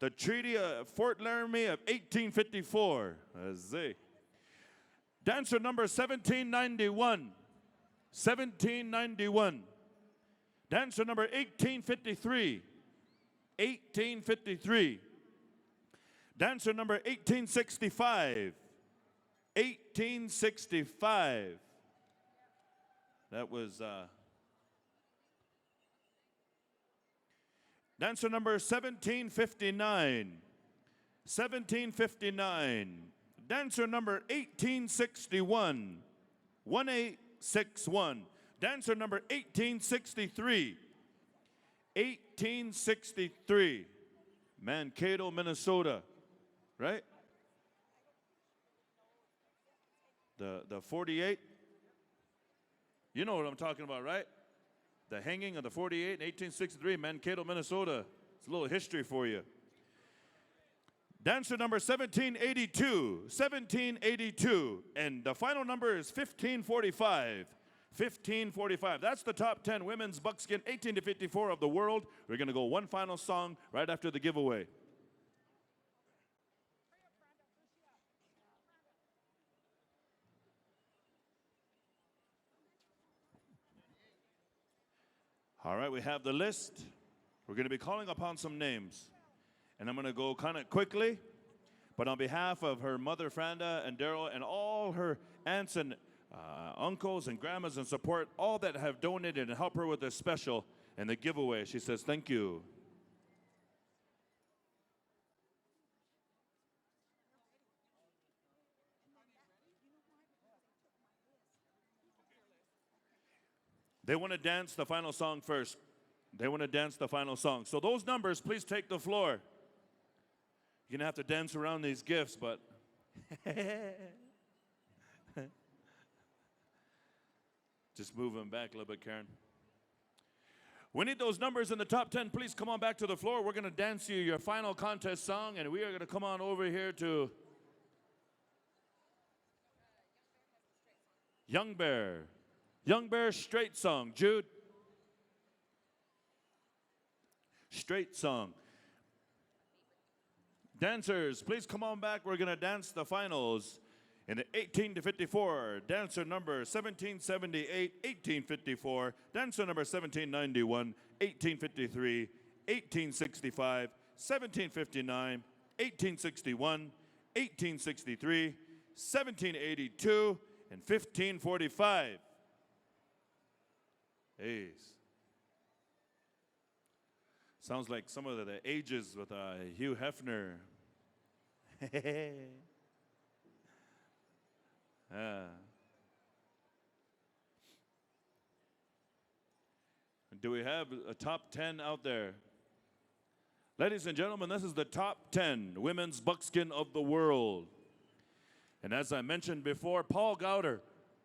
Speaker 1: The Treaty of Fort Laramie of 1854. Dancer number 1791. 1791. Dancer number 1853. 1853. Dancer number 1865. 1865. That was dancer number 1759. 1759. Dancer number 1861. 1861. Dancer number 1863. 1863. Mankato, Minnesota. Right? The 48. You know what I'm talking about, right? The hanging of the 48 in 1863, Mankato, Minnesota. It's a little history for you. Dancer number 1782, 1782. And the final number is 1545. 1545. That's the top 10 women's buckskin 18 to 54 of the world. We're going to go one final song right after the giveaway. All right, we have the list. We're going to be calling upon some names. And I'm going to go kind of quickly. But on behalf of her mother, Franda, and Daryl, and all her aunts and uncles and grandmas and support, all that have donated and helped her with this special and the giveaway, she says thank you. They want to dance the final song first. They want to dance the final song. So those numbers, please take the floor. You're going to have to dance around these gifts, but just move them back a little bit, Karen. We need those numbers in the top 10. Please come on back to the floor. We're going to dance you your final contest song, and we are going to come on over here to Young Bear. Young Bear, straight song. Jude. Straight song. Dancers, please come on back. We're going to dance the finals. In the 18 to 54, dancer number 1778, 1854. Dancer number 1791, 1853, 1865, 1759, 1861, 1863, 1782, and 1545. Hey. Sounds like some of the ages with Hugh Hefner. Do we have a top 10 out there? Ladies and gentlemen, this is the top 10 women's buckskin of the world. And as I mentioned before, Paul Gowder,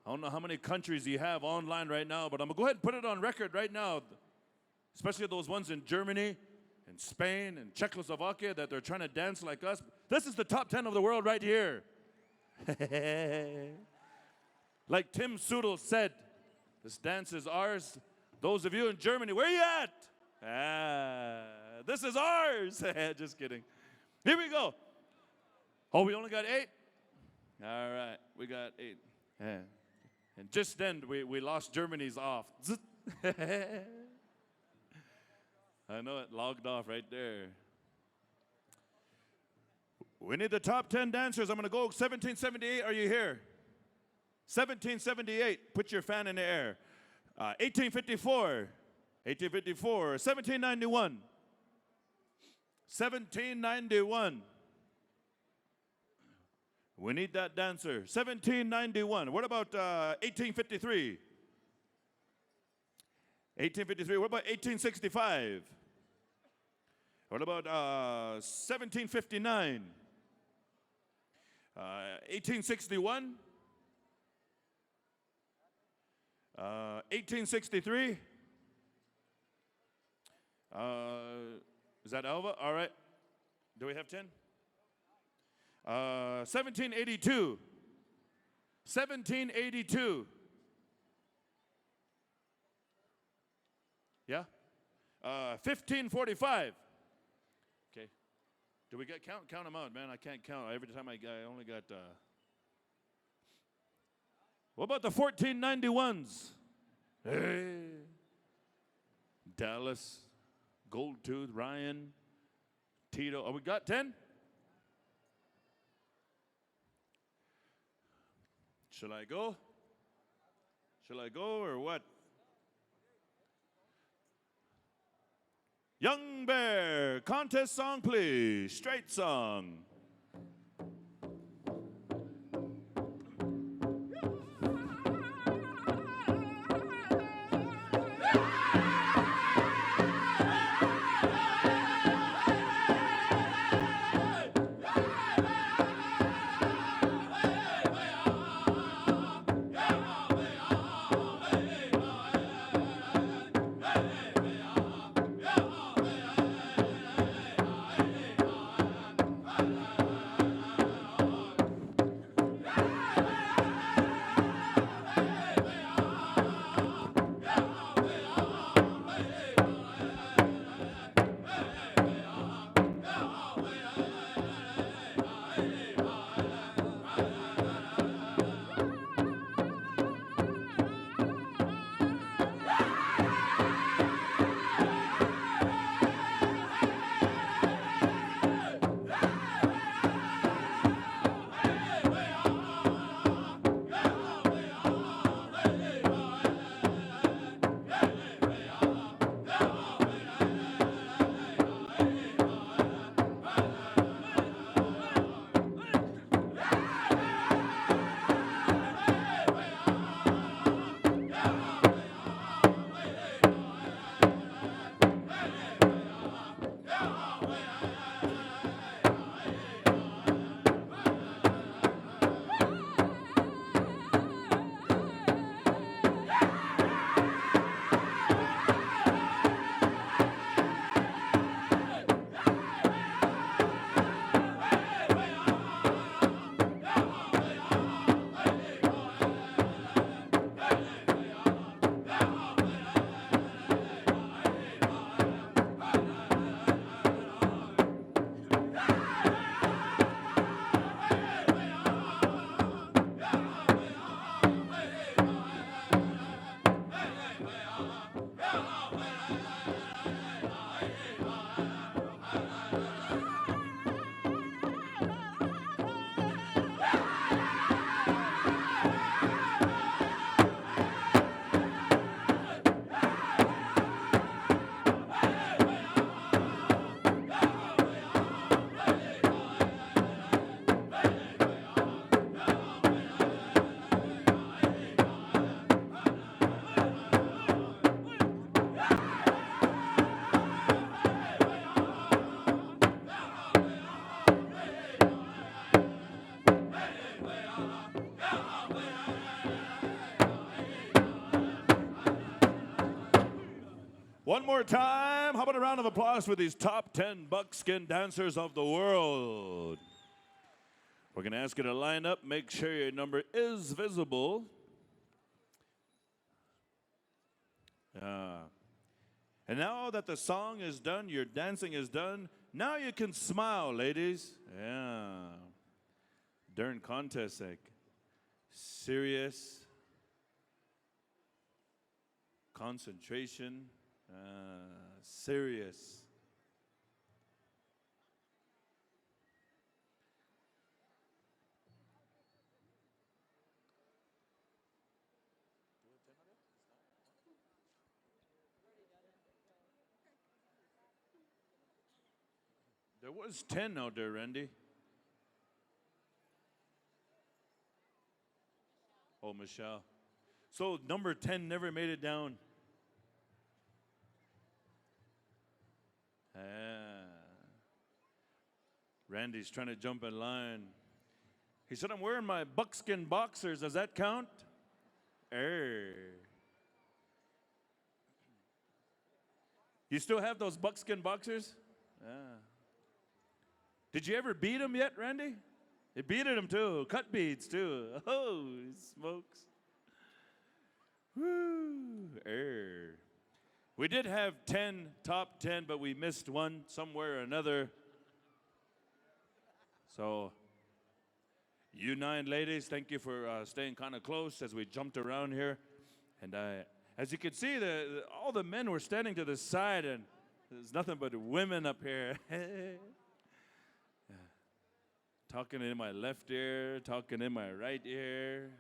Speaker 1: I don't know how many countries you have online right now, but I'm going to go ahead and put it on record right now, especially those ones in Germany and Spain and Czechoslovakia that they're trying to dance like us. This is the top 10 of the world right here. Like Tim Sudel said, this dance is ours. Those of you in Germany, where you at? This is ours. Just kidding. Here we go. Oh, we only got 8? All right, we got 8. And just then, we lost Germany's off. I know it logged off right there. We need the top 10 dancers. I'm going to go 1778. Are you here? 1778. Put your fan in the air. 1854. 1854. 1791. 1791. We need that dancer. 1791. What about 1853? 1853. What about 1865? What about 1759? 1861? 1863? Is that Alva? All right. Do we have 10? 1782. 1782. Yeah? 1545. Okay. Do we get count them out, man? I can't count. Every time I only got What about the 1491s? Hey. Dallas, Goldtooth, Ryan, Tito. Oh, we got 10? Shall I go? Shall I go or what? Young Bear, contest song, please. Straight song. One more time. How about a round of applause for these top 10 buckskin dancers of the world? We're going to ask you to line up, make sure your number is visible. And now that the song is done, your dancing is done, now you can smile, ladies. Yeah. During contest sake. Serious. Concentration. Serious. There was 10 out there, Randy. Oh, Michelle. So number 10 never made it down. Randy's trying to jump in line. He said, I'm wearing my buckskin boxers. Does that count? You still have those buckskin boxers? Yeah. Did you ever beat him yet, Randy? You beated him too. Cut beads too. Oh, smokes. Woo. We did have 10, top 10, but we missed one somewhere or another. So, you 9 ladies, thank you for staying kind of close as we jumped around here. And as you can see, all the men were standing to the side, and there's nothing but women up here. Talking in my left ear, talking in my right ear.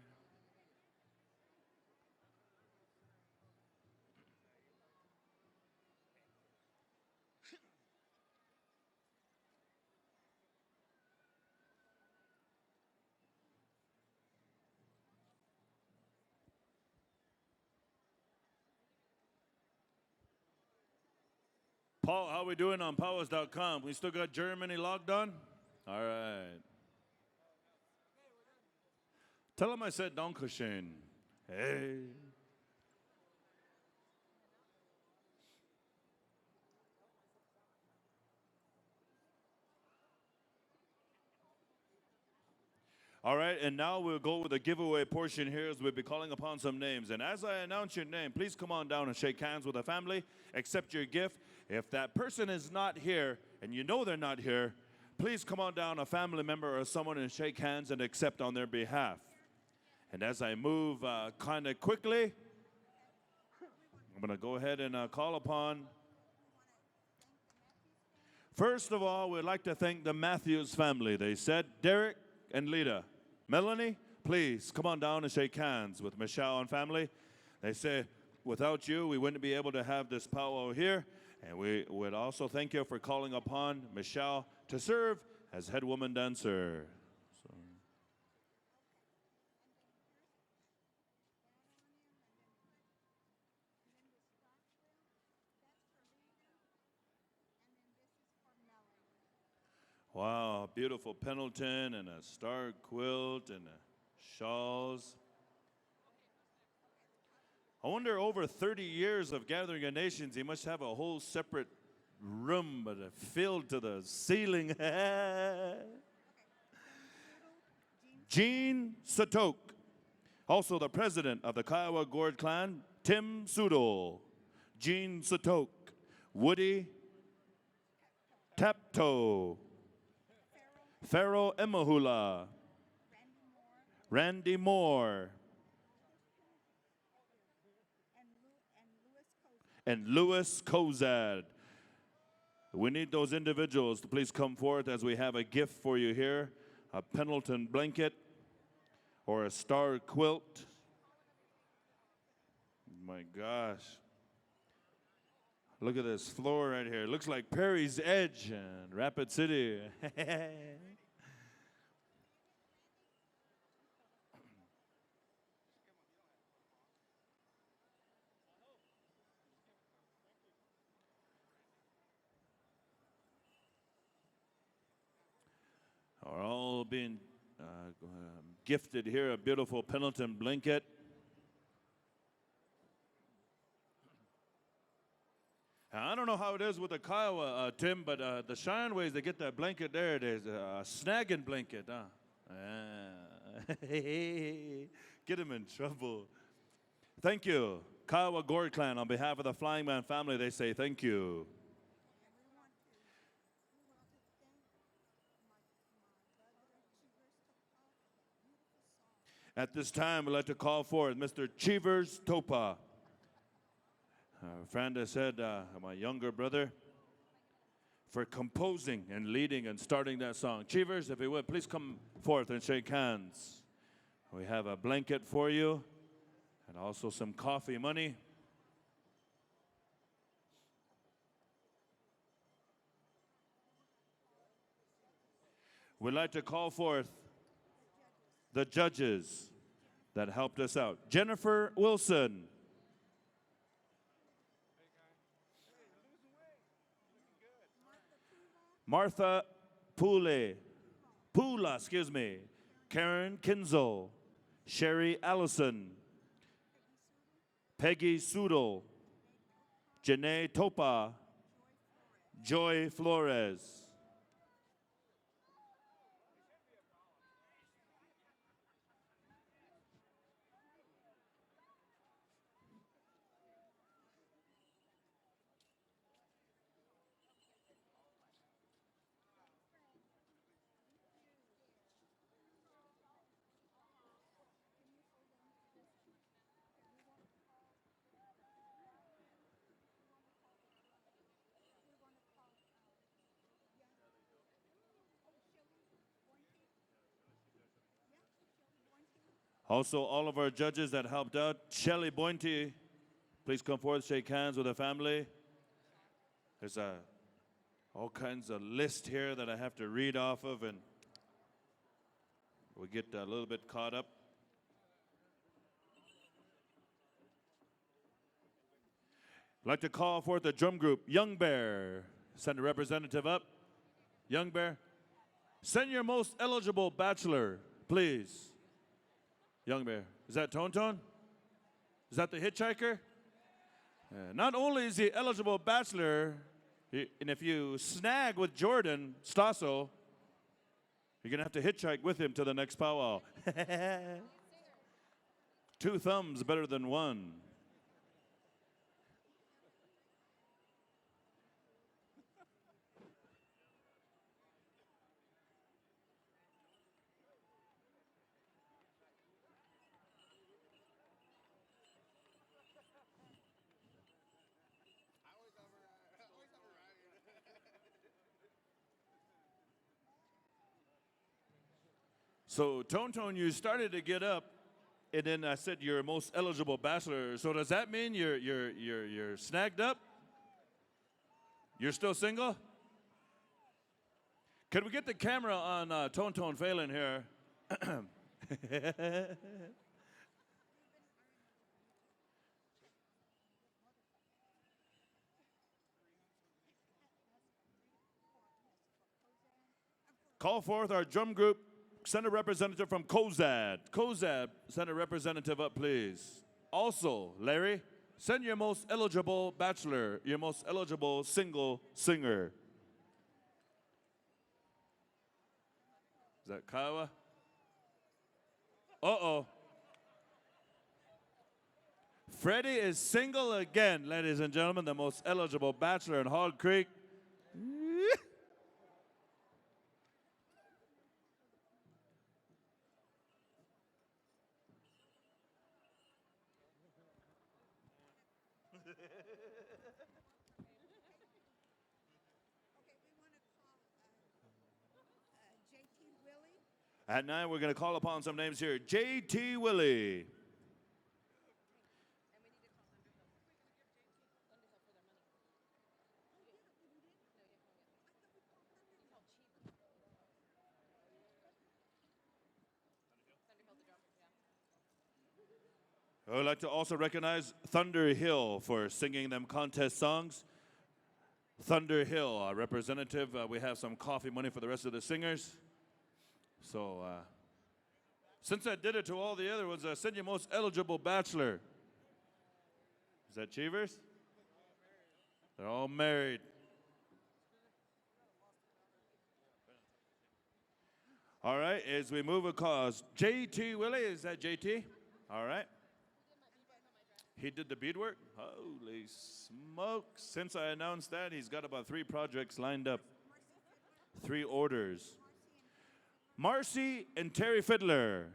Speaker 1: Paul, how we doing on PowWows.com? We still got Germany logged on? All right. Tell him I said Dankeschön. Hey. All right, and now we'll go with the giveaway portion here as we'll be calling upon some names. And as I announce your name, please come on down and shake hands with the family, accept your gift. If that person is not here, and you know they're not here, please come on down, a family member or someone, and shake hands and accept on their behalf. And as I move kind of quickly, I'm going to go ahead and call upon. First of all, we'd like to thank the Matthews family. They said, Derek and Lita. Melanie, please come on down and shake hands with Michelle and family. They say, without you, we wouldn't be able to have this powwow here. And we would also thank you for calling upon Michelle to serve as head woman dancer. So. Wow, beautiful Pendleton and a star quilt and shawls. I wonder, over 30 years of Gathering of Nations, he must have a whole separate room, but filled to the ceiling. Jean Satok, also the president of the Kiowa Gord clan, Tim Sudol. Jean Satok, Woody Tapto, Pharaoh Emahula, Randy Moore, and Louis Kozad. We need those individuals to please come forth as we have a gift for you here, a Pendleton blanket or a star quilt. My gosh. Look at this floor right here. It looks like Perry's Edge and Rapid City. Are all being gifted here a beautiful Pendleton blanket. I don't know how it is with the Kiowa, Tim, but the Shineways, they get that blanket there. There's a snagging blanket. Get him in trouble. Thank you. Kiowa Gord Clan, on behalf of the Flying Man family, they say thank you. At this time, we'd like to call forth Mr. Cheevers Topa. Franda said, my younger brother, for composing and leading and starting that song. Cheevers, if you would, please come forth and shake hands. We have a blanket for you and also some coffee money. We'd like to call forth the judges that helped us out. Jennifer Wilson. Martha Pula, excuse me, Karen Kinzel, Sherry Allison, Peggy Sudol, Janae Topa, Joy Flores. Also, all of our judges that helped out, Shelly Bointy, please come forward, shake hands with the family. There's all kinds of list here that I have to read off of, and we get a little bit caught up. I'd like to call forth the drum group, Young Bear. Send a representative up. Young Bear. Send your most eligible bachelor, please. Young Bear. Is that Tone Tone? Is that the hitchhiker? Not only is he eligible bachelor, and if you snag with Jordan Stasso, you're going to have to hitchhike with him to the next powwow. 2 thumbs better than 1. So, Tone Tone, you started to get up, and then I said you're most eligible bachelor. So does that mean you're snagged up? You're still single? Can we get the camera on Tone Tone Phelan here? Call forth our drum group. Send a representative from Kozad. Kozad, send a representative up, please. Also, Larry, send your most eligible bachelor, your most eligible single singer. Is that Kiowa? Uh-oh. Freddie is single again, ladies and gentlemen, the most eligible bachelor in Hog Creek. At 9, we're going to call upon some names here. J.T. Willie. I would like to also recognize Thunder Hill for singing them contest songs. Thunder Hill, our representative. We have some coffee money for the rest of the singers. So, since I did it to all the other ones, send your most eligible bachelor. Is that Cheevers? They're all married. All right, as we move across, J.T. Willie, is that J.T.? All right. He did the beadwork? Holy smokes. Since I announced that, he's got about 3 projects lined up. 3 orders. Marcy and Terry Fiddler.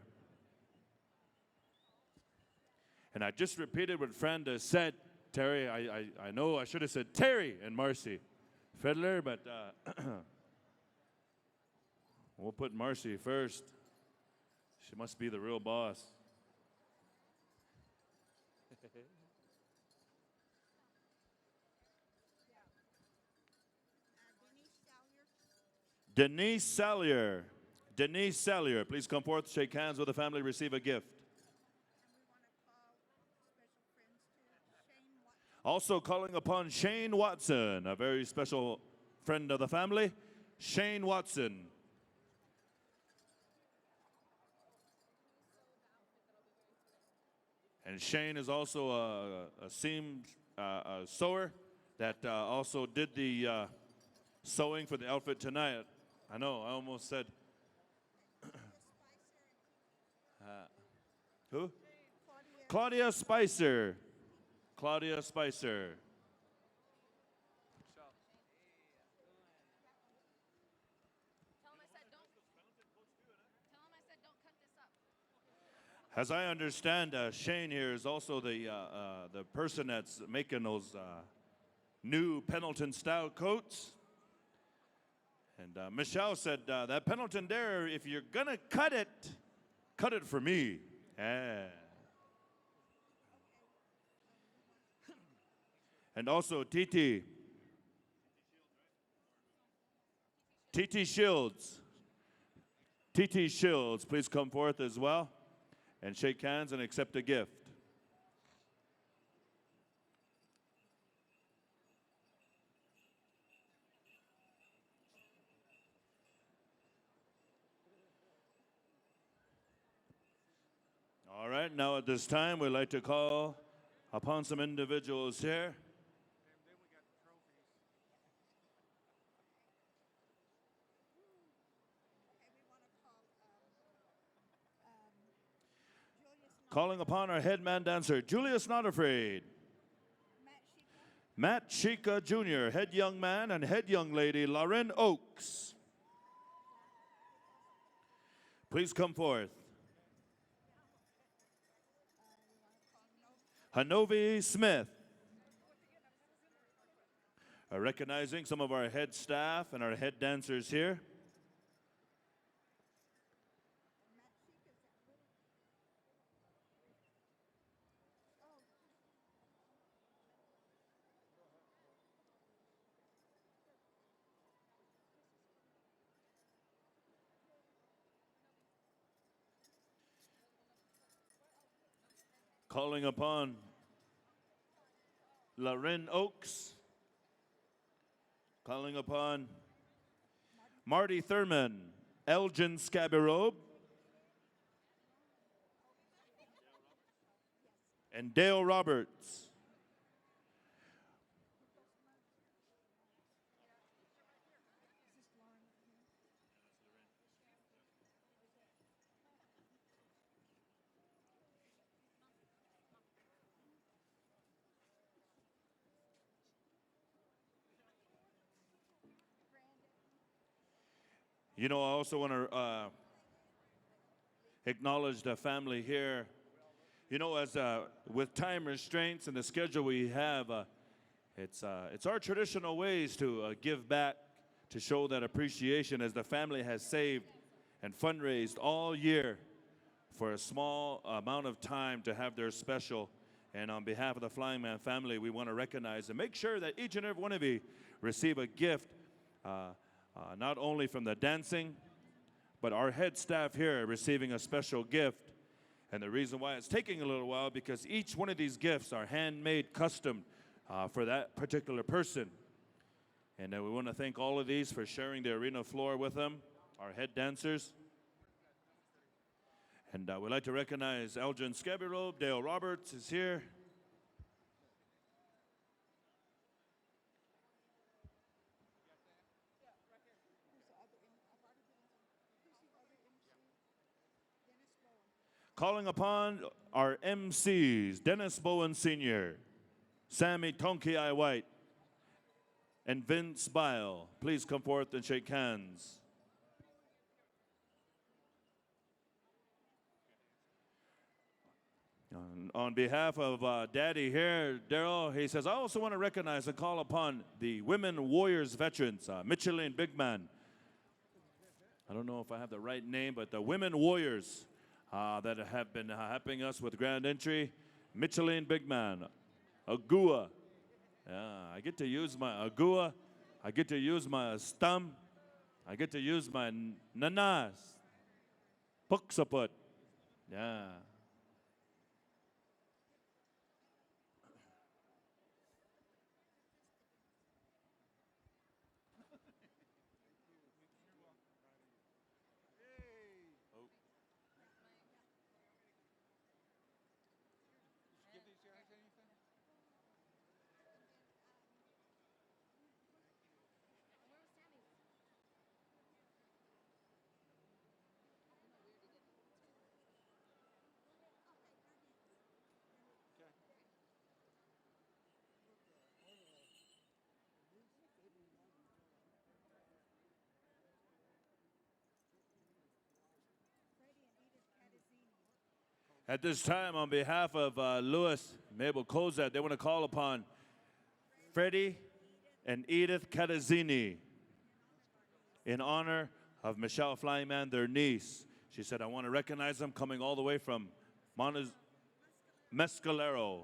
Speaker 1: And I just repeated what Franda said. Terry, I know I should have said Terry and Marcy Fiddler, but we'll put Marcy first. She must be the real boss. Denise Salyer. Denise Salyer, please come forth, shake hands with the family, receive a gift. Also calling upon Shane Watson, a very special friend of the family. Shane Watson. And Shane is also a seam sewer that also did the sewing for the outfit tonight. I know, I almost said. Who? Claudia Spicer. Claudia Spicer. As I understand, Shane here is also the person that's making those new Pendleton style coats. And Michelle said, that Pendleton there, if you're gonna cut it for me. Yeah. And also TT Shields. TT Shields, please come forth as well and shake hands and accept a gift. All right, now at this time, we'd like to call upon some individuals here. Calling upon our head man dancer, Julius Not Afraid. Matt Chica Jr., head young man, and head young lady, Lauren Oakes. Please come forth. Hanovi Smith. Recognizing some of our head staff and our head dancers here. Calling upon Lauren Oakes. Calling upon Marty Thurman, Elgin Scabirobe, and Dale Roberts. You know, I also want to acknowledge the family here. You know, as with time restraints and the schedule we have, it's our traditional ways to give back, to show that appreciation, as the family has saved and fundraised all year for a small amount of time to have their special. And on behalf of the Flying Man family, we want to recognize and make sure that each and every one of you receive a gift. Not only from the dancing, but our head staff here receiving a special gift. And the reason why it's taking a little while, because each one of these gifts are handmade, custom for that particular person. And we want to thank all of these for sharing the arena floor with them, our head dancers. And we'd like to recognize Elgin Scabirobe, Dale Roberts is here. Calling upon our MCs, Dennis Bowen Sr., Sammy Tonki White, and Vince Bile. Please come forth and shake hands. On behalf of Daddy here, Daryl, he says, I also want to recognize and call upon the Women Warriors veterans, Micheline Bigman. I don't know if I have the right name, but the Women Warriors that have been helping us with grand entry. Micheline Bigman, Agua. Yeah, I get to use my Agua. I get to use my Stum. I get to use my Nanas. Puksaput. Yeah. At this time, on behalf of Louis, Mabel Kozak, they want to call upon Freddie and Edith Catazzini in honor of Michelle Flying Man, their niece. She said, I want to recognize them coming all the way from Mescalero.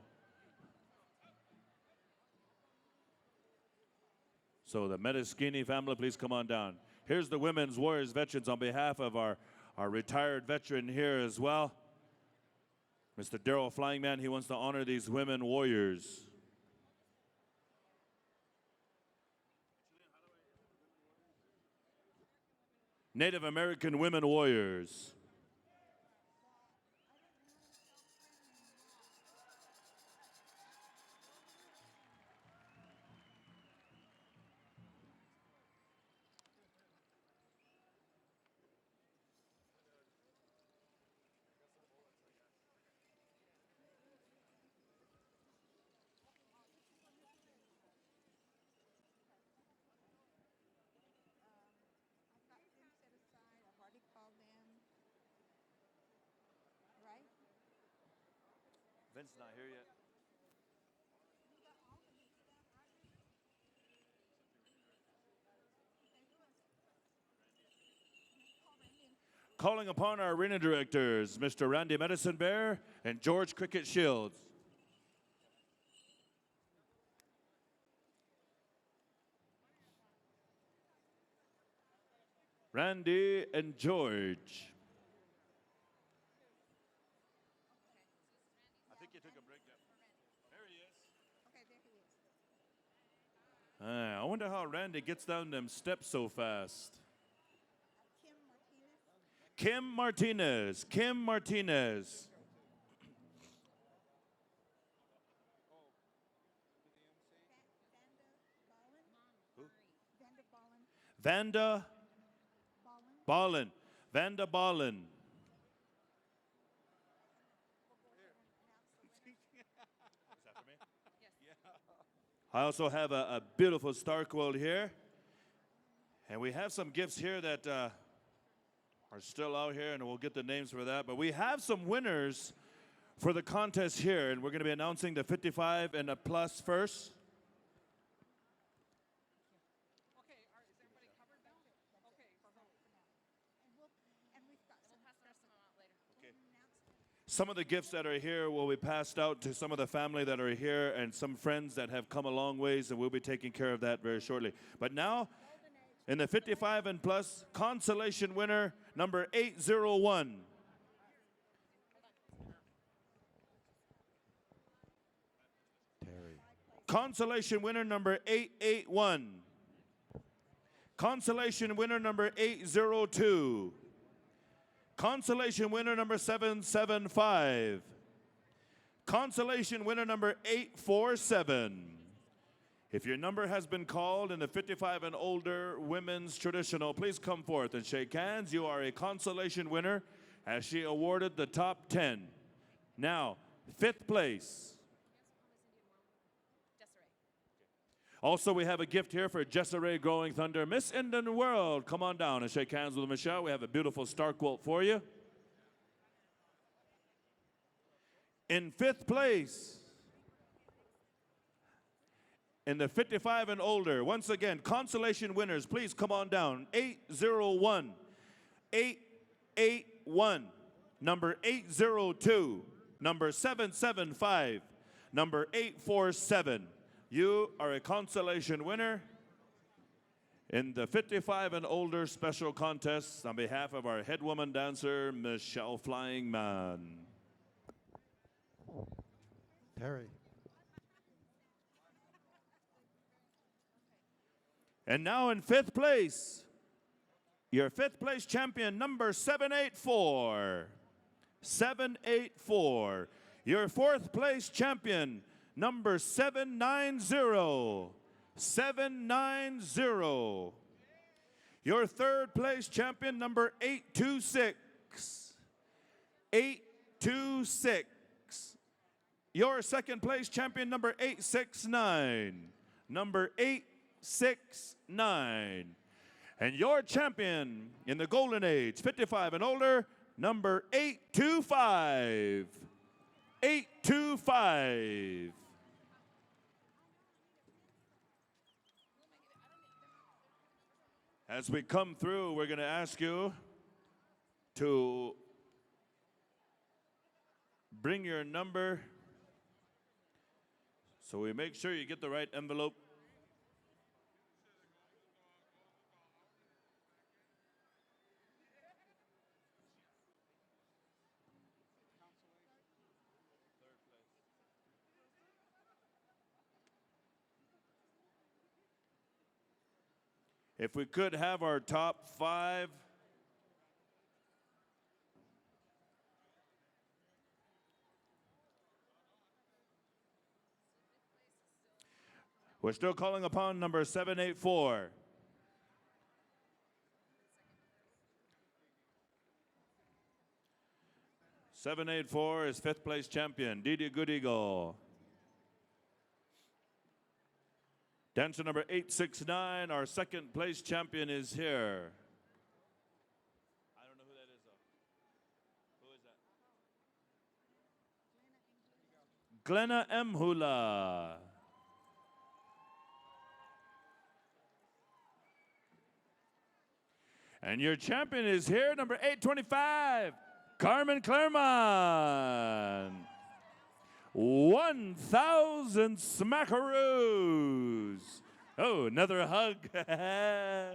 Speaker 1: So the Metaskini family, please come on down. Here's the Women's Warriors veterans on behalf of our retired veteran here as well. Mr. Daryl Flying Man, he wants to honor these women warriors. Native American women warriors. Vince not here yet. Calling upon our arena directors, Mr. Randy Medicine Bear and George Cricket Shields. Randy and George. I think you took a break there. There he is. I wonder how Randy gets down them steps so fast. Kim Martinez. Kim Martinez. Who? Vanda Ballin. Vanda Ballin. I also have a beautiful star quilt here. And we have some gifts here that are still out here, and we'll get the names for that. But we have some winners for the contest here, and we're going to be announcing the 55 and a plus first. Some of the gifts that are here will be passed out to some of the family that are here and some friends that have come a long ways, and we'll be taking care of that very shortly. But now, in the 55 and plus, consolation winner number 801. Consolation winner number 881. Consolation winner number 802. Consolation winner number 775. Consolation winner number 847. If your number has been called in the 55 and older women's traditional, please come forth and shake hands. You are a consolation winner as she awarded the top 10. Now, 5th place. Also, we have a gift here for Jessaray Growing Thunder, Miss Indian World. Come on down and shake hands with Michelle. We have a beautiful star quilt for you. In 5th place, in the 55 and older, once again, consolation winners, please come on down. 801, 881, number 802, number 775, number 847. You are a consolation winner in the 55 and older special contest on behalf of our head woman dancer, Michelle Flying Man.
Speaker 13: Terry.
Speaker 1: And now in 5th place, your 5th place champion, number 784. 784. Your 4th place champion, number 790. 790. Your 3rd place champion, number 826. 826. Your 2nd place champion, number 869. Number 869. And your champion in the Golden Age, 55 and older, number 825. 825. As we come through, we're going to ask you to bring your number so we make sure you get the right envelope. If we could have our top 5. We're still calling upon number 784. (784) is 5th place champion, Didi Good Eagle. Dancer number 869, our 2nd place champion, is here. I don't know who that is, though. Who is that? Glenna Mhula. And your champion is here, number 825, Carmen Claremont. 1,000 smackaroos. Oh, another hug. Yeah.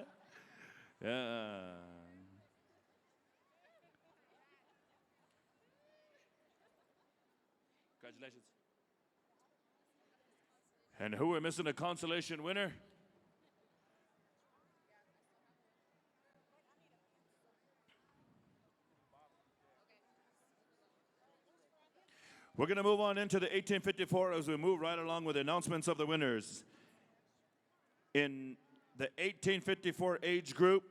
Speaker 1: Congratulations. And who we're missing, a consolation winner? We're going to move on into the 1854 as we move right along with the announcements of the winners. In the 1854 age group,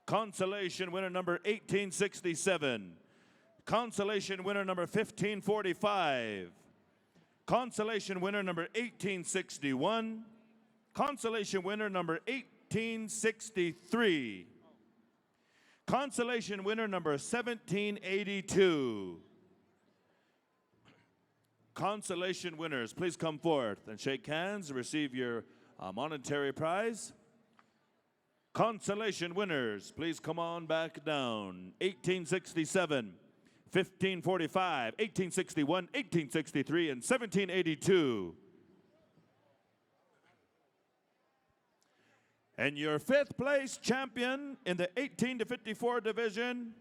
Speaker 1: consolation winner number 1867, consolation winner number 1545, consolation winner number 1861, consolation winner number 1863, consolation winner number 1782. Consolation winners, please come forth and shake hands and receive your monetary prize. Consolation winners, please come on back down. 1867, 1545, 1861, 1863, and 1782. And your 5th place champion in the 18 to 54 division,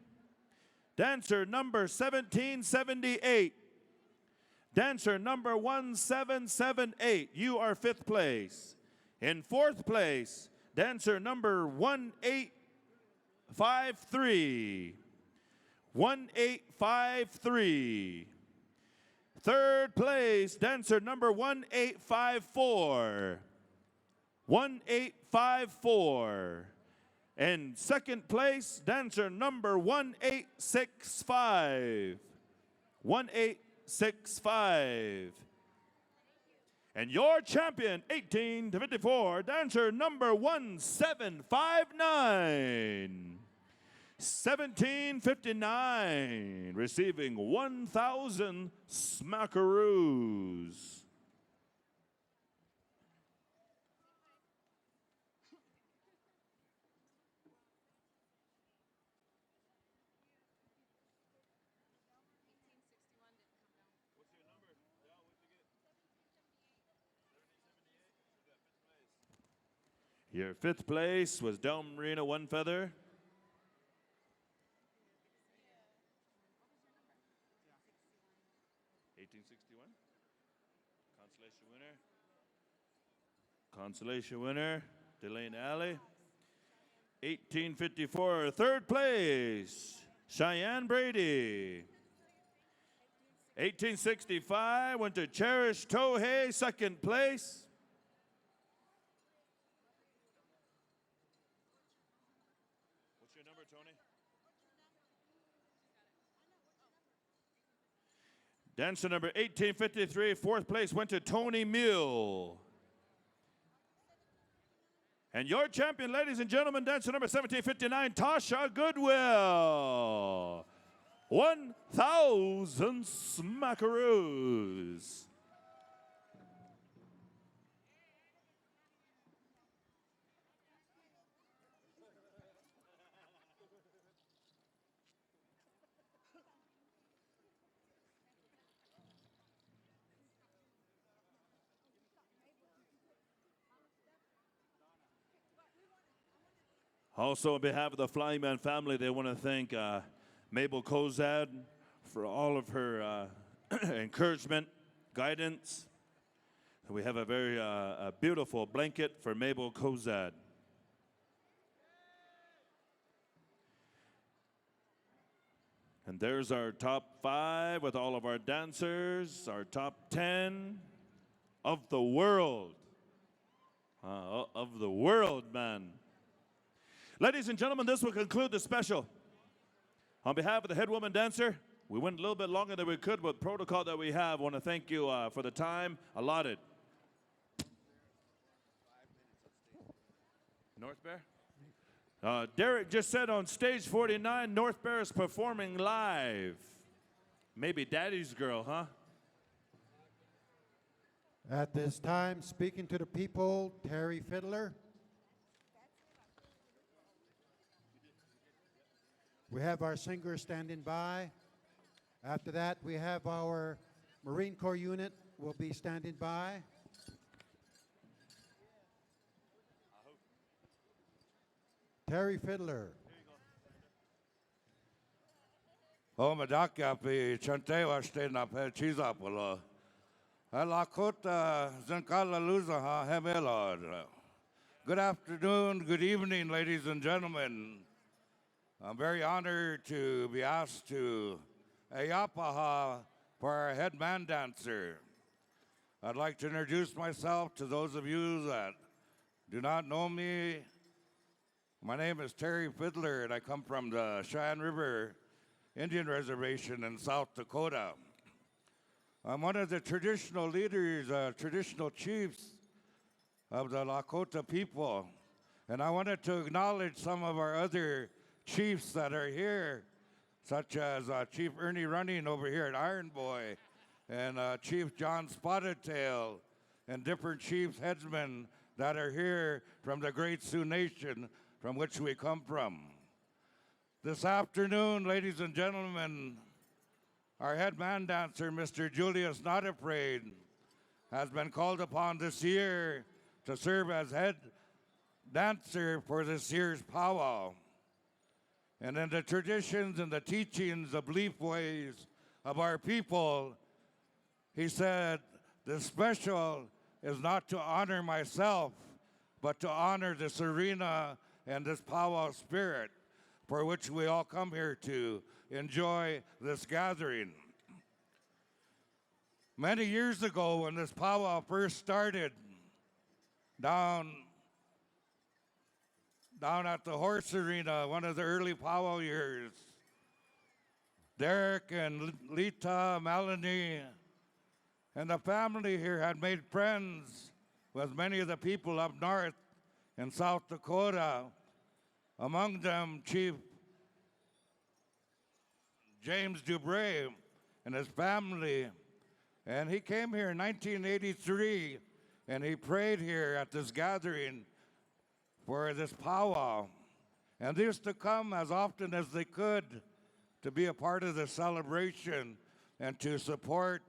Speaker 1: dancer number 1778. Dancer number 1778, you are 5th place. In 4th place, dancer number 1853. 1853. 3rd place, dancer number 1854. 1854. And 2nd place, dancer number 1865. 1865. And your champion, 18 to 54, dancer number 1759. 1759, receiving 1,000 smackaroos. Your 5th place was Del Marina One Feather. Consolation winner. Consolation winner, Delane Alley. 1854, 3rd place, Cheyenne Brady. 1865 went to Cherish Tohei, 2nd place. What's your number, Tony? Dancer number 1853, 4th place went to Tony Mill. And your champion, ladies and gentlemen, dancer number 1759, Tasha Goodwill. 1,000 smackaroos. Also, on behalf of the Flying Man family, they want to thank Mabel Kozad for all of her encouragement, guidance. We have a very a beautiful blanket for Mabel Kozad. And there's our top 5 with all of our dancers, our top 10 of the world. Of the world, man. Ladies and gentlemen, this will conclude the special. On behalf of the head woman dancer, we went a little bit longer than we could with protocol that we have. I want to thank you for the time allotted. North Bear? Derek just said on stage 49, North Bear is performing live. Maybe Daddy's Girl, huh?
Speaker 13: At this time, speaking to the people, Terry Fiddler. We have our singer standing by. After that, we have our Marine Corps unit will be standing by. Terry Fiddler.
Speaker 2: O madakapi chantewa stena pe chizapolo. Alakota zankala luzaha hemelod. Good afternoon, good evening, ladies and gentlemen. I'm very honored to be asked to Ayapaha for our head man dancer. I'd like to introduce myself to those of you that do not know me. My name is Terry Fiddler, and I come from the Cheyenne River Indian Reservation in South Dakota. I'm one of the traditional leaders, traditional chiefs of the Lakota people, and I wanted to acknowledge some of our other chiefs that are here, such as Chief Ernie Running over here at Iron Boy, and Chief John Spotted Tail, and different chiefs, headsmen that are here from the Great Sioux Nation from which we come from. This afternoon, ladies and gentlemen, our head man dancer, Mr. Julius Not Afraid, has been called upon this year to serve as head dancer for this year's powwow. And in the traditions and the teachings, the belief ways of our people, he said, the special is not to honor myself, but to honor this arena and this powwow spirit for which we all come here to enjoy this gathering. Many years ago, when this powwow first started down at the horse arena, one of the early powwow years, Derek and Lita, Melanie, and the family here had made friends with many of the people up north in South Dakota, among them Chief James Dubray and his family. And he came here in 1983, and he prayed here at this gathering for this powwow. And they used to come as often as they could to be a part of the celebration and to support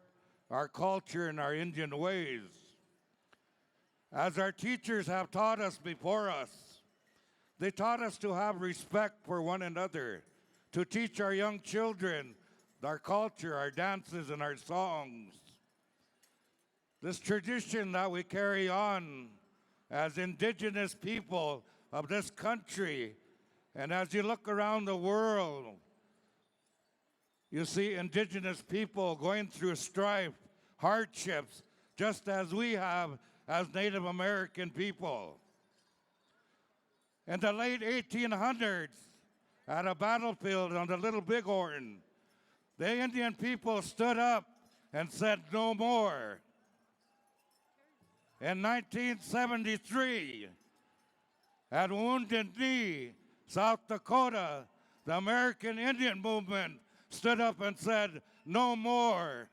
Speaker 2: our culture and our Indian ways. As our teachers have taught us before us, they taught us to have respect for one another, to teach our young children our culture, our dances, and our songs. This tradition that we carry on as indigenous people of this country, and as you look around the world, you see indigenous people going through strife, hardships, just as we have as Native American people. In the late 1800s, at a battlefield on the Little Bighorn, the Indian people stood up and said, "No more." In 1973, At Wounded Knee, South Dakota, the American Indian movement stood up and said, "No more."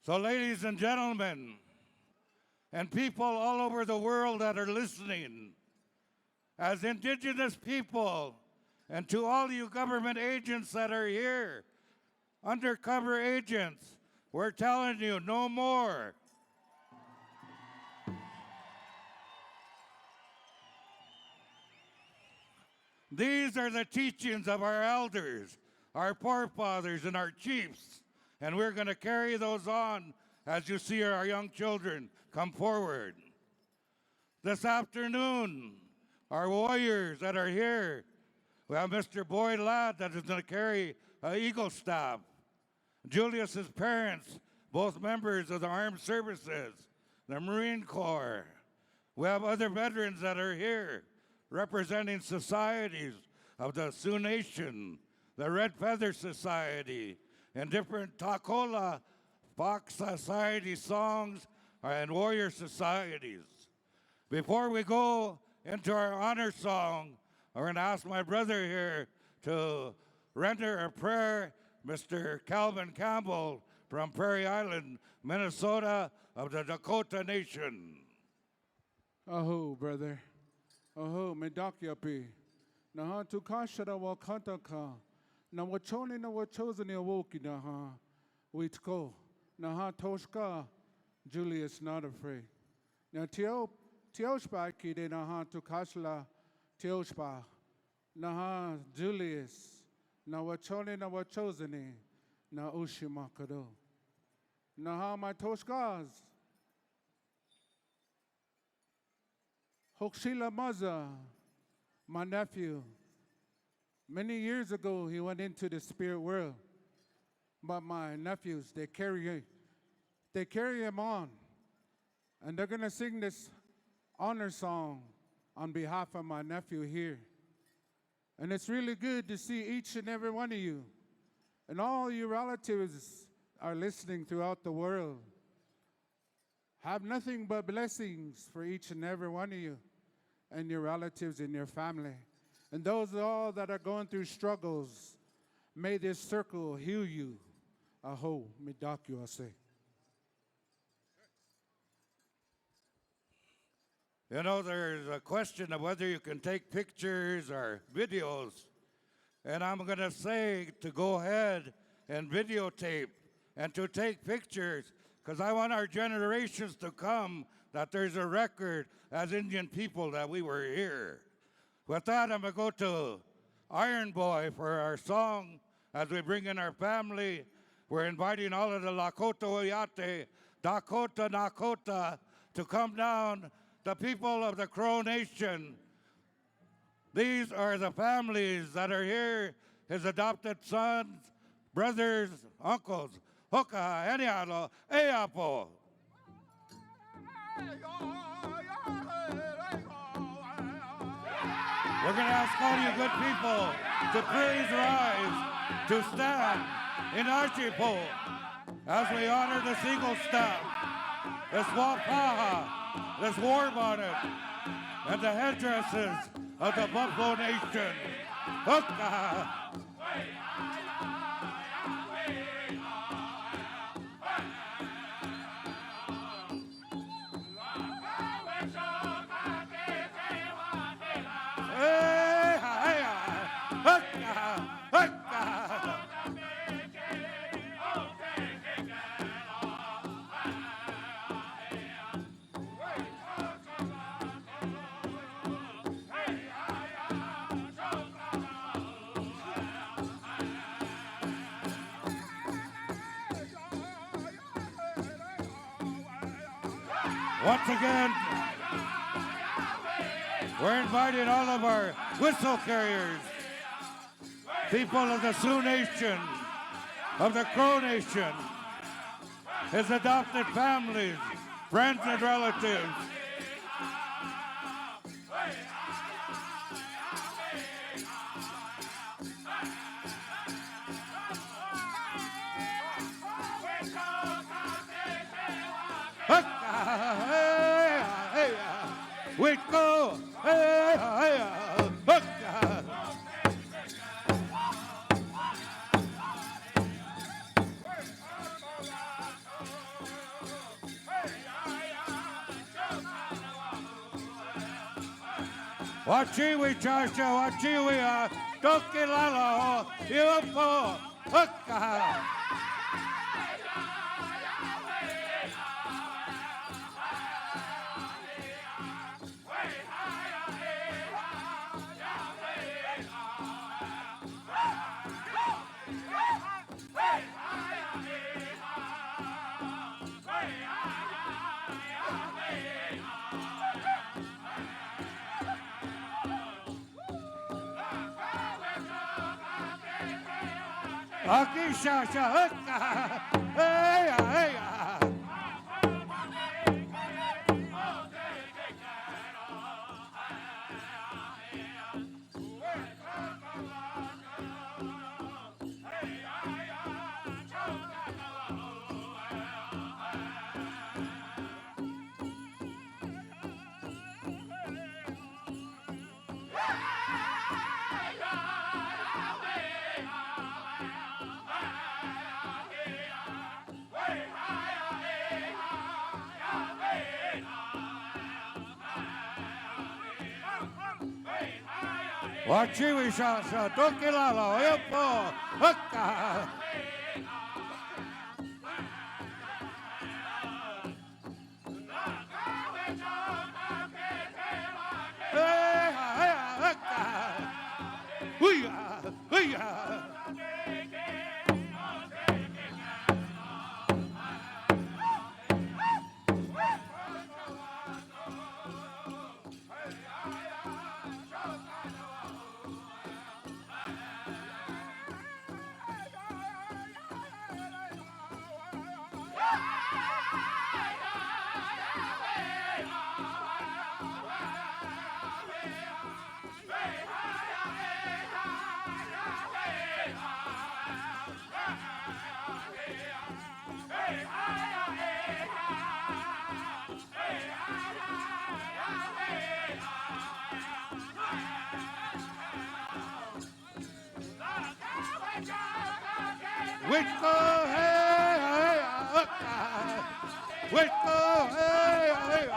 Speaker 2: So, ladies and gentlemen, and people all over the world that are listening, as Indigenous people, and to all you government agents that are here, undercover agents, we're telling you no more. These are the teachings of our elders, our forefathers, and our chiefs, and we're going to carry those on as you see our young children come forward. This afternoon, our warriors that are here, we have Mr. Boyd Ladd that is going to carry an eagle staff. Julius's parents, both members of the Armed Services, the Marine Corps. We have other veterans that are here representing societies of the Sioux Nation, the Red Feather Society, and different Takola Fox Society songs and warrior societies. Before we go into our honor song, I'm going to ask my brother here to render a prayer, Mr. Calvin Campbell from Prairie Island, Minnesota of the Dakota Nation.
Speaker 10: Aho, brother. Aho, medakyapi. Naha tukashara wa kantaka. Na wachoni na wachozani awoki naha. Witko. Naha toshka. Julius not afraid. Now tioshpa kide naha tukashla tioshpa. Naha Julius. Na wachoni na wachozani. Na ushimakado. Naha my toshkas. Hokshila Maza, my nephew, many years ago he went into the spirit world, but my nephews, they carry him on, and they're gonna sing this honor song on behalf of my nephew here. And it's really good to see each and every one of you, and all your relatives are listening throughout the world. Have nothing but blessings for each and every one of you and your relatives and your family. And those all that are going through struggles, may this circle heal you. Aho, midakyu ase.
Speaker 2: You know, there's a question of whether you can take pictures or videos. And I'm going to say to go ahead and videotape and to take pictures, because I want our generations to come that there's a record as Indian people that we were here. With that, I'm going to go to Iron Boy for our song as we bring in our family. We're inviting all of the Lakota Oyate, Dakota, Nakota to come down, the people of the Crow Nation. These are the families that are here, his adopted sons, brothers, uncles. Hoka, Enialo, Eapo. We're going to ask all you good people to please rise, to stand in Archipo as we honor the Eagle staff, this Wapaha, this war bonnet, and the headdresses of the Buffalo Nation. Hoka. Once again, we're inviting all of our whistle carriers, people of the Sioux Nation, of the Crow Nation, his adopted families, friends and relatives. Wachiwi Chasha, Wachiwi, Tokilalo, Iwapo, Hukka. Akisha, Hukka. Hey, hey, Wachiwi Shasha, Tokilalo, Iwapo, Hukka. Hey, hey, Hukka. Hoo-yah, hoo-yah. Whitco, hey, hey, Hukka. Whitco, hey, hey,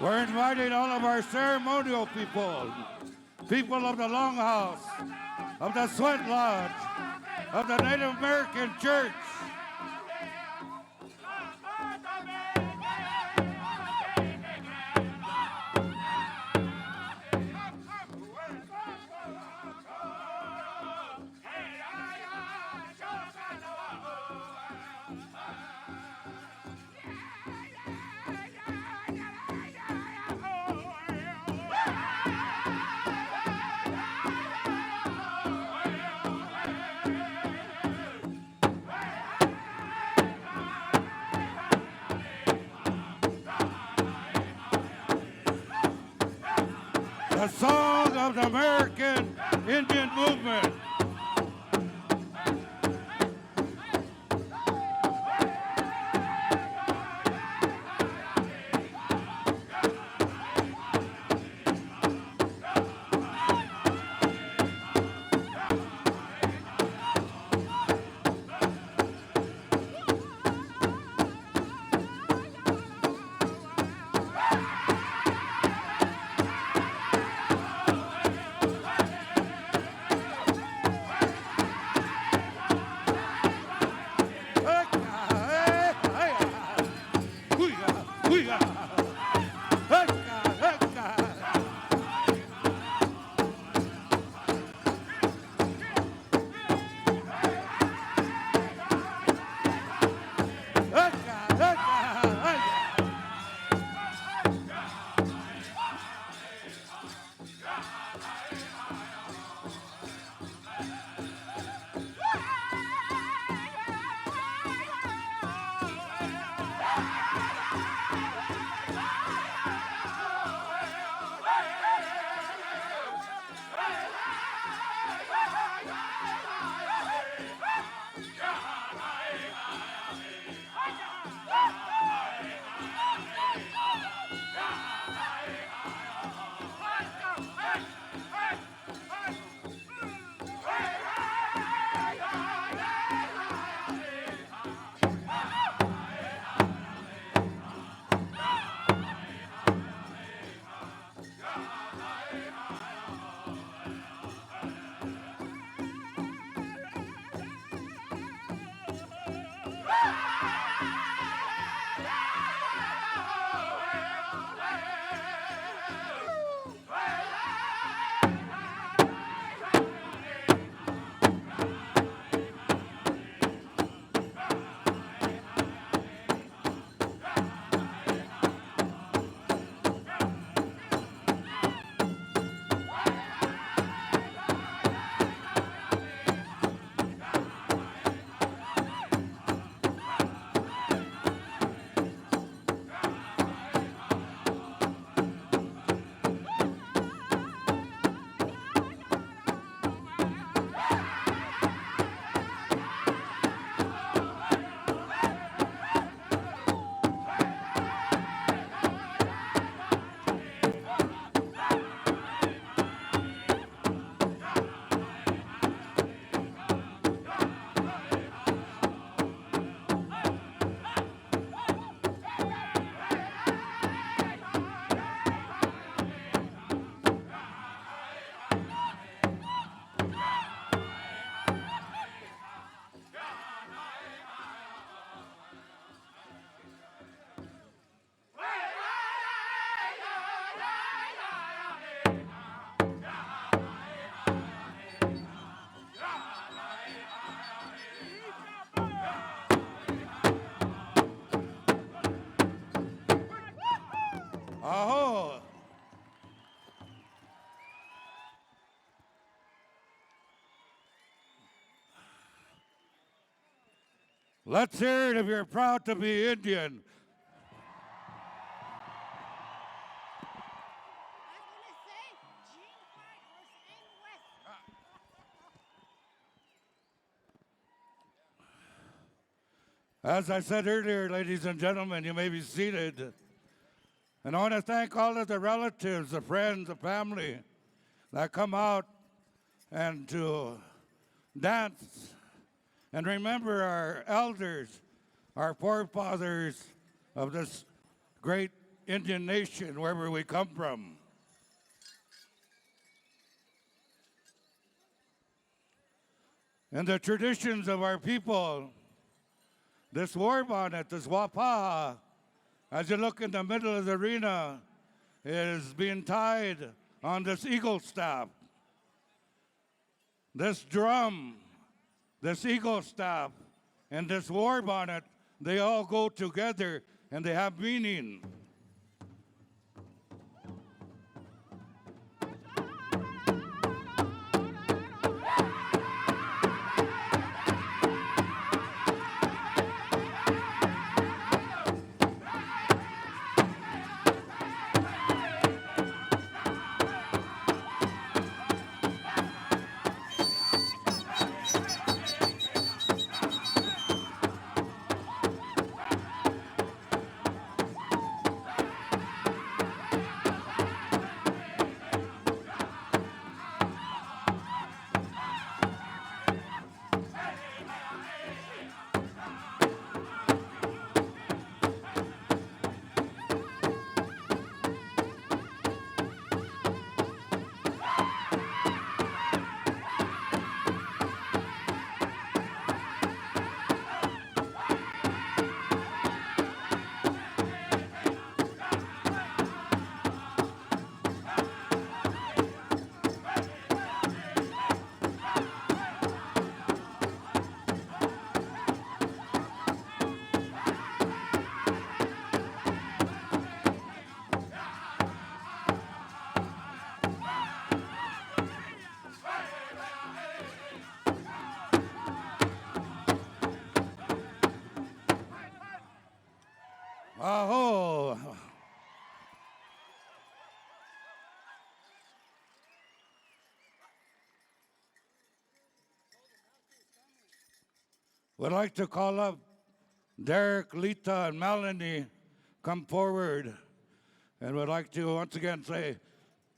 Speaker 2: We're inviting all of our ceremonial people, people of the Longhouse, of the Sweat Lodge, of the Native American Church. The song of the American Indian movement. Let's hear it if you're proud to be Indian. As I said earlier, ladies and gentlemen, you may be seated. And I want to thank all of the relatives, the friends, the family that come out and to dance and remember our elders, our forefathers of this great Indian nation, wherever we come from. And the traditions of our people, this war bonnet, this wapaha, as you look in the middle of the arena, is being tied on this eagle staff. This drum, this eagle staff, and this war bonnet, they all go together and they have meaning. Aho! Would like to call up Derek, Lita, and Melanie come forward, and would like to once again say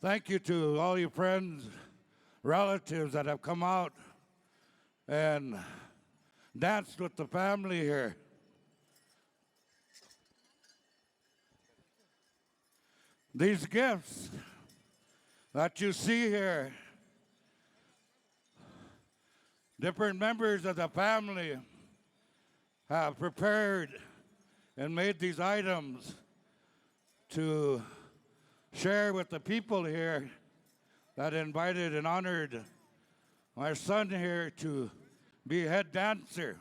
Speaker 2: thank you to all your friends, relatives that have come out and danced with the family here. These gifts that you see here, different members of the family have prepared and made these items to share with the people here that invited and honored my son here to be head dancer.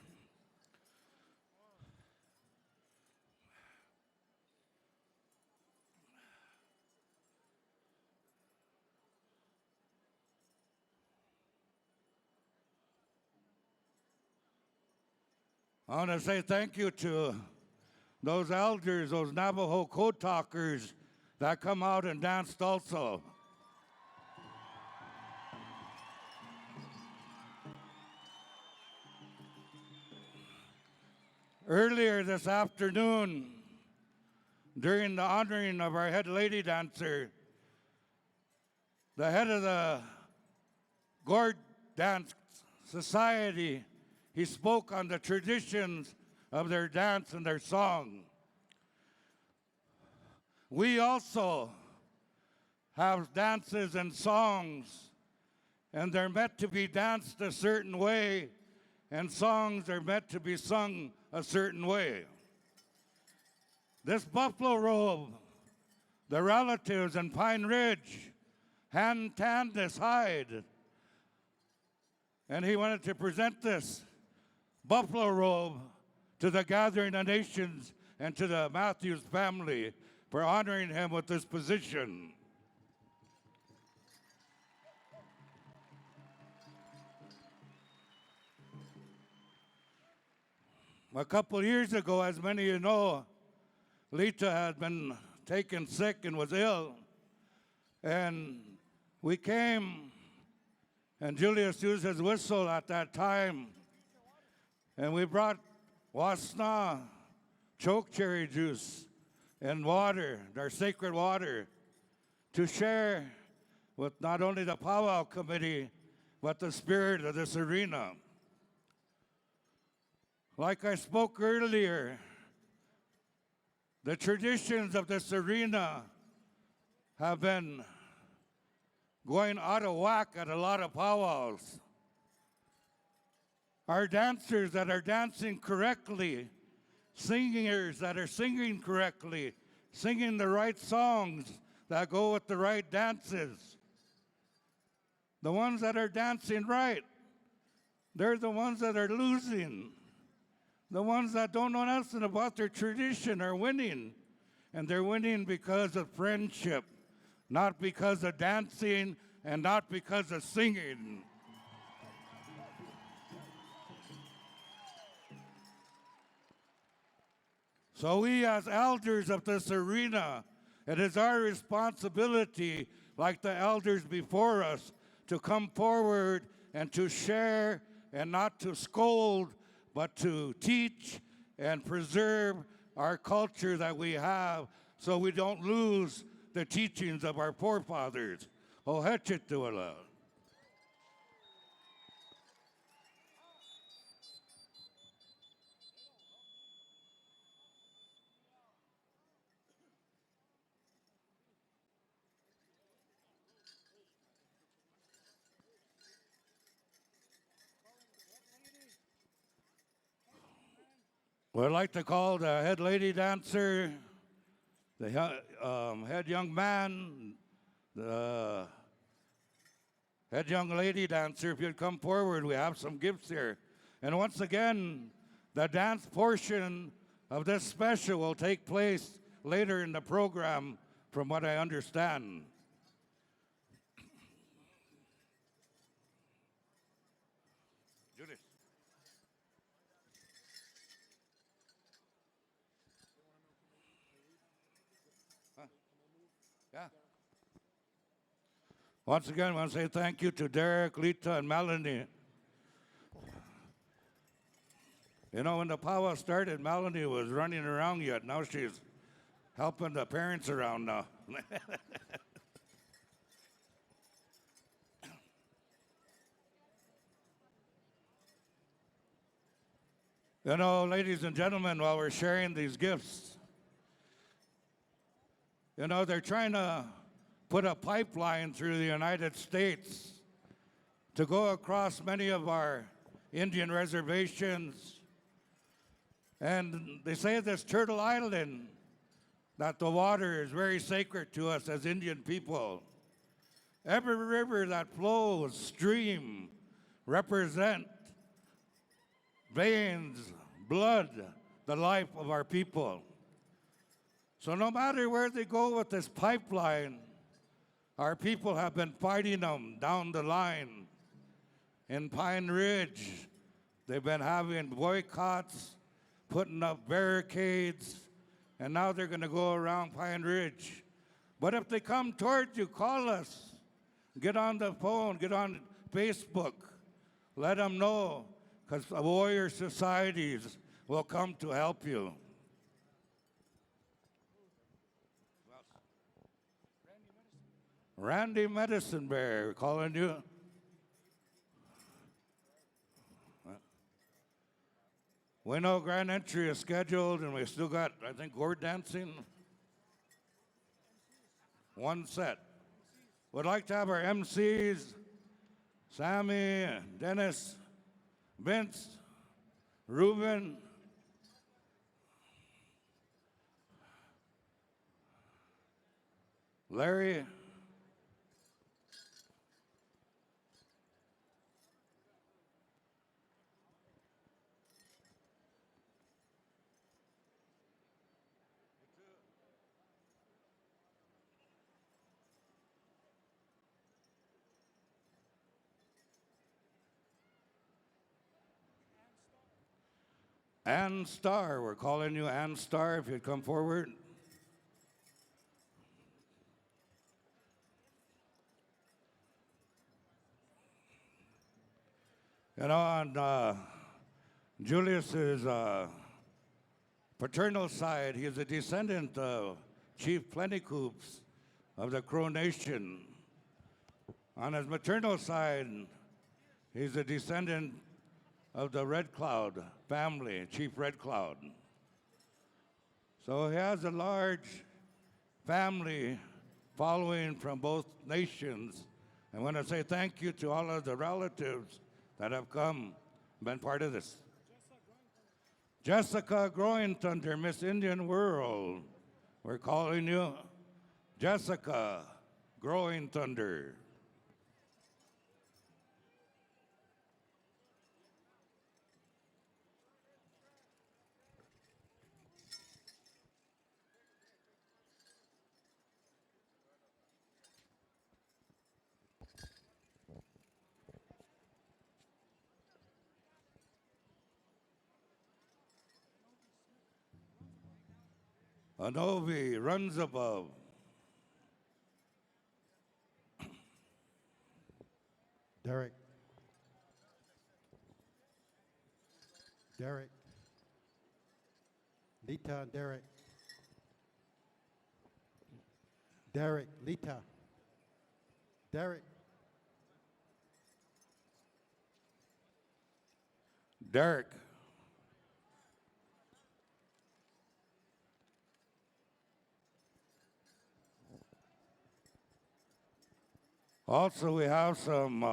Speaker 2: I want to say thank you to those elders, those Navajo code talkers that come out and danced also. Earlier this afternoon, during the honoring of our head lady dancer, the head of the Gourd Dance Society, he spoke on the traditions of their dance and their song. We also have dances and songs, and they're meant to be danced a certain way, and songs are meant to be sung a certain way. This buffalo robe, the relatives in Pine Ridge hand-tanned this hide, and he wanted to present this buffalo robe to the Gathering of Nations and to the Matthews family for honoring him with this position. A couple years ago, as many of you know, Lita had been taken sick and was ill. And we came, and Julius used his whistle at that time, and we brought wasna chokecherry juice and water, our sacred water, to share with not only the powwow committee, but the spirit of this arena. Like I spoke earlier, the traditions of this arena have been going out of whack at a lot of powwows. Our dancers that are dancing correctly, singers that are singing correctly, singing the right songs that go with the right dances. The ones that are dancing right, they're the ones that are losing. The ones that don't know nothing about their tradition are winning. And they're winning because of friendship, not because of dancing and not because of singing. So we as elders of this arena, it is our responsibility, like the elders before us, to come forward and to share and not to scold, but to teach and preserve our culture that we have so we don't lose the teachings of our forefathers. Oh, hechituala. We'd like to call the head lady dancer, the head young man, the head young lady dancer. If you'd come forward, we have some gifts here. And once again, the dance portion of this special will take place later in the program, from what I understand. Judith. Yeah. Once again, I want to say thank you to Derek, Lita, and Melanie. You know, when the powwow started, Melanie was running around yet. Now she's helping the parents around now. You know, ladies and gentlemen, while we're sharing these gifts, you know, they're trying to put a pipeline through the United States to go across many of our Indian reservations. And they say this Turtle Island, that the water is very sacred to us as Indian people. Every river that flows, stream, represent veins, blood, the life of our people. So no matter where they go with this pipeline, our people have been fighting them down the line. In Pine Ridge, they've been having boycotts, putting up barricades, and now they're going to go around Pine Ridge. But if they come towards you, call us. Get on the phone, get on Facebook. Let them know, because the warrior societies will come to help you. Randy Medicine Bear, calling you. We know grand entry is scheduled, and we still got, I think, gourd dancing. One set. We'd like to have our MCs, Sammy, Dennis, Vince, Ruben, Larry, Ann Starr. We're calling you Ann Starr, if you'd come forward. You know, on Julius's paternal side, he is a descendant of Chief Plentycoops of the Crow Nation. On his maternal side, he's a descendant of the Red Cloud family, Chief Red Cloud. So he has a large family following from both nations. I want to say thank you to all of the relatives that have come, been part of this. Jessica Growing Thunder, Miss Indian World. We're calling you Jessica Growing Thunder. Anovi runs above.
Speaker 13: Derek. Derek. Lita and Derek. Derek, Lita. Derek.
Speaker 2: Derek. Also, we have some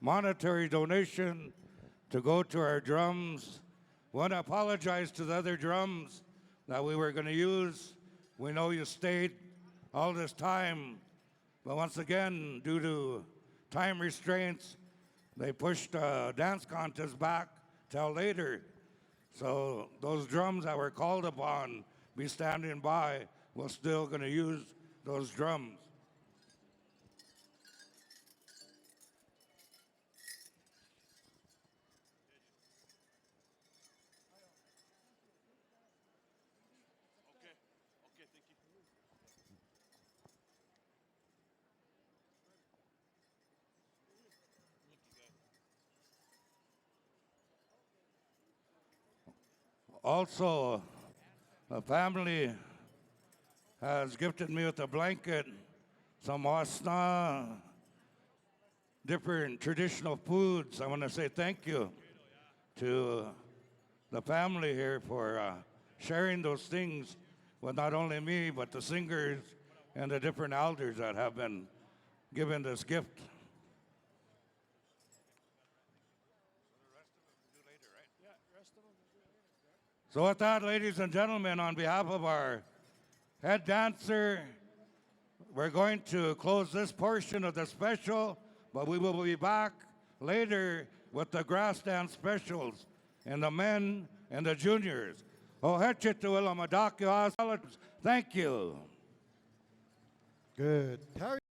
Speaker 2: monetary donation to go to our drums. Want to apologize to the other drums that we were going to use. We know you stayed all this time, but once again, due to time restraints, they pushed dance contest back till later. So those drums that were called upon be standing by. We're still going to use those drums. Also, a family has gifted me with a blanket, some wasna, different traditional foods. I want to say thank you to the family here for sharing those things with not only me, but the singers and the different elders that have been given this gift. So with that, ladies and gentlemen, on behalf of our head dancer, we're going to close this portion of the special, but we will be back later with the grass dance specials and the men and the juniors. Thank you.
Speaker 13: Good. Terry.